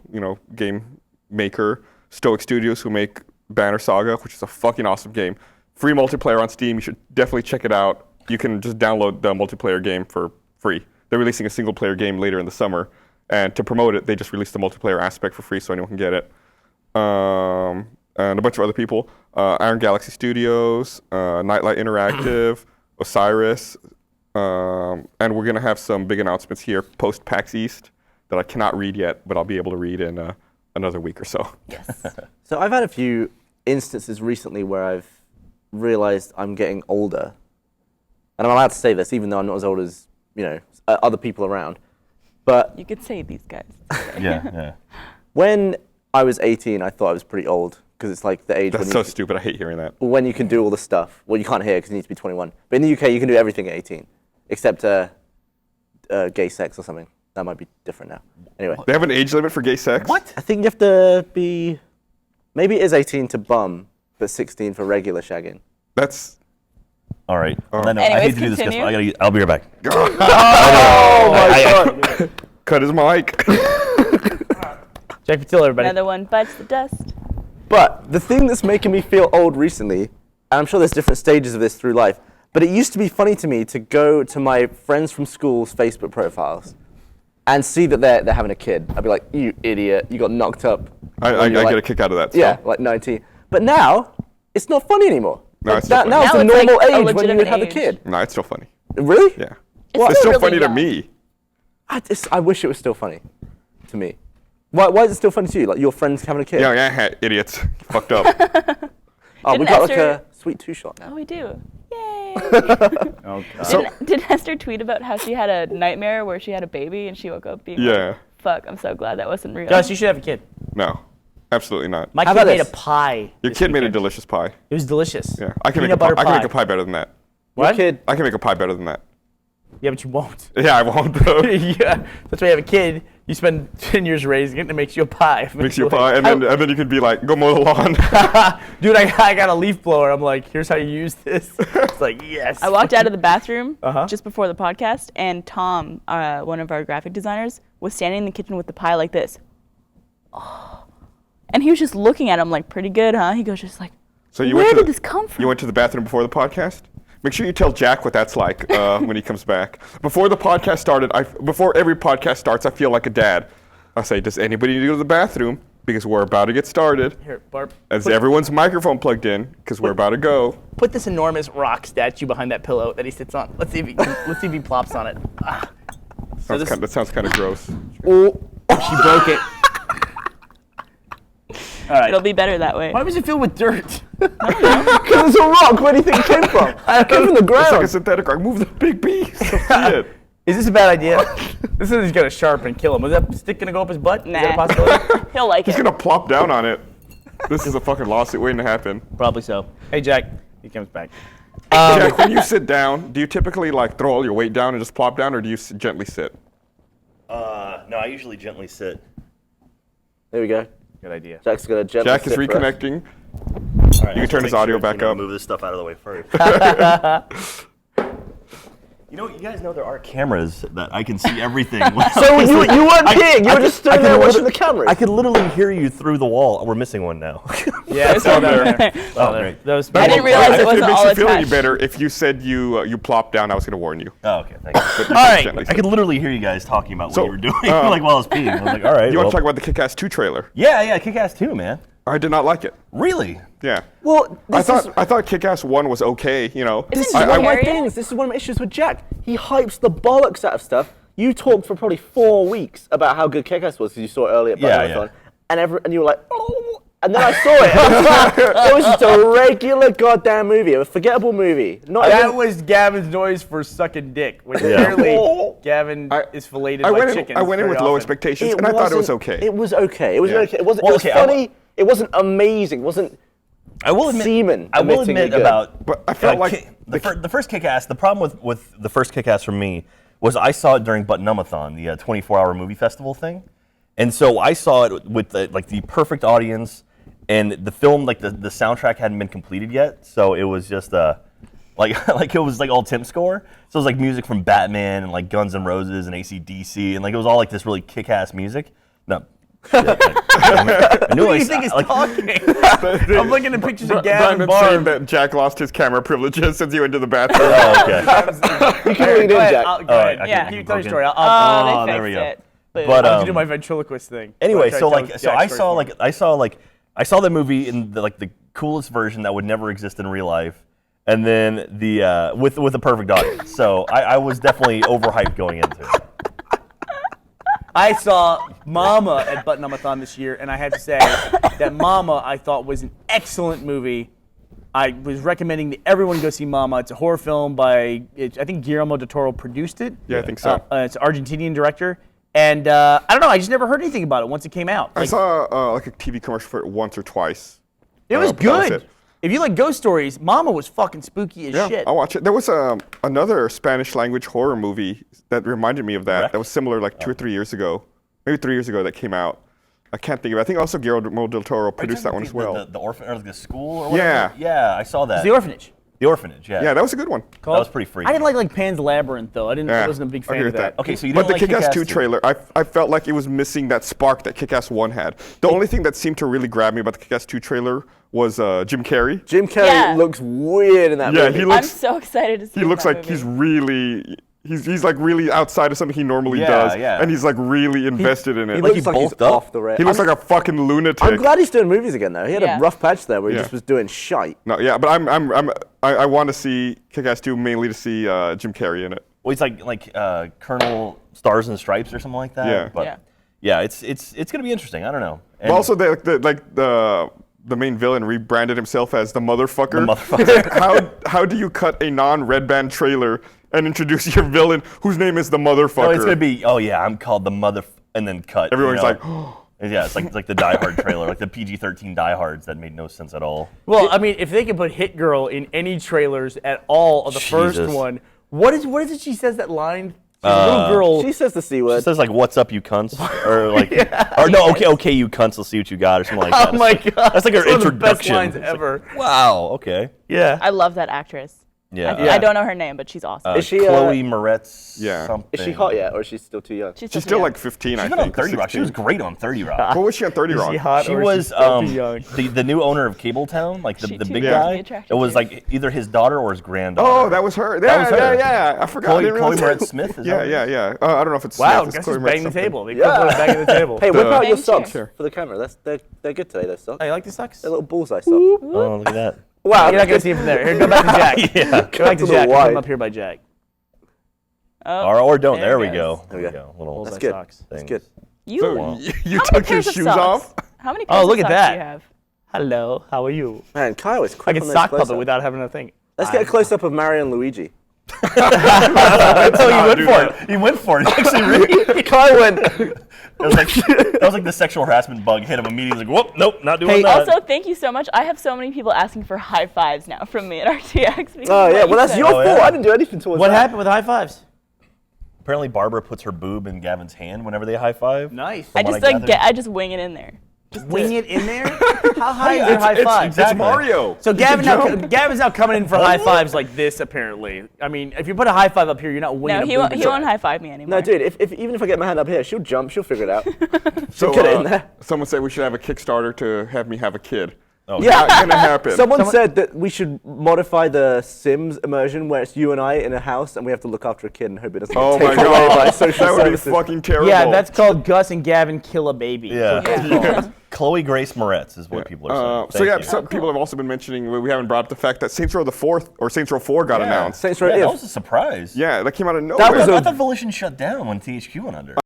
game maker. Stoic Studios, who make Banner Saga, which is a fucking awesome game. Free multiplayer on Steam. You should definitely check it out. You can just download the multiplayer game for free. They're releasing a single player game later in the summer, and to promote it, they just released the multiplayer aspect for free, so anyone can get it. And a bunch of other people. Iron Galaxy Studios, Nightlight Interactive, Osiris, and we're going to have some big announcements here post PAX East that I cannot read yet, but I'll be able to read in another week or so. Yes. So I've had a few instances recently where I've realized I'm getting older. And I'm allowed to say this, even though I'm not as old as, other people around. But You could say these guys. Yeah. when I was 18, I thought I was pretty old, because it's like the age That's when, so stupid. I hate hearing that. when you can do all the stuff. Well, you can't here because you need to be 21. But in the UK, you can do everything at 18, except gay sex or something. That might be different now. Anyway, They have an age limit for gay sex? What? I think you have to be, maybe it is 18 to bum, but 16 for regular shagging. That's... All right. Well, I Anyways, hate to do this, guys, continue. but I'll be right back. Oh my god! Cut his mic. Jack Pattillo, everybody. Another one bites the dust. But the thing that's making me feel old recently, and I'm sure there's different stages of this through life, but it used to be funny to me to go to my friends from school's Facebook profiles and see that they're having a kid. I'd be like, you idiot, you got knocked up. I get a kick out of that. Yeah, still. like 19. But now, it's not funny anymore. No, Like, it's still funny. now it's Now the it's like normal a age when you legitimate would have a age. kid. No, it's still funny. Really? Yeah. It's It's still really funny to young. me. I wish it was still funny to me. Why is it still funny to you? Like your friends having a kid? Yeah, idiots. Fucked up. Oh, we Didn't got like Esther- a sweet two-shot now. Oh, we do. Yay! Oh, God. So- Did Esther tweet about how she had a nightmare where she had a baby and she woke up being Yeah. like, fuck, I'm so glad that wasn't real. Gus, you should have a kid. No, absolutely not. My How kid about made this? a pie. Your this kid made a weekend. delicious pie. It was delicious. Yeah, I can make Peanut butter I can make pie. a pie better than that. Your What? kid, I can make a pie better than that. Yeah, but you won't. Yeah, I won't though. Yeah, that's why you have a kid. You spend 10 years raising it, and it makes you a pie. Makes you a pie, and then you can be like, go mow the lawn. Dude, I got a leaf blower. I'm like, here's how you use this. It's like, yes. I walked out of the bathroom Uh-huh. just before the podcast, and Tom, one of our graphic designers, was standing in the kitchen with the pie like this. Oh. And he was just looking at him like, pretty good, huh? He goes just like, So you where went to did the- this come from? You went to the bathroom before the podcast? Make sure you tell Jack what that's like when he comes back. Before the podcast started, before every podcast starts, I feel like a dad. I say, does anybody need to go to the bathroom? Because we're about to get started. Here, Barb. As everyone's microphone plugged in, because we're about to go. Put this enormous rock statue behind that pillow that he sits on. Let's see if he plops on it. Ah. That sounds kind of gross. Oh, she broke it. All right. It'll be better that way. Why was it filled with dirt? because it's a rock. Where do you think it came from? It came from the It's like a ground. synthetic rock. Move the big piece. Shit. Is this a bad idea? This is gonna sharpen, kill him. Was that stick gonna go up his butt? Is that a Nah. possibility? He'll like He's it. gonna plop down on it. This is a fucking lawsuit waiting to happen. Probably so. Hey, Jack. He comes back. Jack, when you sit down, do you typically like throw all your weight down and just plop down, or do you gently sit? No, I usually gently sit. There we go. Good idea. Jack's gonna gently Jack is sit for us. reconnecting. All right, You can turn his audio back up. Move this stuff out of the way first. You know, you guys know there are cameras that I can see everything. So you weren't peeing. You were just stood there watching the cameras. I could literally hear you through the wall. We're missing one now. Yeah, it's all there. Oh, great. Those I didn't realize it If wasn't makes all you feel any attached. better, if you said you plop down, I was going to warn you. Oh, okay, thank you. But you All can right. gently I sit. could literally hear you guys talking about So, what you were doing, like while I was peeing. I was like, all right. You well. want to talk about the Kick-Ass 2 trailer? Yeah, Kick-Ass 2, man. I did not like it. Really? Yeah. Well, I thought Kick-Ass 1 was okay, you know. Isn't This is I- one of my Harriet? things. This is one of my issues with Jack. He hypes the bollocks out of stuff. You talked for probably 4 weeks about how good Kick-Ass was because you saw it earlier at Yeah, Marathon, and you were like, oh, and then I saw it. It was just a regular goddamn movie, a forgettable movie. Not That even, was Gavin's noise for sucking dick. Which Yeah. apparently Gavin is filleted I like went in, chickens. I went in very with low often. expectations, and I thought it was okay. It was okay. It was Yeah. okay. It wasn't. Well, it was okay, I funny. It wasn't amazing. It wasn't. I will admit. Semen I will admitting admit it good. about. But I felt like the first Kick-Ass. The problem with the first Kick-Ass for me was I saw it during Butnumathon, the 24-hour movie festival thing, and so I saw it with the perfect audience, and the film the soundtrack hadn't been completed yet, so it was just like it was like all Tim score. So it was like music from Batman and like Guns N' Roses and AC/DC, and like it was all like this really kick-ass music. No. Shit, I knew Who do I you saw- think is like- talking? I'm looking at pictures of Gavin Brandon's saying Barb. that Jack lost his camera privileges since he went to the bathroom. Oh, okay. You can lean in, Go ahead. Jack. Go All right, ahead. I Yeah. can You tell your poke story. in. Oh, they there we fixed go. it. Boo. But, I have to do my ventriloquist thing. Anyway, Try so to tell like, Jack's so I story saw for me. I saw the movie in the coolest version that would never exist in real life, and then the with a perfect audience. So I was definitely overhyped going into it. I saw Mama at Butnumathon this year, and I have to say that Mama I thought was an excellent movie. I was recommending that everyone go see Mama. It's a horror film by, I think Guillermo del Toro produced it. Yeah, I think so. It's an Argentinian director. And I don't know, I just never heard anything about it once it came out. I Like, saw like a TV commercial for it once or twice. it was but that was good. it. If you like ghost stories, Mama was fucking spooky as Yeah, shit. I'll watch it. There was another Spanish language horror movie that reminded me of that. Wreck? That was similar like 2 or 3 years ago. Maybe 3 years ago that came out. I can't think of it. I think also Guillermo del Toro produced that one as well. The orphan or the school or whatever. Yeah. Yeah, I saw that. It's The Orphanage. The Orphanage, yeah. Yeah, that was a good one. That was pretty freaky. I didn't like Pan's Labyrinth though. I wasn't a big fan agree of with that. Okay, so you But didn't the like Kick-Ass 2 2 trailer, I felt like it was missing that spark that Kick-Ass 1 had. The only thing that seemed to really grab me about the Kick-Ass 2 trailer was Jim Carrey. Jim Carrey Yeah. looks weird in that movie. he I'm looks so excited to see he looks that like movie. he's really he's like really outside of something he normally Yeah, does, yeah. and he's like really invested in it. He Like looks he like he's bulked up. off the rail. He looks like a fucking lunatic. I'm glad he's doing movies again though. He had Yeah. a rough patch there where he Yeah. just was doing shite. No, yeah, but I want to see Kick-Ass 2 mainly to see Jim Carrey in it. Well, he's like Colonel Stars and Stripes or something like that. Yeah. But Yeah. yeah, it's gonna be interesting. I don't know. And But also, the main villain rebranded himself as the motherfucker. The motherfucker. how do you cut a non-red band trailer and introduce your villain whose name is the motherfucker? no, it's gonna be. Oh yeah, I'm called the mother, and then cut. Everyone's like, yeah, it's like the Die Hard trailer, like the PG-13 Die Hards that made no sense at all. Well, I mean, if they can put Hit Girl in any trailers at all of the first Jesus. one, what is it she says that line? She's a little girl. She says the C It word. says like, "What's up, you cunts?" or like, or no, okay, you cunts. Let's see what you got, or something like that. Oh my god. That's like her one of the best introduction. lines It's like, ever. wow. Okay. Yeah. I love that actress. Yeah. I don't know her name, but she's awesome. Is she, Chloe Moretz? Yeah. Something. Is she hot yet, or is she still too young? She's still like 15, I She's been think. on or 30 Rock. She was 16. great on 30 Rock. What was she on 30 Is Rock? she hot She or was is she still too young? the new owner of Cabletown, like the She big too young to be guy. attracted It was to. like either his daughter or his granddaughter. Oh, that was her. That was her. Yeah. I forgot. I Chloe, didn't Chloe realize Moretz that. Smith. Is Yeah, that yeah. I don't know if it's Wow, Smith. guys It's Chloe just Moretz banging the something. table. They put it back in the table. Hey, whip out your Thank socks you. for the camera. They're good today. Those socks. Oh, you like the socks? They're little bullseye socks. Oh, look at that. Wow, You're not gonna see him from there. Here, go back to Jack. Yeah. Go back to to the Jack. wide. Come up here by Jack. Oh, Or don't. There it we goes. go. There we go. Little Bullseye That's good. socks. That's things. good. You, So how you many took your pairs of shoes socks? off? How many Oh, pairs look of at socks that. do you have? Hello, how are you? Man, Kyle is I quick can on those sock close-ups. puppet without having a thing. Let's get a close-up of Mario and Luigi. Oh, he went for it. He went for it. Actually, really. Kyle went. That was like the sexual harassment bug hit him immediately. Like, whoop, nope, not doing Hey, that. Also, thank you so much. I have so many people asking for high fives now from me at RTX. because Oh of yeah, what well that's said. your fault. yeah. I didn't do anything towards What that. happened with high fives? Apparently, Barbara puts her boob in Gavin's hand whenever they high five. Nice. I what just I gathered. I just wing it in there. Just to- Wing it in there? How high is your high five? It's Mario. So You can Gavin's jump. now coming in for high fives like this, apparently. I mean, if you put a high five up here, you're not winging No, a he boob won't. in He there. won't high five me anymore. No, dude. Even if I get my hand up here, she'll jump. She'll figure it out. So, Get it in there. someone said we should have a Kickstarter to have me have a kid. Oh, Yeah. Not gonna happen. Someone said that we should modify the Sims immersion where it's you and I in a house and we have to look after a kid and hope it doesn't Oh get my taken away by god, social that would be services. fucking terrible. Yeah, that's called Gus and Gavin Kill a Baby. Yeah. Chloe Grace Moretz is what people are saying. So yeah, Thank you. some people have also been mentioning we haven't brought up the fact that Saints Row the 4th or Saints Row 4 got announced. Saints Row Yeah, that If. was a surprise. Yeah, that came out of nowhere. was I thought Volition shut down when THQ went under.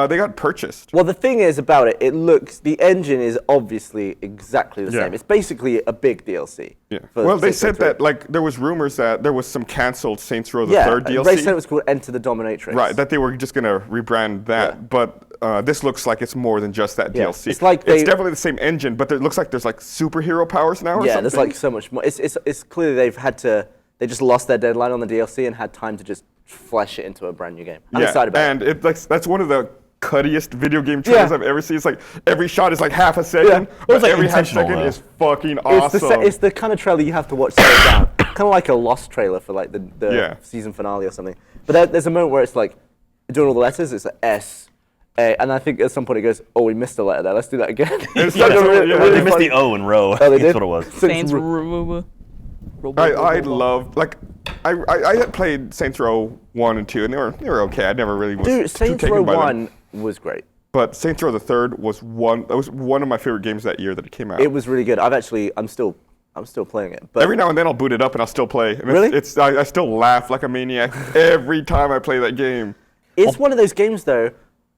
They got purchased. Well, the thing is about it, the engine is obviously exactly the Yeah. same. It's basically a big DLC. Yeah. for Well, they Saints Row said 3. that like there was rumors that there was some canceled Saints Row the Yeah, 3rd DLC. Ray said it was called Enter the Dominatrix. Right, that they were just gonna rebrand that, Yeah. but this looks like it's more than just that Yeah, DLC. it's like it's they- definitely the same engine, but it looks like there's like superhero powers now. Or Yeah, something. there's like so much more. It's clearly they just lost their deadline on the DLC and had time to just flesh it into a brand new game. I'm excited about and it. that's one of the cuttiest video game trailers Yeah. I've ever seen. It's like every shot is like half a second, Yeah. but It's, like, every half intentional, second though. is fucking It's awesome. it's the kind of trailer you have to watch slow down. Kind of like a Lost trailer for like the Yeah. season finale or something. But there's a moment where it's like doing all the letters. It's like S, A, and I think at some point it goes, "Oh, we missed a letter there. Let's do that again." It's like like a so- really- yeah, really They missed funny- the O in row. Oh, they That's did? what it was. So Saints it's- I love like I had played Saints Row 1 and 2 and they were okay. I never really was Dude, too Saints taken Row by them. 1 was great. But Saints Row the 3rd was one of my favorite games that year that it came out. It was really good. I'm still playing it. But Every now and then I'll boot it up and I'll still play. And Really? I still laugh like a maniac every time I play that game. it's one of those games though,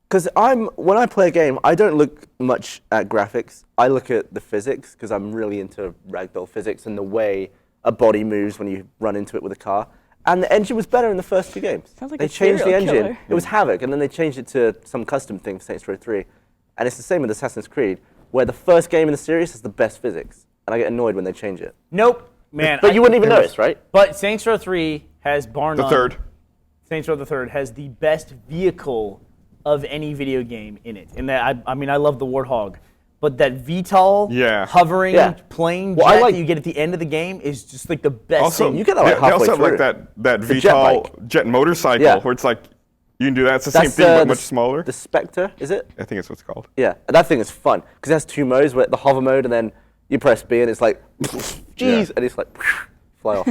because when I play a game, I don't look much at graphics. I look at the physics because I'm really into ragdoll physics and the way a body moves when you run into it with a car. And the engine was better in the first two games. Sounds like they a changed the serial engine. killer. It was Havoc, and then they changed it to some custom thing for Saints Row 3. And it's the same with Assassin's Creed, where the first game in the series has the best physics. And I get annoyed when they change it. Nope. Man. But you wouldn't even notice, right? But Saints Row 3 has bar The none. 3rd. Saints Row the Third has the best vehicle of any video game in it. In that, I mean, I love the Warthog, but that VTOL hovering plane jet that you get at the end of the game is just like the best Also, thing. You get that like they halfway also have through. like that The VTOL jet motorcycle where it's like you can do that. It's the same thing, but much smaller. The Spectre, is it? I think it's what it's called. Yeah, and that thing is fun because it has 2 modes, where the hover mode and then you press B and it's like, jeez, and it's like, fly off.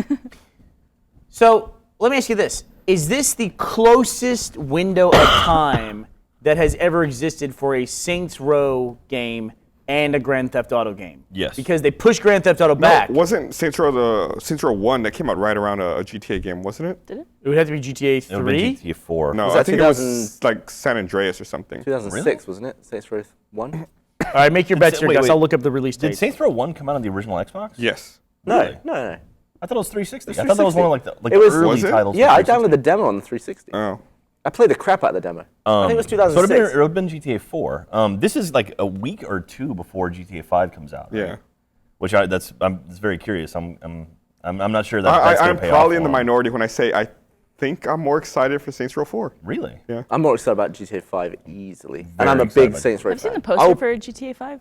So let me ask you this. Is this the closest window of time that has ever existed for a Saints Row game and a Grand Theft Auto game? Yes. Because they pushed Grand Theft Auto back. Wasn't Saints Row 1 that came out right around a GTA game, wasn't it? Did it? It would have to be GTA 3. It would be GTA 4. No, Was I that think 2000 it was like San Andreas or something. 2006, wasn't it? Saints Row 1? All right, make your bets here, wait, Gus. wait. I'll look up the release date. Did Saints Row 1 come out on the original Xbox? Yes. No. I thought it was 360. It was I thought that was one of like the It was- early Was it? titles. Yeah, for I 360. downloaded the demo on the 360. Oh. I played the crap out of the demo. I think it was 2006. So it would have been GTA 4. This is like a week or 2 before GTA 5 comes out. Right? Yeah. Which I'm just very curious. I'm not sure that that's I'm going to pay off. probably in the for 'em. minority when I say I think I'm more excited for Saints Row 4. Really? Yeah. I'm more excited about GTA 5 easily. Very And I'm a excited big about Saints Row I've seen fan. the poster for GTA 5.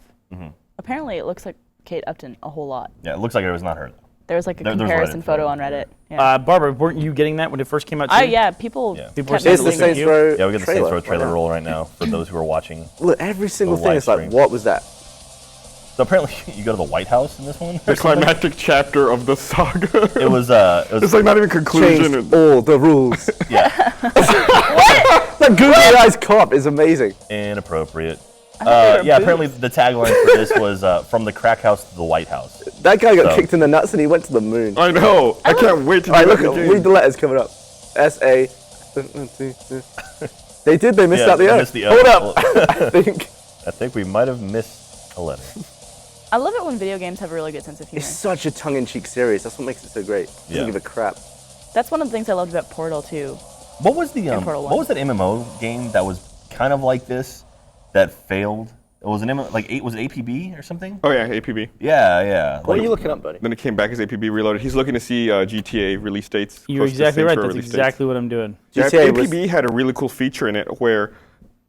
Apparently, it looks like Kate Upton a whole lot. Yeah, it looks like it was not her. There was like a There's comparison Reddit photo for it, on Reddit. Yeah. Barbara, weren't you getting that when it first came out? Too? Yeah, people. Yeah. People were kept saying Here's the Link messaging Saints me. Row Yeah, we got the Saints Row right trailer now. roll right now for those who are watching. Look, every single The thing live is like, stream. what was that? So apparently, you go to the White House in this one. The climactic chapter of the saga. It was. It's like not even conclusion. Changed all the rules. Yeah, That googly eyes cop is amazing. inappropriate. they were Yeah, apparently the tagline for this was from the crack house to the White House. That guy got So- kicked in the nuts and he went to the moon. I know. I can't wait to All right, do look, that in the read game. the letters coming up. S-A. They did, they missed Yeah, out the they O. missed the O. Hold up. I think. I think we might have missed a letter. I love it when video games have a really good sense of humor. It's such a tongue-in-cheek series. That's what makes it so great. Yeah. Doesn't give a crap. That's one of the things I loved about Portal too. What was the Portal what 1. was that MMO game that was kind of like this that failed? It was an MMO, like was it APB or something? Oh yeah, APB. Yeah. What are like- you looking up, buddy? Then it came back as APB Reloaded. He's looking to see GTA release dates. You're close to exactly Saints right. Row That's release dates. exactly what I'm doing. Yeah, GTA was- APB had a really cool feature in it where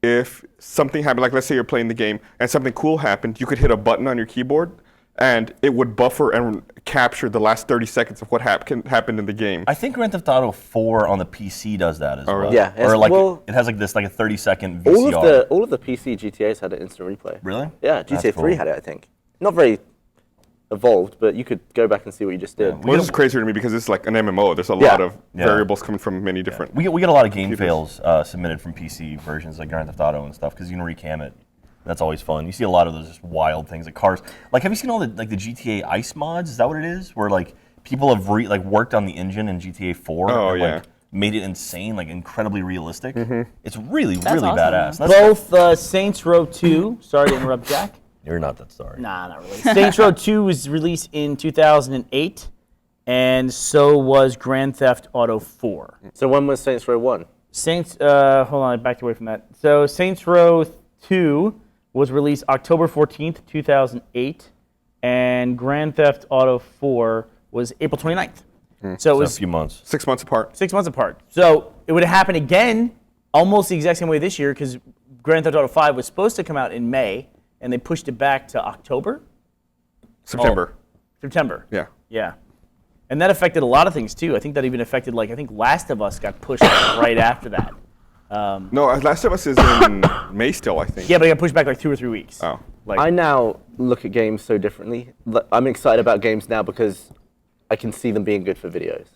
if something happened, like let's say you're playing the game and something cool happened, you could hit a button on your keyboard and it would buffer and capture the last 30 seconds of what happened in the game. I think Grand Theft Auto 4 on the PC does that as well. really? Yeah, Or like well- it has like this like a 30-second VCR. All of the PC GTAs had an instant replay. Really? Yeah, That's GTA 3 cool. had it, I think. Not very evolved, but you could go back and see what you just did. Well, this is crazier to me because it's like an MMO. There's a Yeah. lot of Yeah. variables coming from many different. We get a lot of game fails submitted from PC versions like Grand Theft Auto and stuff because you can recam it. That's always fun. You see a lot of those just wild things like cars. Like, have you seen all the like the GTA ice mods? Is that what it is? Where like people have worked on the engine in GTA 4 Oh, and yeah. like made it insane, like incredibly realistic. It's really That's really awesome, badass. though. That's- Both Saints Row 2. Sorry to interrupt, Jack. You're not that sorry. Nah, not really. Saints Row 2 was released in 2008, and so was Grand Theft Auto 4. So when was Saints Row 1? Hold on, I backed away from that. So Saints Row 2 was released October 14th, 2008, and Grand Theft Auto 4 was April 29th. So it So a was few months. 6 months apart. 6 months apart. So it would have happened again almost the exact same way this year because Grand Theft Auto 5 was supposed to come out in May, and they pushed it back to October? September. September. Yeah. Yeah. And that affected a lot of things too. I think that even affected, like, I think Last of Us got pushed like, right after that. No, Last of Us is in May still, I think. Yeah, but it got pushed back like 2 or 3 weeks. Oh. Like, I now look at games so differently. I'm excited about games now because I can see them being good for videos.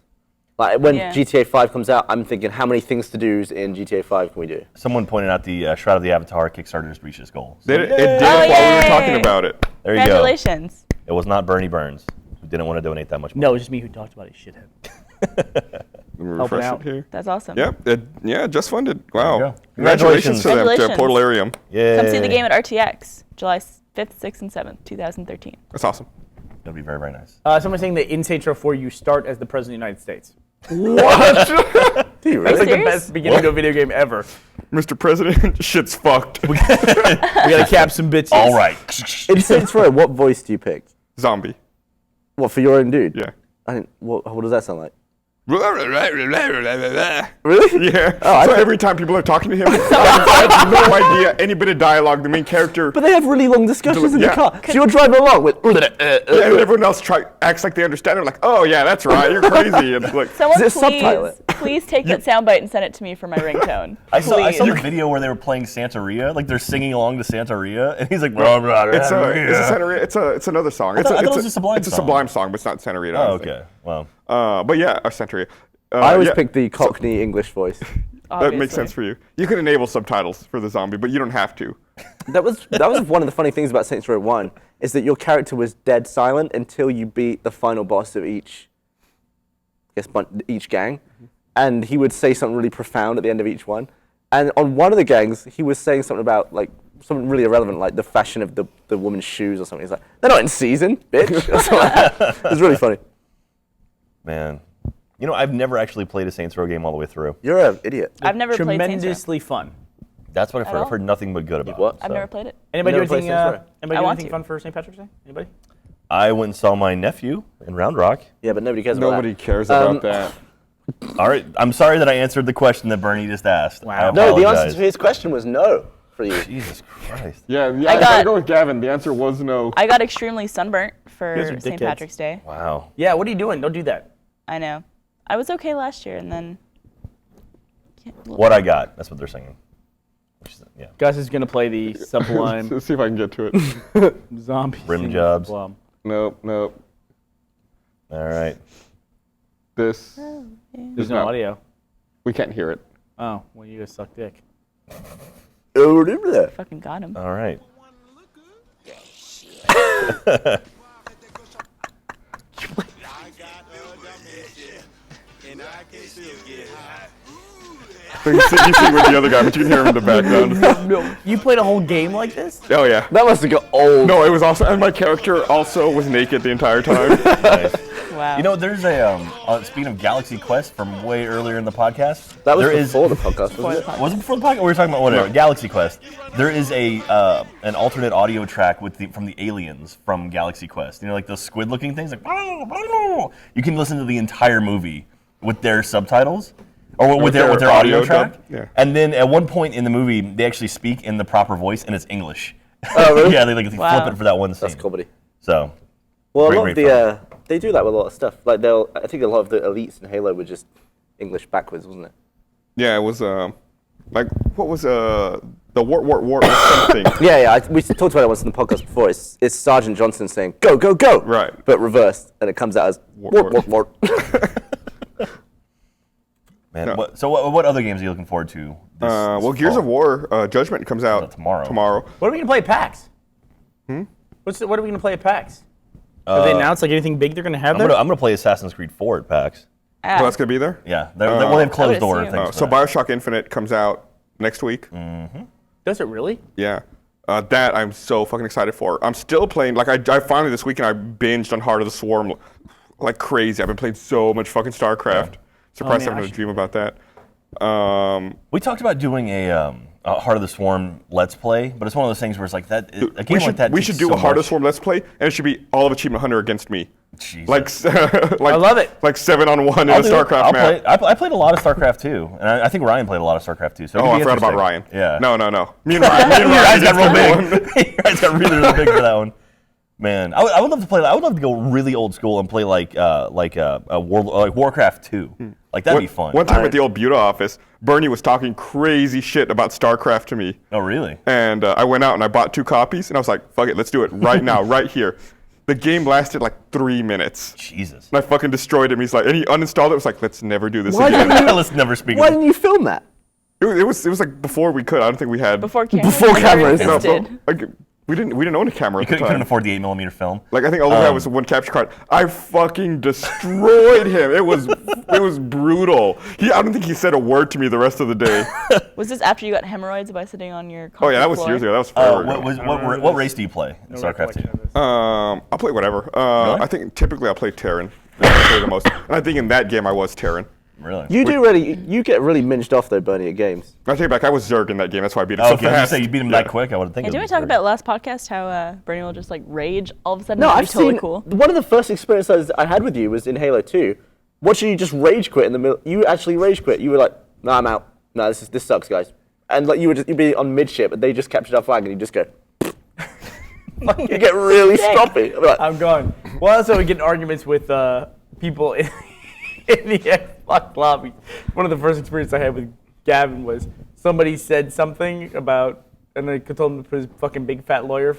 Like when Yeah. GTA 5 comes out, I'm thinking, how many things to do's in GTA 5 can we do? Someone pointed out the Shroud of the Avatar Kickstarter just reached its goal. So It did Oh, while we were yay! talking about it. there you go. Congratulations. It was not Bernie Burns who didn't want to donate that much money. no, it was just me who talked about it, shithead. Let me refresh out. it here. That's awesome. Yep. Yeah, just funded. Wow. go. Congratulations to them, to Congratulations. Portalarium. Yeah. Come see the game at RTX, July 5th, 6th, and 7th, 2013. That's awesome. It'll be very, very nice. Someone's saying that in Saints Row 4 you start as the President of the United States. Do you Are you really? That's like the serious? best beginning to a video game ever. Mr. President, shit's fucked. We gotta cap some bitches. All right. In Saints Row, what voice do you pick? Zombie. What, for your own dude? Yeah. I didn't, what does that sound like? Really? Yeah. Oh, So every time people are talking to him, I have no idea any bit of dialogue. The main character. But they have really long discussions in the Yeah. car. So you're driving along with. And everyone else acts like they understand it. Like, oh yeah, that's right. You're crazy. And like, Someone Is it subtitle please take that soundbite and send it to me for my ringtone. I saw Please. the video where they were playing Santeria, like they're singing along to Santeria, and he's like, blah, blah, blah, it's a blah. Santeria. It's another song. I thought it was a Sublime It's a song. Sublime song, but it's not Santeria. I Oh, don't think. okay. Wow. But yeah, a Santeria. I always yeah, pick the Cockney English voice. That makes Obviously. sense for you. You can enable subtitles for the zombie, but you don't have to. That was one of the funny things about Saints Row 1 is that your character was dead silent until you beat the final boss of each gang, and he would say something really profound at the end of each one. And on one of the gangs, he was saying something about like something really irrelevant, like the fashion of the woman's shoes or something. He's like, "They're not in season, bitch." Or something like that. It was really funny. Man. You know, I've never actually played a Saints Row game all the way through. You're an idiot. I've never played Saints Row. Tremendously fun. That's what I've At heard. I've all? heard nothing but good about what? it. I've so. never played it. Anybody You do never anything? played Saints Row? Anybody I do want anything to. fun for St. Patrick's Day? Anybody? I went and saw my nephew in Round Rock. Yeah, but nobody cares about Nobody that. cares about that. All right. I'm sorry that I answered the question that Burnie just asked. Wow. I No, the apologize. answer to his question was no for you. Jesus Christ. Yeah, I I gotta got- go with Gavin. The answer was no. I got extremely sunburnt You guys for are St. dickheads. Patrick's Day. Wow. Yeah, what are you doing? Don't do that. I know. I was okay last year, and then. What I got. That's what they're singing. Which is, yeah. Gus is going to play the Sublime Let's see if I can get to it. Zombie. Rim singing jobs. Sublime. Nope. All right. This. There's no audio. We can't hear it. Oh, well, you guys suck dick. Fucking got him. All right. So you sing with the other guy, but you can hear him in the background. No, you played a whole game like this? Oh yeah. That must have got old. No, it was also, and my character also was naked the entire time. Nice. Wow. You know, there's a speaking of Galaxy Quest from way earlier in the podcast. That was there before the podcast, Before wasn't the it? Was it before the podcast? We were talking about whatever. Galaxy Quest. There is an alternate audio track from the aliens from Galaxy Quest. You know, like those squid-looking things. Like, you can listen to the entire movie with their subtitles. Or with their audio track. dub? Yeah. And then at one point in the movie, they actually speak in the proper voice, and it's English. Oh, really? Yeah, they Wow. flip it for that one scene. That's comedy. So, Well, a Great, lot of great the they do that with a lot of stuff. Like I think a lot of the elites in Halo were just English backwards, wasn't it? Yeah, it was like what was the war or something. Yeah. We talked about it once in the podcast before. It's Sergeant Johnson saying "Go, go, go," Right. but reversed, and it comes out as Wart, "Wart, wart, wart." man, No. what other games are you looking forward to? Well, Gears of War Judgment comes out tomorrow. What are we going to play at PAX? What are we going to play at PAX? Have they announced like anything big they're going to have I'm there? gonna play Assassin's Creed 4 at PAX. Oh, that's gonna be there. Yeah, they have closed would door assume. things. So for that. Bioshock Infinite comes out next week. Does it really? Yeah. That I'm so fucking excited for. I'm still playing, like I finally this weekend I binged on Heart of the Swarm like crazy. I've been playing so much fucking StarCraft. Surprised I man, haven't I had a should- dream about that. We talked about doing a Heart of the Swarm Let's Play, but it's one of those things where it's like that. A game like that. we takes should do so a Heart of much. the Swarm Let's Play, and it should be all of Achievement Hunter against me. Jesus. Like I love it. Like 7-on-1 in I'll a do it. StarCraft I'll map. play. I played a lot of StarCraft too, and I think Ryan played a lot of StarCraft too. So it Oh, could I be forgot about Ryan. interesting. Yeah. No. Me and Ryan. Your eyes got real against big. Your eyes got really, really big for that one. Man, I would love to play. I would love to go really old school and play like Warcraft 2. Like that'd be fun. One time at the old Buda office, Burnie was talking crazy shit about StarCraft to me. Oh really? And I went out and I bought 2 copies, and I was like, fuck it, let's do it right now, right here. The game lasted like 3 minutes. Jesus. And I fucking destroyed him. He's like, and he uninstalled it. Was like, let's never do this Why again. didn't Let's never speak. Why of it. didn't you film that? It was like before we could. I don't think we had. Before cameras. Before cameras. No, Existed. like, we didn't own a camera You at the couldn't time. afford the 8mm film. Like I think all we had was one capture card. I fucking destroyed him. It was brutal. I don't think he said a word to me the rest of the day. Was this after you got hemorrhoids by sitting on your Oh yeah, that concrete was floor? years ago. That was forever ago. What race do you play in StarCraft 2? I'll play whatever. Really? I think typically I'll play Terran. I play the most. And I think in that game I was Terran. Really? You get really minged off though, Burnie, at games. I take it back. I was Zerg in that game. That's why I beat him Oh, so okay, I was gonna fast. say you beat him that quick. I would think. Hey, it didn't we was talk Zerg. about last podcast how Bernie will just like rage all of a sudden? No, and I've be totally seen cool. one of the first experiences I had with you was in Halo 2. watching you just rage quit in the middle. You actually rage quit. You were like, "No, I'm out. No, this sucks, guys." And like you'd be on midship, and they just captured our flag, and you just go. You get really stroppy. Like, I'm gone. Well, also we get in arguments with people in the Xbox lobby. One of the first experiences I had with Gavin was somebody said something about, and I told him to put his fucking big fat lawyer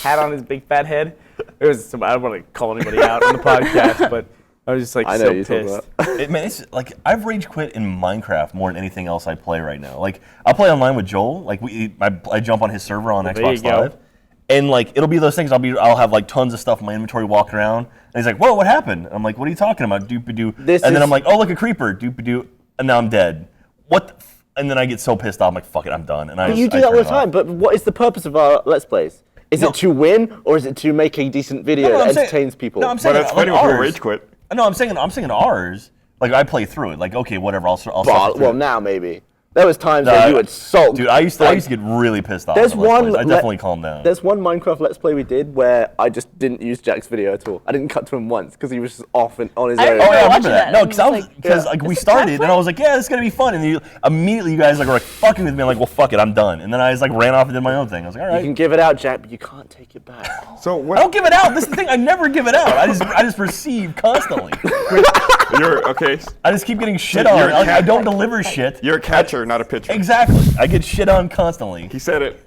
hat on his big fat head. It was I don't want to call anybody out on the podcast, but I was just like so pissed. Man, it's like I've rage quit in Minecraft more than anything else I play right now. Like I'll play online with Joel. Like I jump on his server on Xbox Live. And like it'll be those things. I'll have like tons of stuff in my inventory walking around, and he's like, "Whoa, what happened?" And I'm like, "What are you talking about, doop-a-doo?" And then I'm like, "Oh, look, a creeper, doop-a-doo," and now I'm dead. What? And then I get so pissed off. I'm like, "Fuck it, I'm done." And you do that all the time. But what is the purpose of our Let's Plays? Is it to win, or is it to make a decent video that entertains people? No, I'm saying that's funny when people rage quit. No, I'm saying ours. Like I play through it. Like okay, whatever. I'll well, now maybe. There was times where you would sulk. Dude, I used to get really pissed off. There's one. I definitely calmed down. There's one Minecraft Let's Play we did where I just didn't use Jack's video at all. I didn't cut to him once because he was just off and on his own. Oh yeah, I remember that. No, because like we started and I was like, yeah, this is gonna be fun, and immediately you guys like were like fucking with me. I'm like, well, fuck it, I'm done. And then I just like ran off and did my own thing. I was like, all right. You can give it out, Jack, but you can't take it back. So what? I don't give it out. This is the thing. I never give it out. I just receive constantly. You're okay. I just keep getting shit on. I don't deliver shit. You're a catcher, not a pitcher. Exactly. I get shit on constantly. He said it.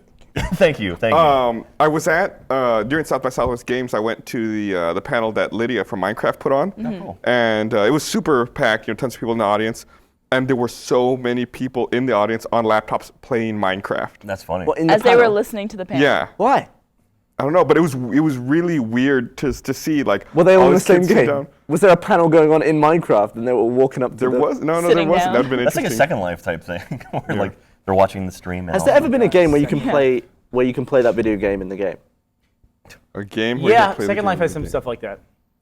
Thank you. I was at during South by Southwest Games. I went to the panel that Lydia from Minecraft put on, and it was super packed. Tons of people in the audience, and there were so many people in the audience on laptops playing Minecraft. That's funny. Well, as they were listening to the panel. Yeah. Why? I don't know, but it was really weird to see like. Were they all in the same kids sit game? down. Was there a panel going on in Minecraft and they were all walking up to There was no, there Sitting wasn't. down. That would have been That's interesting. like a Second Life type thing, where like they're watching the stream. And Has there ever been a game where you can play that video game in the game? A game? Where you Yeah, play the Second game Life has in some the game. stuff like that.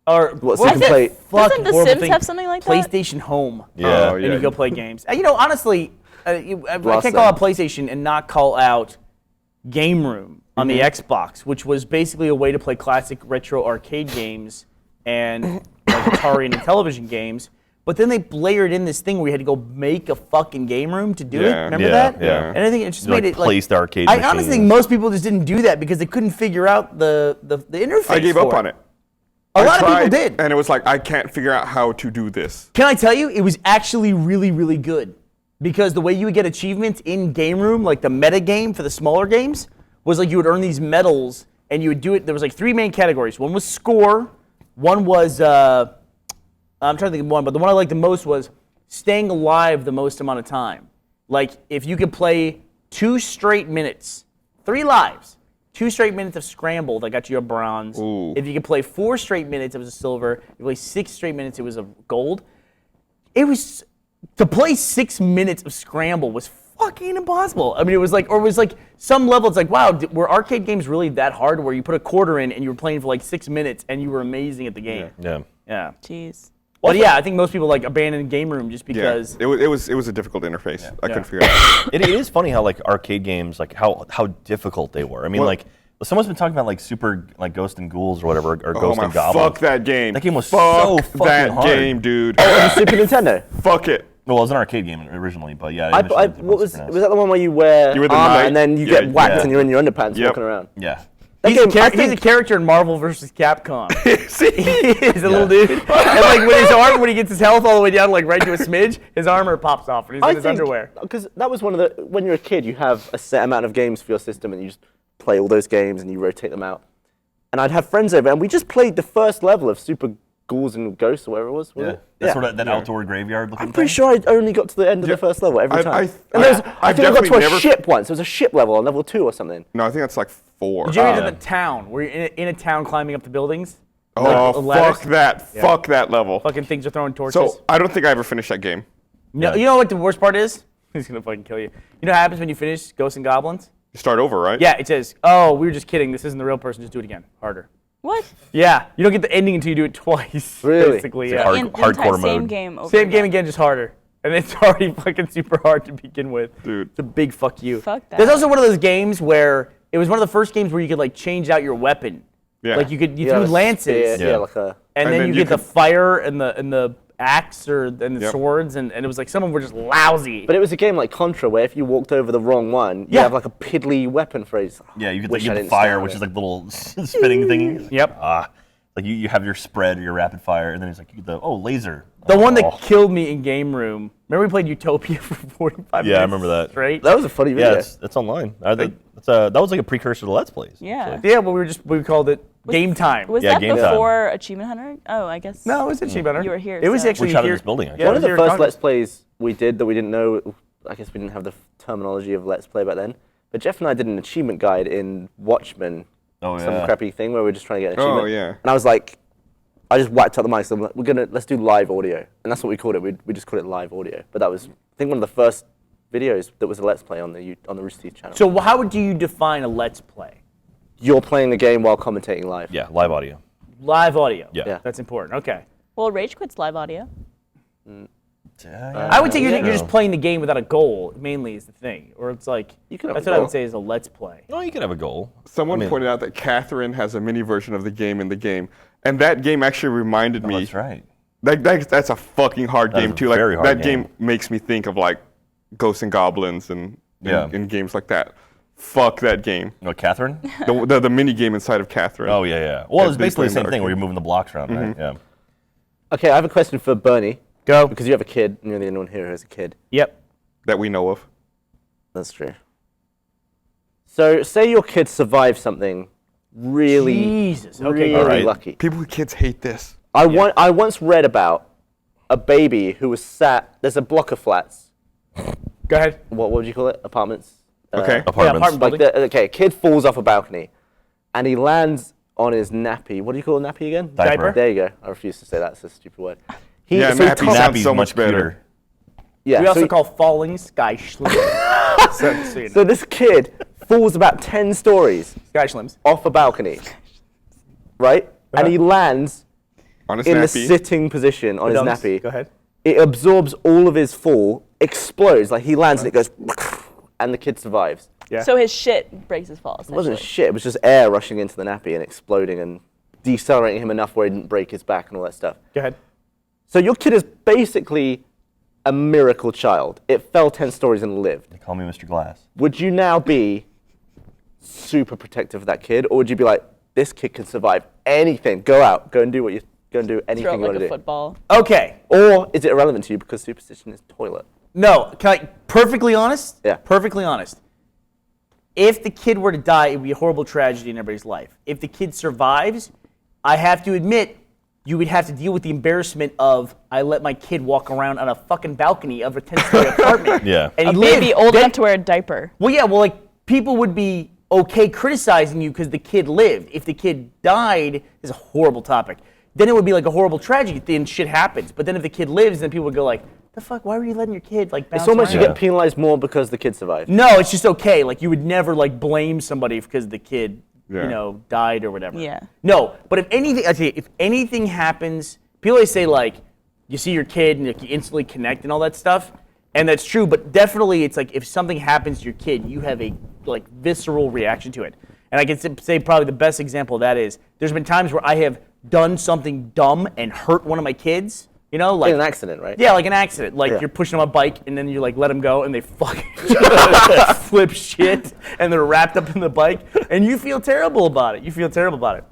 Or What, so you can Doesn't play? Doesn't The horrible Sims thing. have something like that? PlayStation Home. Yeah. And you go play games. And, honestly, I can't Lost call out PlayStation and not call out Game Room on the Xbox, which was basically a way to play classic retro arcade games and like Atari and television games. But then they layered in this thing where you had to go make a fucking game room to do it. Remember that? Yeah. And I think it just You, made like, it like placed the arcade I honestly think machines. most people just didn't do that because they couldn't figure out the interface. I gave up on it. A lot of tried, people did. and it was like I can't figure out how to do this. Can I tell you, it was actually really, really good. Because the way you would get achievements in Game Room, like the meta game for the smaller games, was like you would earn these medals, and you would do it. There was like 3 main categories. One was score. One was, I'm trying to think of one, but the one I liked the most was staying alive the most amount of time. Like if you could play 2 straight minutes, 3 lives, 2 straight minutes of scramble, that got you a bronze. Ooh. If you could play 4 straight minutes, it was a silver. If you play 6 straight minutes, it was a gold. It was, to play 6 minutes of scramble was fucking impossible. I mean, it was like some level, it's like, wow, were arcade games really that hard where you put a quarter in and you were playing for like 6 minutes and you were amazing at the game? Yeah. Jeez. But yeah, I think most people like abandon Game Room just because. Yeah, it was a difficult interface. I couldn't figure it out. It is funny how like arcade games, like how difficult they were. I mean, like someone's been talking about like Super like Ghost and Ghouls or whatever, or Ghost and Goblins. Fuck that game. That game was fuck so fucking that hard. game, dude. The Super Nintendo. Fuck it. Well, it was an arcade game originally, but yeah. What was that the one where you wear You were the armor knight? and then you Yeah, get whacked yeah. and you're in your underpants Yep. walking around? Yeah. That He's, game, he's a character in Marvel vs. Capcom. He's a little dude. And like when he gets his health all the way down, like right to a smidge, his armor pops off and he's in his underwear. Because that was one of the, when you're a kid, you have a set amount of games for your system and you just play all those games and you rotate them out. And I'd have friends over and we just played the first level of Super Ghouls and Ghosts or whatever it was. Yeah. That's sort of that outdoor graveyard looking I'm pretty sure I only got to the end of the first level every time. I I've think I got to definitely a never- ship once. There was a ship level on level 2 or something. No, I think that's like 4. Did you ever get to the town where you're in a town climbing up the buildings? Oh, The ladders? fuck that. Yeah. Fuck that level. Fucking things are throwing torches. So I don't think I ever finished that game. No, you know what the worst part is? He's gonna fucking kill you. You know what happens when you finish Ghosts and Goblins? You start over, right? Yeah, it says, "Oh, we were just kidding. This isn't the real person. Just do it again, harder." What? Yeah, you don't get the ending until you do it twice. Really? Basically, It's yeah. like hardcore Same mode. game over Same again. game again, just harder. And it's already fucking super hard to begin with. Dude. It's a big fuck you. Fuck that. There's also one of those games where it was one of the first games where you could like change out your weapon. Yeah. Like you threw Yeah, lances. Yeah, like a... And And then then you you get the could- fire and the axe and the Yep. swords, and it was like some of them were just lousy. But it was a game like Contra, where if you walked over the wrong one, you Yeah. have like a piddly weapon phrase. Yeah, you get Wish I the didn't fire, stand which it. is like the little spinning thingy. Yep. Like you have your spread or your rapid fire, and then it's like you get the laser. The one Oh. that killed me in game room. Remember we played Utopia for 45 minutes? Yeah, I remember that. Straight. That was a funny video. Yeah, it's online. That was like a precursor to Let's Plays. Yeah. Yeah, but we called it game time. Was Yeah, that game time. before Achievement Hunter? Oh, I guess. No, it was actually better. You were here, It was so- actually We shot in here. this building, actually. Yeah, One of it the was here first at Let's Plays we did that we didn't know, I guess we didn't have the terminology of Let's Play back then, but Jeff and I did an achievement guide in Watchmen, Oh, some yeah. crappy thing where we were just trying to get an achievement. Oh, yeah. And I was like, I just whacked out the mic, so I'm like, let's do live audio. And that's what we called it, we just called it live audio. But that was, I think, one of the first videos that was a Let's Play on the Rooster Teeth channel. So how do you define a Let's Play? You're playing the game while commentating live. Yeah, live audio. Live audio. Yeah. That's important. Okay. Well, Rage Quit's live audio. I would say you're yeah. just playing the game without a goal, mainly is the thing. Or it's like, You can have that's a what I goal. would say is a Let's Play. No, you can have a goal. Someone I mean- pointed out that Catherine has a mini version of the game in the game, and that game actually reminded Oh, me. that's right. That's a fucking hard That game is a too. Like very hard that game. game makes me think of like Ghosts and Goblins and Yeah. games like that. Fuck that game. No, Catherine? The mini game inside of Catherine. Oh, yeah, yeah. Well, it's they basically play the same in thing where you're arcade. moving the blocks around, right? Yeah. Okay, I have a question for Burnie. Go. Because you have a kid, and you're the only one here who has a kid. Yep. That we know of. That's true. So, say your kid survives something really, Jesus. Okay, really go. Alright. lucky. People with kids hate this. I once read about a baby who was sat. There's a block of flats. Go ahead. What would you call it? Apartments. Okay. Apartments. apartment. Okay, a kid falls off a balcony, and he lands on his nappy. What do you call a nappy again? Diaper. There you go. I refuse to say that. It's a stupid word. Yeah, so he nappy tumbles- sounds Nappy's so much much better. cuter. Yeah, We so also he- call falling sky schlims. so you know. So this kid falls about 10 stories Sky schlims. off a balcony, right? And he lands On a in the snappy. sitting position on his Dunks. nappy. Go ahead. It absorbs all of his fall, explodes, like he lands and it goes, and the kid survives. Yeah. So his shit breaks his fall. It wasn't essentially. shit, it was just air rushing into the nappy and exploding and decelerating him enough where he didn't break his back and all that stuff. Go ahead. So your kid is basically a miracle child. It fell 10 stories and lived. They call me Mr. Glass. Would you now be super protective of that kid, or would you be like, this kid can survive anything, go out, go and do anything Throw you it want like to a do? football. Okay. Or is it irrelevant to you because superstition is toilet? No, can I perfectly honest? Yeah. Perfectly honest. If the kid were to die, it would be a horrible tragedy in everybody's life. If the kid survives, I have to admit, you would have to deal with the embarrassment of I let my kid walk around on a fucking balcony of a 10-story apartment. Yeah. And A he baby lived. old Then- enough to wear a diaper. Well, yeah, well, like, people would be okay criticizing you because the kid lived. If the kid died, is a horrible topic. Then it would be like a horrible tragedy, then shit happens. But then if the kid lives, then people would go like, the fuck, why were you letting your kid, like, bounce It's almost you around? get penalized more because the kid survived. No, it's just okay. Like, you would never, like, blame somebody because the kid, Yeah. you know, died or whatever. Yeah. No, but if anything, I tell you, if anything happens, people always say, like, you see your kid and like, you instantly connect and all that stuff. And that's true, but definitely it's like if something happens to your kid, you have a, like, visceral reaction to it. And I can say probably the best example of that is there's been times where I have done something dumb and hurt one of my kids, you know, like In an accident, right? yeah, like an accident. Like Yeah. you're pushing them on a bike and then you like let them go and they fucking flip shit and they're wrapped up in the bike and you feel terrible about it. You feel terrible about it.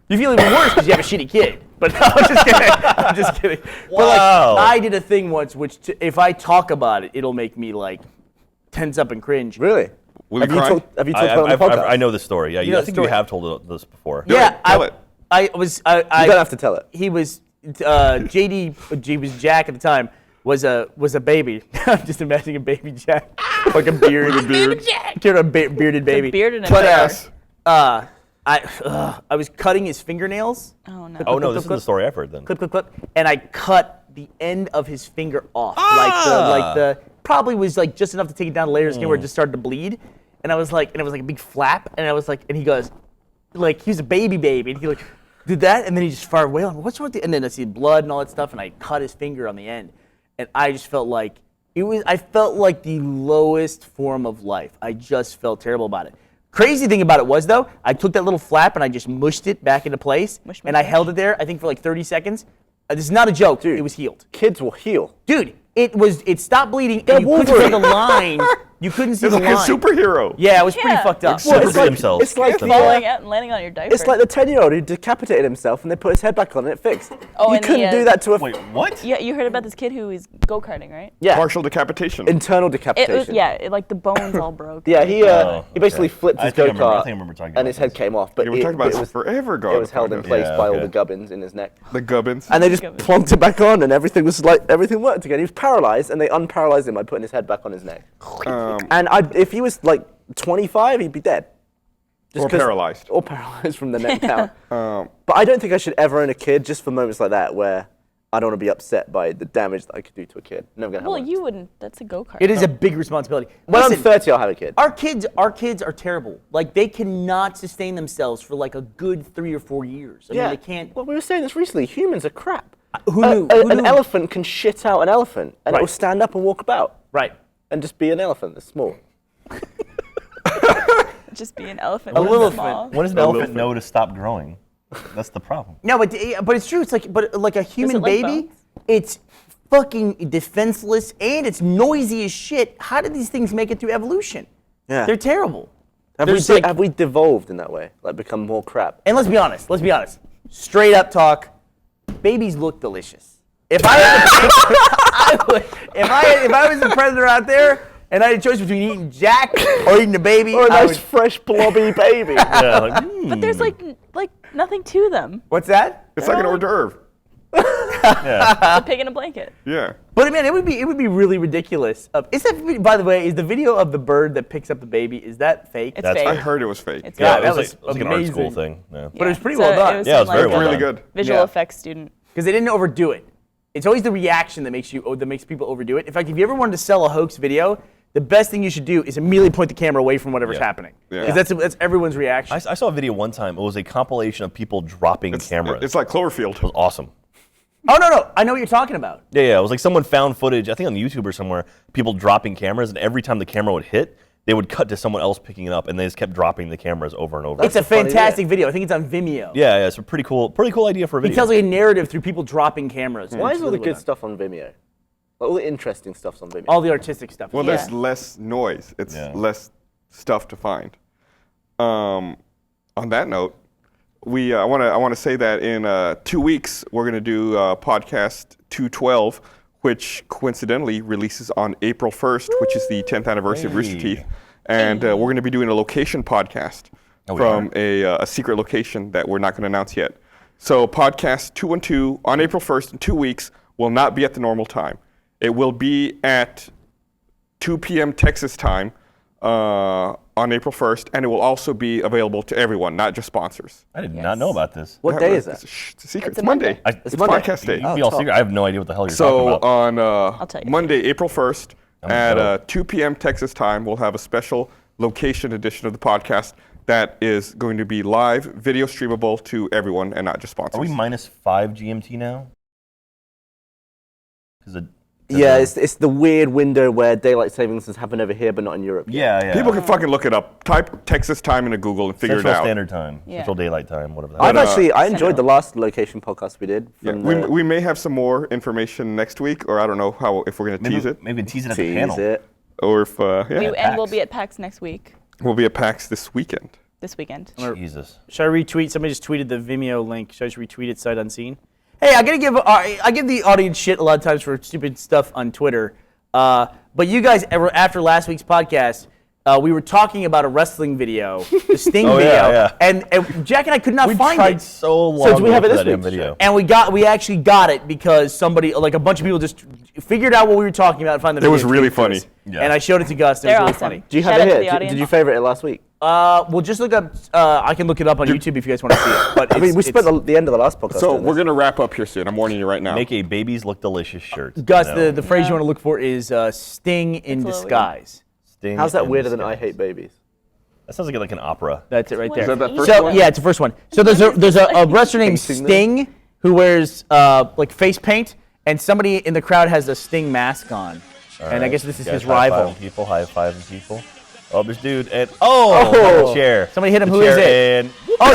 You feel even worse because you have a shitty kid. But no, I'm just kidding. I'm just kidding. But Wow. like I did a thing once which if I talk about it, it'll make me like tense up and cringe. Really? Will Have you you cry? talked about it on the podcast? I know the story. Yeah, know I the think story. you have told this before. Yeah, Tell it. I was. I You don't have to tell it. He was JD was Jack at the time was a baby. I'm just imagining a baby Jack, like a bearded beard, bearded baby. beard and a But, bear. I was cutting his fingernails. Oh no. Oh, no, this is the story I've heard then. Clip, clip, clip, and I cut the end of his finger off, like the probably was like just enough to take it down to layer of skin where it just started to bleed, and I was like, and it was like a big flap, and I was like, and he goes, like he was a baby, and he like did that, and then he just fired away. I'm like, what's wrong with you? And then I see blood and all that stuff, and I cut his finger on the end, and I just felt like I felt like the lowest form of life. I just felt terrible about it. Crazy thing about it was though, I took that little flap and I just mushed it back into place, Mush, and mush, I held it there, I think for like 30 seconds, This is not a joke. Dude. It was healed. Kids will heal. Dude, it stopped bleeding, They're and you couldn't see Wolverine. the line. You couldn't see It's the like line. a superhero. Yeah, it was pretty Yeah. fucked up. Well, it's like- themselves. it's like the- Falling out and landing on your diaper. It's like the 10-year-old who decapitated himself and they put his head back on and it fixed. Oh, You and couldn't do that to a Wait, what? Yeah, you heard about this kid who is go-karting, right? yeah. Partial decapitation. internal It decapitation. was, yeah, like the bones all broke. Yeah, he basically okay. flipped I his think I remember- I go-kart think I remember talking and his about head this. came off. But Yeah, we talked about it this was forever ago. It was held in place Yeah, by all okay. the gubbins in his neck. The gubbins. And they just Gubbins. plonked it back on and everything worked again. He was paralyzed and they unparalyzed him by putting his head back on his neck. And if he was like 25, he'd be dead. Or 'cause- paralyzed. Or paralyzed from the neck down. But I don't think I should ever own a kid just for moments like that where I don't want to be upset by the damage that I could do to a kid. Never gonna have Well, one. you wouldn't. That's a go-kart. It is a big responsibility. When Listen, I'm 30, I'll have a kid. our kids are terrible. Like, they cannot sustain themselves for like a good 3 or 4 years. I mean, they can't. Well, we were saying this recently. Humans are crap. Who knew? An elephant can shit out an elephant and Right. it will stand up and walk about Right. and just be an elephant that's small. Just be an elephant. A that's little small. When does an elephant know to stop growing? That's the problem. No, but it's true. It's like a human like baby. bones? It's fucking defenseless and it's noisy as shit. How did these things make it through evolution? Yeah. They're terrible. Have There's we devolved in that way? Like become more crap? And let's be honest. Straight up talk. Babies look delicious. If I was a predator out there and I had a choice between eating Jack or eating a baby, Or a I nice would- fresh blobby baby. Yeah, like, But there's like nothing to them. What's that? It's like an hors d'oeuvre. A pig in a blanket. Yeah. But man, it would be really ridiculous. Is that, by the way, is the video of the bird that picks up the baby, is that fake? It's That's fake. I heard it was fake. It's yeah, fake. it that was was like an art school amazing. thing. Yeah. But it was pretty So well done. Yeah, it was very well really done. good. Visual Yeah. effects student. Because they didn't overdo it. It's always the reaction that makes people overdo it. In fact, if you ever wanted to sell a hoax video, the best thing you should do is immediately point the camera away from whatever's Yeah. happening. Yeah. Because that's everyone's reaction. I saw a video one time. It was a compilation of people dropping cameras. It's like Cloverfield. It was awesome. Oh no, I know what you're talking about. Yeah, it was like someone found footage, I think on YouTube or somewhere, people dropping cameras, and every time the camera would hit, they would cut to someone else picking it up, and they just kept dropping the cameras over and over. It's a funny fantastic video. I think it's on Vimeo. yeah, it's a pretty cool idea for a It video. tells like a narrative through people dropping cameras. Why It's is all the really well good done. stuff on Vimeo? Like, all the interesting stuff's on Vimeo. All the artistic stuff. Well, Yeah. there's less noise. It's Yeah. less stuff to find. On that note, I want to say that in 2 weeks we're going to do podcast 212, which coincidentally releases on April 1st, which is the 10th anniversary of Rooster Hey. Teeth, and we're going to be doing a location podcast Oh, we from a secret location that we're not going to announce yet. So podcast 212 on April 1st in 2 weeks will not be at the normal time. It will be at 2 p.m. Texas time on April 1st, and it will also be available to everyone, not just sponsors. I did not know about this. What day is that? It's a secret. It's a Monday. Monday. It's Monday. podcast day. You be all secret. I have no idea what the hell you're So talking about. on tell you. Monday, April 1st at go. 2 p.m. Texas time, we'll have a special location edition of the podcast that is going to be live, video streamable to everyone, and not just sponsors. Are we -5 GMT now? Yeah, it's the weird window where daylight savings has happened over here, but not in Europe. Yeah. People can fucking look it up. Type Texas time into Google and figure Central it out. Standard Time, Yeah. Central Daylight Time, whatever that I've is. I enjoyed the last location podcast we did. Yeah, From we may have some more information next week, or I don't know if we're going to tease it, Maybe we can tease it at the tease panel. it. or if And we'll PAX. be at PAX next week. we'll be at PAX this weekend. This weekend. Jesus. Should I retweet? Somebody just tweeted the Vimeo link. Should I just retweet it sight unseen? Hey, I give the audience shit a lot of times for stupid stuff on Twitter. But you guys, after last week's podcast, we were talking about a wrestling video, the Sting Oh, video, yeah. and Jack and I could not We find tried it. so long do we have to it look this for that damn week? video. And we actually got it because somebody, like a bunch of people, just figured out what we were talking about and found the video. was and really tweeted it to us. funny. Yeah. And I showed it to Gus. It was They're really awesome. funny. Do you Shout have out it to here? the Did audience. you favorite it last week? Well, just look up. I can look it up on YouTube if you guys want to see it. But I mean, we it's- spent the end of the last podcast. So doing we're this. going to wrap up here soon. I'm warning you right now. Make a babies look delicious shirt. Gus, You know? the phrase Yeah. you want to look for is Sting in It's a little weird. disguise. Sting How's that in weirder than I disguise. Hate Babies? That sounds like an opera. That's it right What there. is that it? first So one? yeah, it's the first one. So there's a wrestler named Painting them? Sting who wears like face paint, and somebody in the crowd has a Sting mask on, and I guess this is Guys his rival. high-fiving people, high-fiving people. Oh, this dude, and the chair. Somebody hit him. The Who is chair, it? And Oh,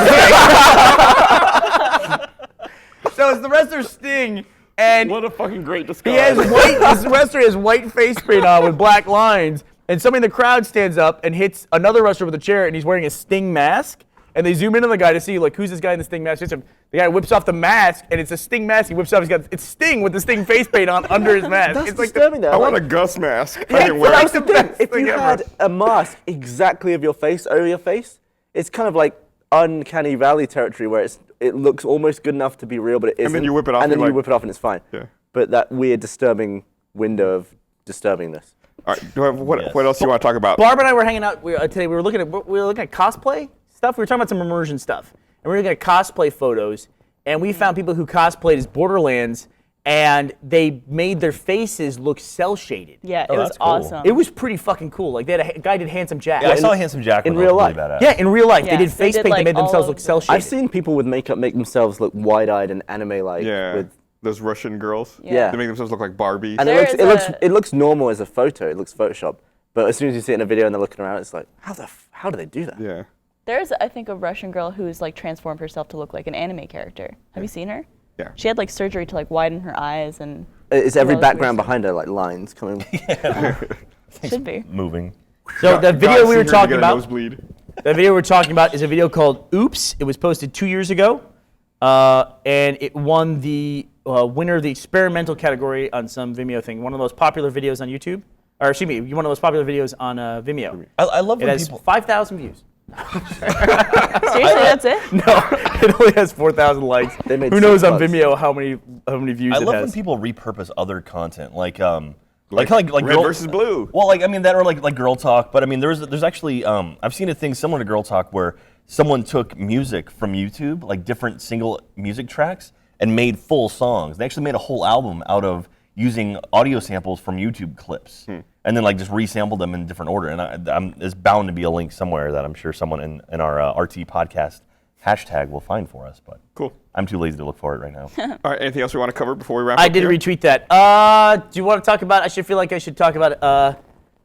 So it's the wrestler Sting, and What a fucking great he disguise. has this wrestler has white face paint on with black lines, and somebody in the crowd stands up and hits another wrestler with a chair, and he's wearing a Sting mask. And they zoom in on the guy to see, like, who's this guy in the Sting mask? The guy whips off the mask, and it's a Sting mask. He whips off. It's Sting with the Sting face paint on under his mask. That's It's like disturbing, though. I want a Like, Gus mask. I Yeah, can wear that's it. the best if thing you ever. had a mask exactly of your face over your face, it's kind of like uncanny valley territory where it looks almost good enough to be real, but it isn't. then you whip it off and then and you like- whip it off, and it's fine. Yeah. But that weird, disturbing window of disturbingness. All right, do I have, what, Yes. what else do you want to talk about? Barb and I were hanging out today. We were looking at cosplay stuff. We were talking about some immersion stuff, and we were looking at cosplay photos. And we found people who cosplayed as Borderlands, and they made their faces look cell shaded. Yeah, Oh, it was that's cool. awesome. It was pretty fucking cool. Like they had a guy did Handsome Jack. Yeah, I saw Handsome Jack in one real that was life. really badass. Yeah, in real life, Yeah, they did they face did, paint. like, They made all themselves of look cell the- shaded. I've seen people with makeup make themselves look wide-eyed and anime-like. Yeah, With, those Russian girls. Yeah. They make themselves look like Barbies. and There it is it looks normal as a photo. It looks Photoshop. But as soon as you see it in a video and they're looking around, it's like, how do they do that? Yeah. There's, I think, a Russian girl who's like transformed herself to look like an anime character. Have you seen her? Yeah. She had like surgery to like widen her eyes and. Is every Well, it's background weird. behind her like lines coming? Should be. Moving. So the video God, we see were her, you talking get a about, nosebleed. the video we're talking about is a video called "Oops." It was posted 2 years ago, and it won the winner of the experimental category on some Vimeo thing. One of the most popular videos on YouTube, or excuse me, one of the most popular videos on Vimeo. I love It when has people. 5,000 views. Seriously, that's it? No, it only has 4,000 likes. They made Who knows on $6. Vimeo how many views I it love has? when people repurpose other content, like Red girl, versus blue. Well, like I mean that, or like girl talk. But I mean, there's actually I've seen a thing similar to girl talk where someone took music from YouTube, like different single music tracks, and made full songs. They actually made a whole album out of using audio samples from YouTube clips, and then like just resampled them in different order. And there's bound to be a link somewhere that I'm sure someone in our RT podcast hashtag will find for us. But Cool. I'm too lazy to look for it right now. All right, anything else we want to cover before we wrap I up did here? retweet that. Do you want to talk about? I should feel like I should talk about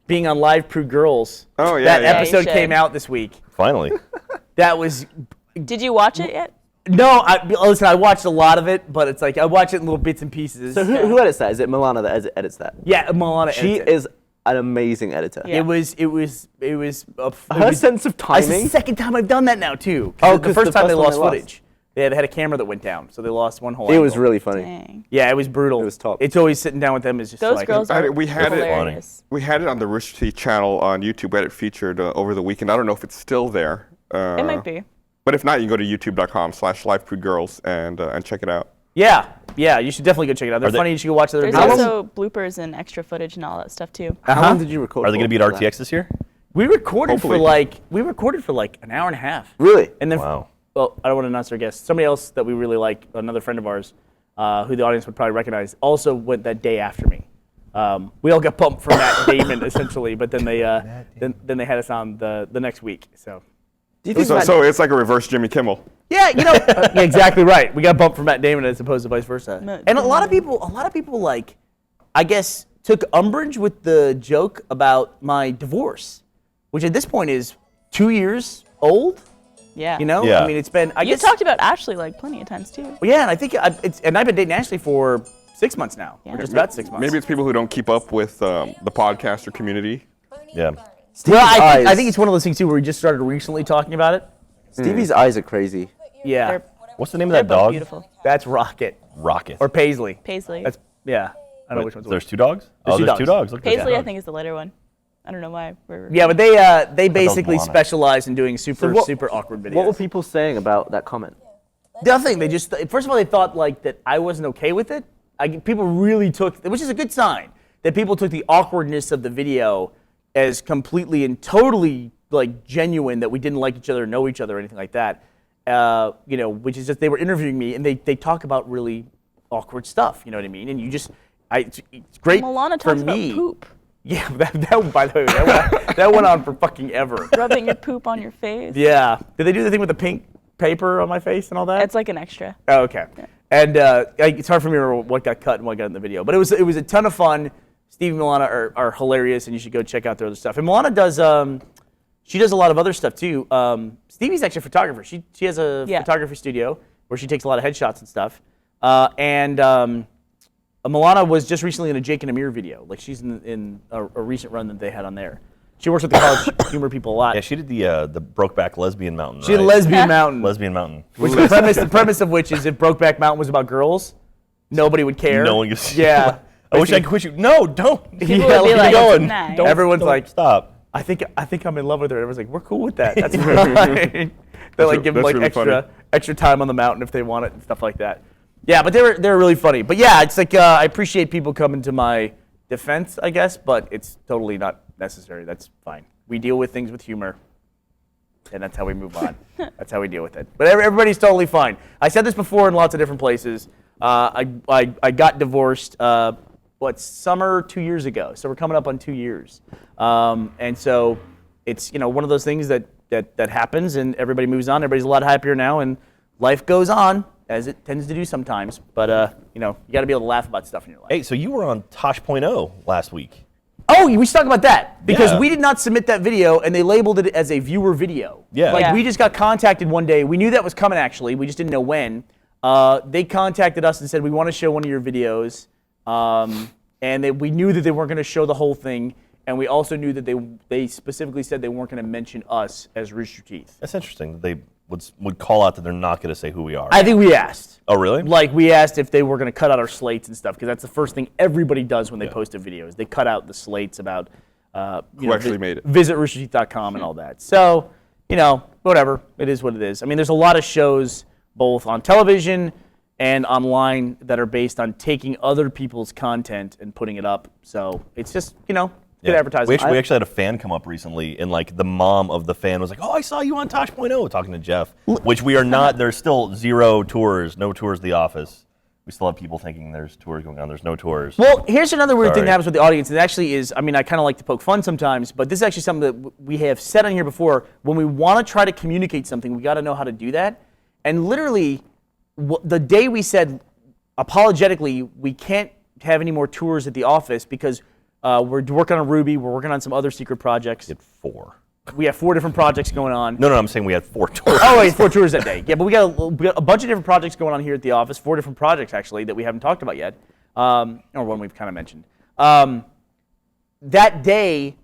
being on Live Crew Girls. Oh, yeah, That yeah. episode should. came out this week. Finally. That was Did you watch it yet? no. Listen, I watched a lot of it, but it's like I watch it in little bits and pieces. So who edits that? Is it Milana that edits that? Yeah, Milana. She edits it. is an amazing editor. Yeah. It was. Her sense of It's the timing. second time I've done that now too. Oh, the 'cause first the time first they one lost they lost. footage. They had a camera that went down, so they lost one whole. It was angle. really funny. Dang. Yeah, it was brutal. It was top. It's always sitting down with them is just Those like girls are we had it- hilarious. We had it on the Rooster Teeth channel on YouTube. We had it featured over the weekend. I don't know if it's still there. It might be. But if not, you can go to youtube.com/livecrewgirls and check it out. Yeah, you should definitely go check it out. They're Are they- funny. You should go watch their There's videos. also bloopers and extra footage and all that stuff too. How long did you record? Are they going to be at for that? RTX this year? We recorded Hopefully. for like an hour and a half. Really? And then, Wow. well, I don't want to announce our guest. Somebody else that we really like, another friend of ours, who the audience would probably recognize, also went that day after me. We all got bumped from Matt Damon essentially, but then they then they had us on the next week. So Do you think So, Matt- so it's like a reverse Jimmy Kimmel. yeah, yeah, exactly right. We got bumped from Matt Damon as opposed to vice versa. Matt And a lot of people like, I guess, took umbrage with the joke about my divorce, which at this point is 2 years old. Yeah. You know, Yeah. I mean, it's been. I You guess, talked about Ashley like plenty of times too. Well, yeah, and I think and I've been dating Ashley for 6 months now, or Yeah. just about 6 months. Maybe it's people who don't keep up with the podcaster community. Yeah. Well, I eyes. think it's one of those things too where we just started recently talking about it. Stevie's eyes are crazy. Yeah, They're, What's the name of they're that both dog? beautiful. that's Rocket Rocket. or Paisley. Paisley. That's yeah. I don't know which one's There's which. two dogs? There's two There's two dogs. dogs. Look at that Paisley, I dog. think, is the lighter one. I don't know why. Yeah, but they basically Moana. specialize in doing super what- super awkward videos. What were people saying about that comment? Nothing. They just first of all they thought like that I wasn't okay with it. People really took, which is a good sign, that people took the awkwardness of the video as completely and totally like genuine, that we didn't like each other, or know each other, or anything like that. You know, which is just they were interviewing me and they talk about really awkward stuff. You know what I mean? And you just, it's great Milana for talks me. about poop. Yeah, that by the way, that went on for fucking ever. Rubbing your poop on your face. Yeah. Did they do the thing with the pink paper on my face and all that? It's like an extra. Oh, okay. And it's hard for me to remember what got cut and what got in the video, but it was a ton of fun. Steve and Milana are hilarious, and you should go check out their other stuff. And Milana does she does a lot of other stuff too. Stevie's actually a photographer. She has a Yeah. photography studio where she takes a lot of headshots and stuff. And Milana was just recently in a Jake and Amir video. Like she's in a recent run that they had on there. She works with the college humor people a lot. Yeah, she did the Brokeback Lesbian Mountain. She did Lesbian Mountain. Lesbian Mountain. Which the premise of which is if Brokeback Mountain was about girls, nobody would care. No one gives. Yeah. I wish I could quit you. No, don't. People would be like, going. nice. Everyone's like, Stop. I think I'm in love with her. Everyone's like, we're cool with that. That's fine. They like give them like that's really extra time on the mountain if they want it and stuff like that. Yeah, but they're really funny. But yeah, it's like I appreciate people coming to my defense, I guess, but it's totally not necessary. That's fine. We deal with things with humor, and that's how we move on. That's how we deal with it. But everybody's totally fine. I said this before in lots of different places. I got divorced, summer 2 years ago. So we're coming up on 2 years. And so it's, one of those things that happens and everybody moves on. Everybody's a lot happier now and life goes on as it tends to do sometimes. But, you got to be able to laugh about stuff in your life. Hey, so you were on Tosh.0 last week. Oh, we should talk about that because Yeah. we did not submit that video and they labeled it as a viewer video. Yeah. Like Yeah. we just got contacted one day. We knew that was coming actually. We just didn't know when. They contacted us and said, we want to show one of your videos. And we knew that they weren't going to show the whole thing. And we also knew that they specifically said they weren't going to mention us as Rooster Teeth. That's interesting that they would call out that they're not going to say who we are. I think we asked. Oh, really? Like we asked if they were going to cut out our slates and stuff because that's the first thing everybody does when they post a video is they cut out the slates about Who actually made it. Visit roosterteeth.com and all that. So, whatever. It is what it is. I mean, there's a lot of shows both on television and online that are based on taking other people's content and putting it up. So it's just, good advertising. We actually had a fan come up recently, and like the mom of the fan was like, "Oh, I saw you on Tosh.0 talking to Jeff," which we are not. There's still zero tours, no tours of The Office. We still have people thinking there's tours going on. There's no tours. Well, here's another weird thing Sorry. that happens with the audience. It actually is, I kind of like to poke fun sometimes, but this is actually something that we have said on here before. When we want to try to communicate something, we got to know how to do that. And literally, the day we said, apologetically, we can't have any more tours at the office because we're working on Ruby, we're working on some other secret projects. We had 4. We have 4 different projects going on. No, I'm saying we had 4 tours. Oh, wait, 4 tours that day. Yeah, but we got a bunch of different projects going on here at the office. 4 different projects, actually, that we haven't talked about yet. Or one we've kind of mentioned. That day,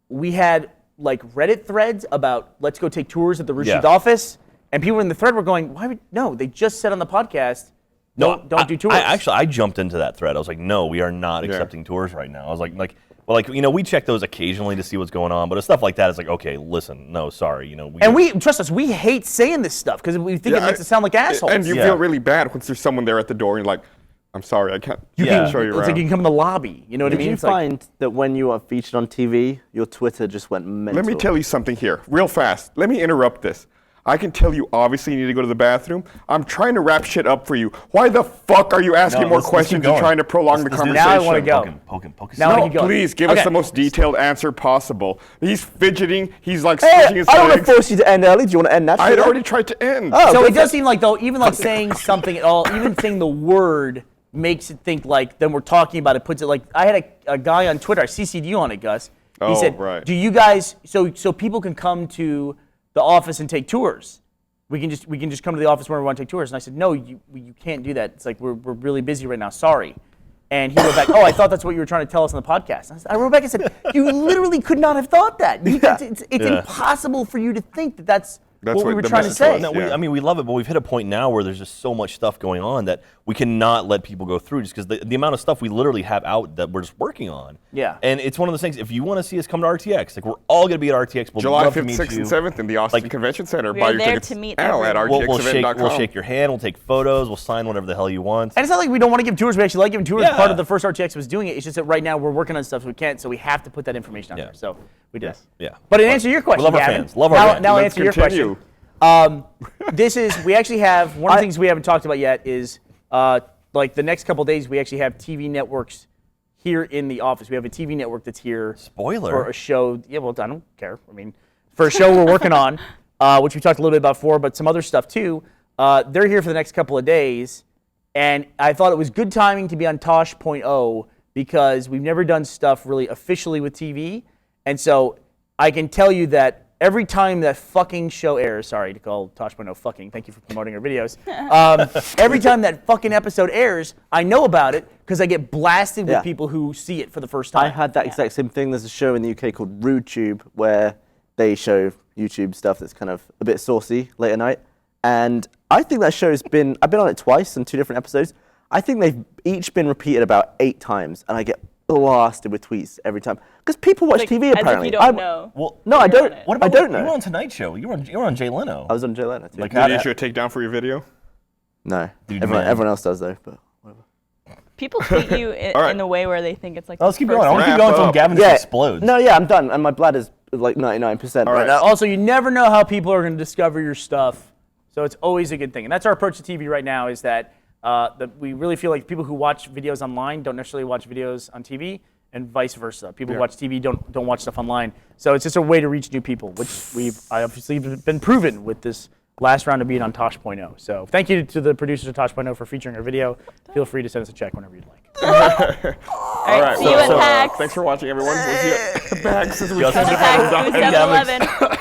we had like Reddit threads about let's go take tours at the Rooster Teeth office. And people in the thread were going, why would, no, they just said on the podcast, don't do tours. I jumped into that thread. I was like, no, we are not accepting tours right now. I was like, we check those occasionally to see what's going on, but stuff like that is like, okay, listen, no, sorry, we trust us, we hate saying this stuff because we think it makes us sound like assholes. And you feel really bad once there's someone there at the door and you're like, I'm sorry, I can't show you It's around. like you can come in the lobby, you know what I mean? Did you It's like, find that when you are featured on TV, your Twitter just went mental? Let me tell you something here, real fast. Let me interrupt this. I can tell you, obviously, you need to go to the bathroom. I'm trying to wrap shit up for you. Why the fuck are you asking more questions and trying to prolong the conversation? Now I want to go. Poke Now I No, want to go. please give us Okay. the most detailed answer possible. He's fidgeting. He's like Hey, stretching his I don't want legs. to force you to end early. Do you want to end naturally? I had already tried to end. Oh, So good it does for- seem like, though, even like saying something at all, even saying the word makes it think like, then we're talking about it, puts it like, I had a guy on Twitter, I CC'd you on it, Gus. He Oh, said, right. do you guys, so people can come to the office and take tours? We can just come to the office when we want to take tours. And I said, no, you can't do that. It's like, we're really busy right now, sorry. And he wrote back, oh, I thought that's what you were trying to tell us on the podcast. I wrote back and said, you literally could not have thought that. It's impossible for you to think that that's what we what were the trying to message say. was. No, Yeah. we love it, but we've hit a point now where there's just so much stuff going on that we cannot let people go through just because the amount of stuff we literally have out that we're just working on. Yeah. And it's one of those things, if you want to see us come to RTX, like we're all going to be at RTX. We'll July love to 5th, meet 6th, you. and 7th in the Austin Convention Center. We Buy are your there tickets to meet now at everyone. We'll rtxevent.com. shake your hand, we'll take photos, we'll sign whatever the hell you want. And it's not like we don't want to give tours. We actually like giving tours. Yeah. Part of the first RTX was doing it. It's just that right now we're working on stuff, so we can't. So we have to put that information out Yeah. there. So we did. Yeah. But in answer to your question, love our Gavin, fans. Love our now, fans. now Let's answer your continue. question. We actually have one of the things we haven't talked about yet is like the next couple days we actually have TV networks here in the office. We have a TV network that's here Spoiler. for a show. Yeah, well, I don't care. I mean, for a show we're working on, which we talked a little bit about before, but some other stuff too. They're here for the next couple of days, and I thought it was good timing to be on Tosh.0 because we've never done stuff really officially with TV, and so I can tell you that every time that fucking show airs, sorry to call Tosh.0 fucking, thank you for promoting our videos. Every time that fucking episode airs, I know about it because I get blasted with people who see it for the first time. I had that exact same thing. There's a show in the UK called RudeTube where they show YouTube stuff that's kind of a bit saucy late at night. And I think that show I've been on it twice in 2 different episodes. I think they've each been repeated about 8 times, and I get blasted with tweets every time because people watch TV apparently. As if you don't know. Well, no, I don't. What about I don't know. You were on Tonight Show. You were on Jay Leno. I was on Jay Leno too. Like, Did you issue a takedown for your video? No, Dude, everyone else does though. But whatever. People tweet you in a way where they think it's like. Let's keep going. I want to keep going until Gavin just explodes. No, yeah, I'm done, and my bladder's like 99% right now. Also, you never know how people are going to discover your stuff, so it's always a good thing. And that's our approach to TV right now, is that we really feel like people who watch videos online don't necessarily watch videos on TV, and vice versa. People who watch TV don't watch stuff online. So it's just a way to reach new people, which we've obviously been proven with this last round of being on Tosh.0. So thank you to the producers of Tosh.0 for featuring our video. Feel free to send us a check whenever you'd like. All right, see you at PAX. Thanks for watching, everyone. We'll see you at PAX this weekend. PAX,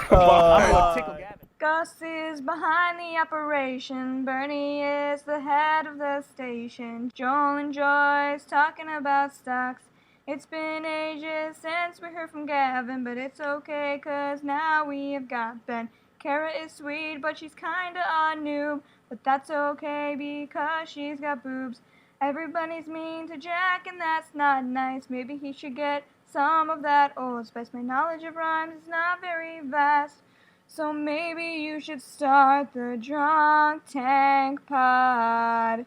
7-Eleven. Gus is behind the operation. Burnie is the head of the station. Joel enjoys talking about stocks. It's been ages since we heard from Gavin, but it's okay, cause now we have got Ben. Kara is sweet, but she's kinda a noob, but that's okay because she's got boobs. Everybody's mean to Jack, and that's not nice. Maybe he should get some of that Old Spice. My knowledge of rhymes is not very vast, so maybe you should start the Drunk Tank Podcast.